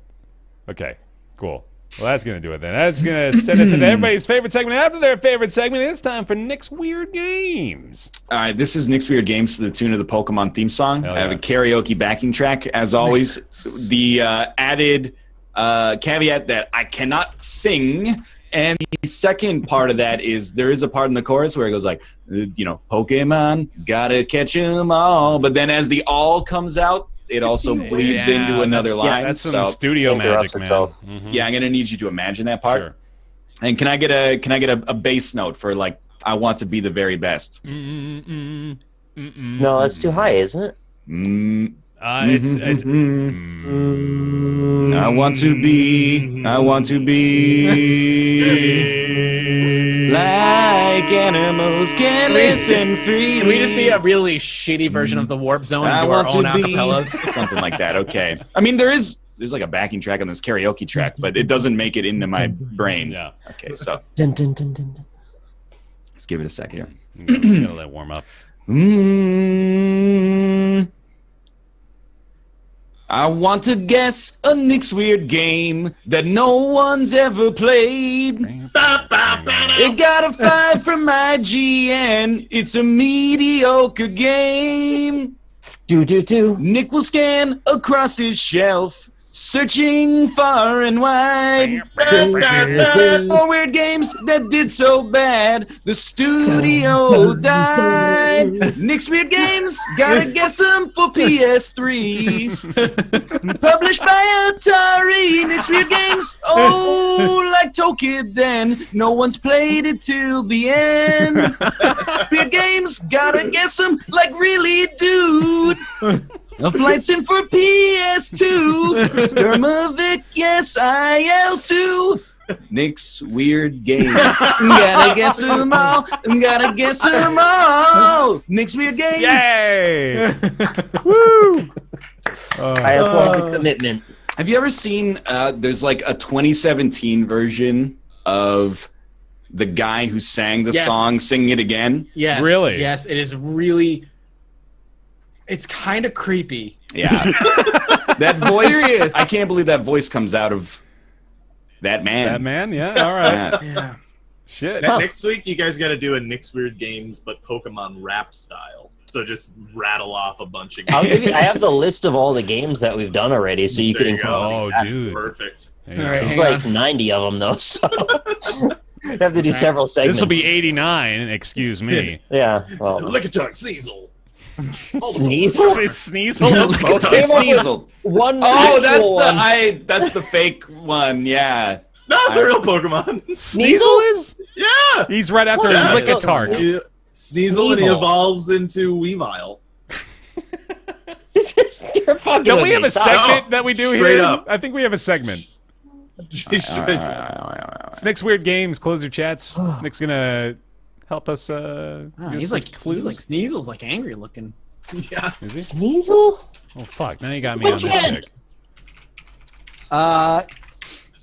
Okay, cool. Well, that's going to do it then. That's going to send us into everybody's favorite segment. After their favorite segment, it's time for Nick's Weird Games. All right, this is Nick's Weird Games to the tune of the Pokemon theme song. Hell I have a karaoke backing track, as always. The added caveat that I cannot sing. And the second part of that is there is a part in the chorus where it goes like, Pokemon, gotta catch 'em all. But then as the all comes out, it also bleeds into another line. Yeah, that's some studio magic, man. Mm-hmm. Yeah, I'm gonna need you to imagine that part. Sure. And can I get a bass note for like I want to be the very best? No, that's too high, isn't it? It's I want to be like animals, careless and free. Can we just be a really shitty version of the Warp Zone and do our own acapellas? Something like that, okay. I mean, there's like a backing track on this karaoke track, but it doesn't make it into my brain. Yeah. Okay, so let's give it a sec here. Gotta let it warm up. I want to guess a Nick's Weird Game that no one's ever played. It got a 5 from my GN. It's a mediocre game. Nick will scan across his shelf, searching far and wide. All weird games that did so bad, the studio died. Nick's Weird Games, gotta guess them for PS3. Published by Atari. Nick's Weird Games, like Token, no one's played it till the end. Weird Games, gotta guess them like really, dude. A flight sim for PS2. Sturmovik, yes, IL2. Nick's Weird Games. Gotta guess them all. Gotta guess them all. Nick's Weird Games. Yay! Woo! I applaud the commitment. Have you ever seen, there's like a 2017 version of the guy who sang the song, Sing It Again? Yes. Really? Yes, it is really... It's kind of creepy. Yeah. That voice. Serious. I can't believe that voice comes out of that man. That man? Yeah, all right. Yeah. Shit. Next week, you guys got to do a Nick's Weird Games, but Pokemon rap style. So just rattle off a bunch of games. I have the list of all the games that we've done already, so you can include. Oh, dude. Perfect. There's like 90 of them, though, so... You have to do several segments. This will be 89, excuse me. Yeah, well... Lickitung, Sneasel. Sneasel? Sneasel? Sneasel. One. Oh, that's the fake one. Yeah. No, it's a real Pokemon. Sneasel is? Yeah. He's right after Lickitung. Sneasel, and he evolves into Weavile. Don't we have a segment that we do Straight here? up. I think we have a segment. It's Nick's Weird Games. Close your chats. Nick's gonna help us. He's like Sneasel's like angry looking. Yeah. Is he? Sneasel? Oh fuck! Now you got me on this kick.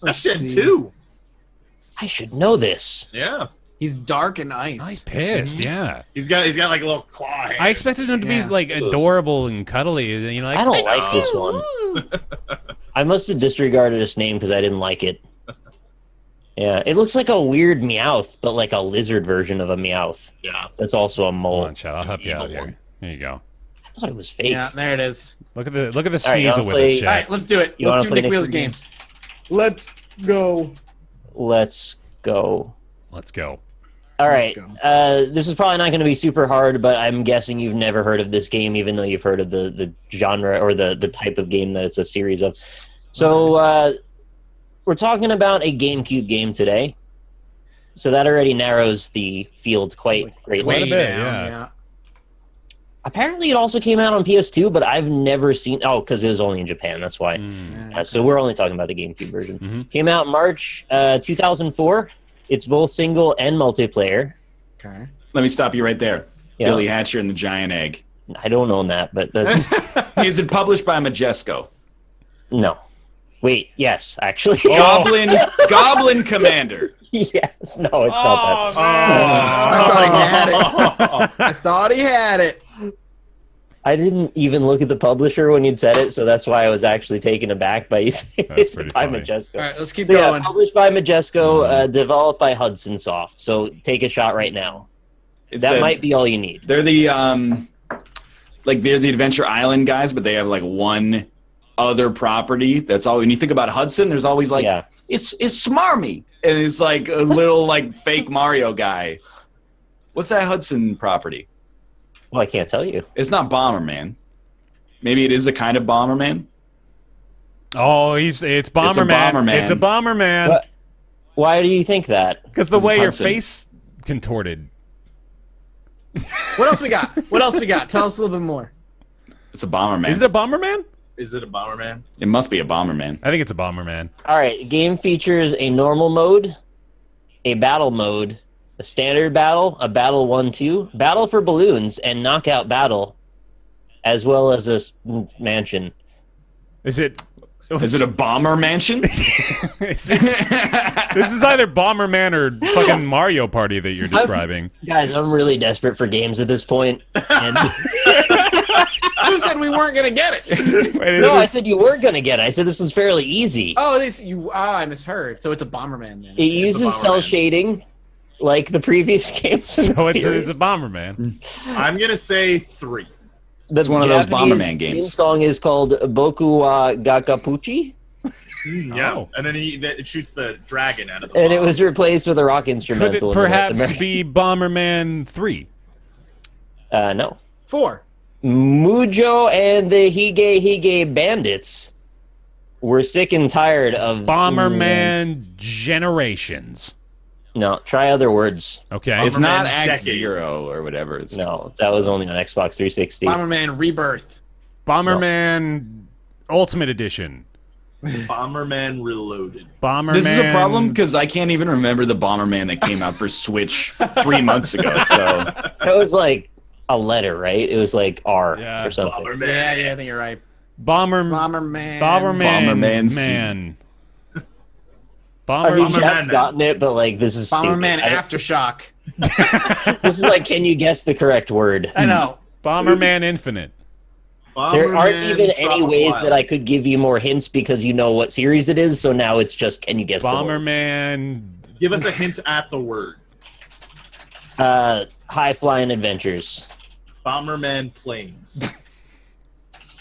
Let's Gen see. 2. I should know this. Yeah. He's dark and ice. He's pissed. Yeah. He's got like a little claw hands. I expected him to be like adorable and cuddly. You know, like, I don't like this one. I must have disregarded his name because I didn't like it. Yeah, it looks like a weird Meowth, but like a lizard version of a Meowth. Yeah. That's also a mole. Hold on, Chad. I'll help you out here. Here you go. I thought it was fake. Yeah, there it is. Look at the right, Sneasel with us, All Chad. right, let's do it. Let's do Nick Wheels game. Let's go. Let's go. Let's go. All right. This is probably not going to be super hard, but I'm guessing you've never heard of this game, even though you've heard of the genre or the type of game that it's a series of. So we're talking about a GameCube game today. So that already narrows the field quite greatly. Quite a bit, yeah. Apparently, it also came out on PS2, but I've never seen... Oh, because it was only in Japan, that's why. So we're only talking about the GameCube version. Came out March 2004. It's both single and multiplayer. Okay. Let me stop you right there. Yeah. Billy Hatcher and the Giant Egg. I don't own that, but that's... Is it published by Majesco? No. Wait, yes, actually. Goblin Commander. Yes. No, it's not that. I thought he had it. I didn't even look at the publisher when you'd said it, so that's why I was actually taken aback by you saying it's by funny. Majesco. All right, let's keep But going. yeah, published by Majesco, developed by Hudson Soft. So take a shot right now. That might be all you need. They're the they're the Adventure Island guys, but they have like one other property. That's all. When you think about Hudson, there's always like it's Smarmy, and it's like a little like fake Mario guy. What's that Hudson property? Well, I can't tell you. It's not Bomberman. Maybe it is a kind of Bomberman. Oh, it's Bomberman. It's a Bomberman. It's a Bomberman. Why do you think that? Because the way your Hudson. face contorted. What else we got? Tell us a little bit more. It's a Bomberman. Is it a Bomberman? Is it a Bomberman? It must be a Bomberman. I think it's a Bomberman. All right. Game features a normal mode, a battle mode, a standard battle, a battle 1-2, battle for balloons, and knockout battle, as well as a mansion. Is it a bomber mansion? This is either Bomberman or fucking Mario Party that you're describing. Guys, I'm really desperate for games at this point. And Who said we weren't going to get it? Wait, no, I said you weren't going to get it. I said this was fairly easy. Oh, I misheard. So it's a Bomberman then. It uses cell shading, like the previous games. So it's a Bomberman. I'm going to say 3. That's one of those Japanese Bomberman games. theme song is called Boku wa Gakapuchi, Yeah, and then it shoots the dragon out of the and bottom. it was replaced with a rock Could instrumental. it perhaps be Bomberman 3? No. 4. Mujo and the Hige Bandits were sick and tired of Bomberman Generations. No, try other words. Okay. It's not Bomberman Act Decades. Zero or whatever it's No, called. that was only on Xbox 360. Bomberman Rebirth. Bomberman Ultimate Edition. Bomberman Reloaded. Bomberman. This is a problem because I can't even remember the Bomberman that came out for Switch 3 months ago. So That was like a letter, right? It was like R Yeah. or something. Bomberman. Yeah, I think you're right. Bomberman. Bomberman C. Man. I mean, Bomberman Jeff's Man. gotten it, but like this is Bomberman stupid. Aftershock. This is like, can you guess the correct word? I know. Bomberman Infinite. There aren't Bomberman even any Tropical ways Island. that I could give you more hints because you know what series it is. So now it's just, can you guess Bomberman. Give us a hint at the word. the word? High Flying Adventures. Bomberman Planes.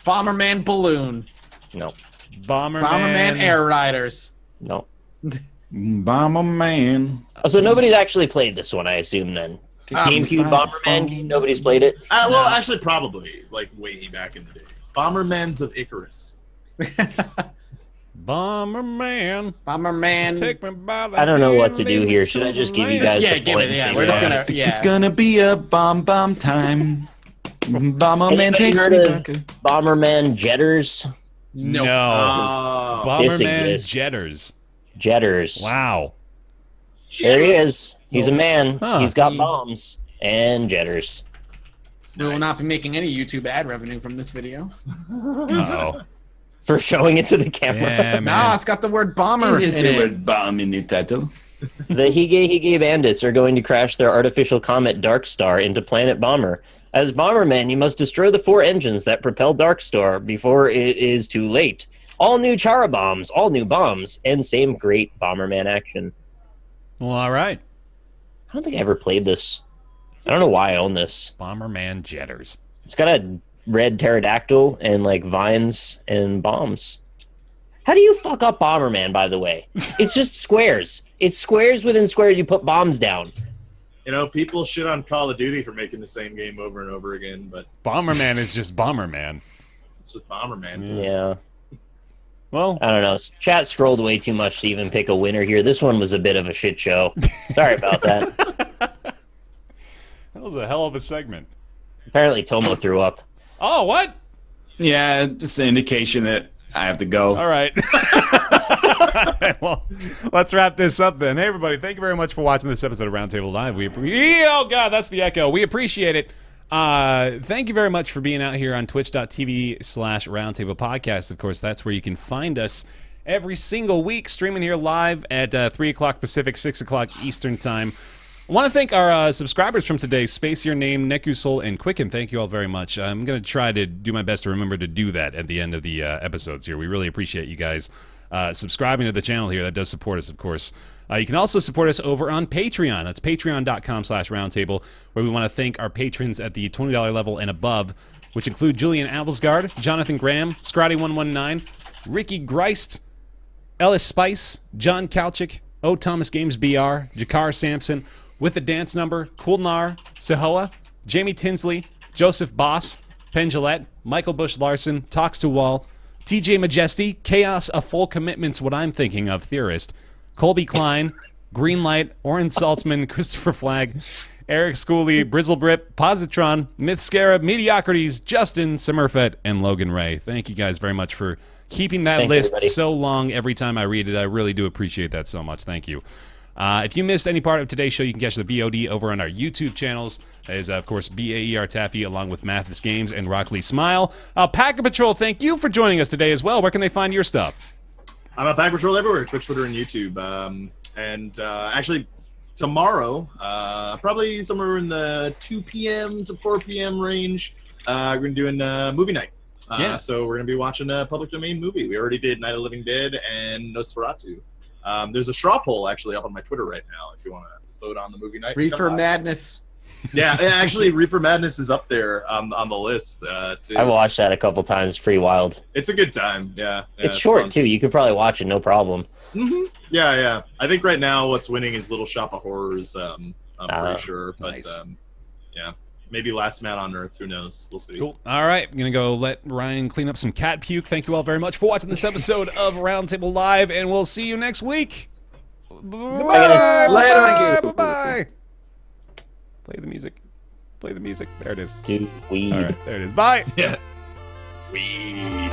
Bomberman Balloon. No, Bomberman Air Riders. no. Bomberman. Oh, so nobody's actually played this one, I assume. Then GameCube Bomberman game. Nobody's played it. Well, actually, probably, like, way back in the day. Bombermans of Icarus. Bomberman. Bomberman. Take me by the I don't know what to hand, do lead here. me Should to I just the give you land? guys Yeah, the give point it. and Yeah, see we're what just happens? gonna. Yeah. It's gonna be a bomb time. Bomberman Anybody takes heard me of back. Bomberman Jetters? No. Oh. This Bomberman exists. Jetters. Jetters. Wow. There he is. He's a man. Huh. He's got bombs and jetters. We will not be making any YouTube ad revenue from this video. Uh-oh. For showing it to the camera. Yeah, Nah, man. it's got the word bomber Is in the it. word bomb in the title? The Hige Bandits are going to crash their artificial comet Darkstar into Planet Bomber. As Bomberman, you must destroy the 4 engines that propel Darkstar before it is too late. All new Chara bombs, all new bombs, and same great Bomberman action. Well, all right. I don't think I ever played this. I don't know why I own this. Bomberman Jetters. It's got a red pterodactyl and like vines and bombs. How do you fuck up Bomberman, by the way? It's just squares. It's squares within squares. You put bombs down. You know, people shit on Call of Duty for making the same game over and over again, but Bomberman is just Bomberman. It's just Bomberman. Yeah. Well, I don't know. Chat scrolled way too much to even pick a winner here. This one was a bit of a shit show. Sorry about that. That was a hell of a segment. Apparently Tomo threw up. Oh, what? Yeah, it's an indication that I have to go. All right. Well, let's wrap this up then. Hey, everybody, thank you very much for watching this episode of Roundtable Live. Oh, God, that's the echo. We appreciate it. Thank you very much for being out here on twitch.tv/Roundtable Podcast. Of course, that's where you can find us every single week, streaming here live at 3 o'clock Pacific, 6 o'clock Eastern Time. I want to thank our subscribers from today, Space Your Name, Nekusol, and Quicken. Thank you all very much. I'm going to try to do my best to remember to do that at the end of the episodes here. We really appreciate you guys subscribing to the channel here. That does support us, of course. You can also support us over on Patreon. That's patreon.com/roundtable, where we want to thank our patrons at the $20 level and above, which include Julian Avelsgaard, Jonathan Graham, Scotty119, Ricky Greist, Ellis Spice, John Kalchik, O. Thomas Games BR, Jakar Sampson, With the Dance Number, Kulnar, Sahoa, Jamie Tinsley, Joseph Boss, Penn Gillette, Michael Bush Larson, Talks to Wall, TJ Majesty, Chaos, A Full Commitment's What I'm Thinking Of, Theorist, Colby Klein, Greenlight, Oren Saltzman, Christopher Flagg, Eric Schooley, Brizzlebrip, Positron, Mythscara, Mediocrities, Justin, Summerfet, and Logan Ray. Thank you guys very much for keeping that list everybody. So long every time I read it. I really do appreciate that so much. Thank you. If you missed any part of today's show, you can catch the VOD over on our YouTube channels. That is, of course, BaerTaffy, along with MathasGames and RockLeeSmile. AlpacaPatrol, thank you for joining us today as well. Where can they find your stuff? I'm AlpacaPatrol everywhere, Twitch, Twitter, and YouTube. Actually, tomorrow, probably somewhere in the 2 p.m. to 4 p.m. range, we're going to be doing movie night. So we're going to be watching a public domain movie. We already did Night of the Living Dead and Nosferatu. There's a straw poll actually up on my Twitter right now if you want to vote on the movie night. Reefer Madness. Yeah, actually, Reefer Madness is up there on the list, too. I watched that a couple times. It's pretty wild. It's a good time, yeah. It's short, fun. Too. You could probably watch it, no problem. Mm-hmm. Yeah. I think right now what's winning is Little Shop of Horrors, I'm pretty sure. But, nice. Yeah. Maybe Last Man on Earth. Who knows? We'll see. Cool. All right. I'm going to go let Ryan clean up some cat puke. Thank you all very much for watching this episode of Roundtable Live, and we'll see you next week. Bye. Bye. Play the music. Play the music. There it is. Dude, weed. All right. There it is. Bye. Yeah. Weed.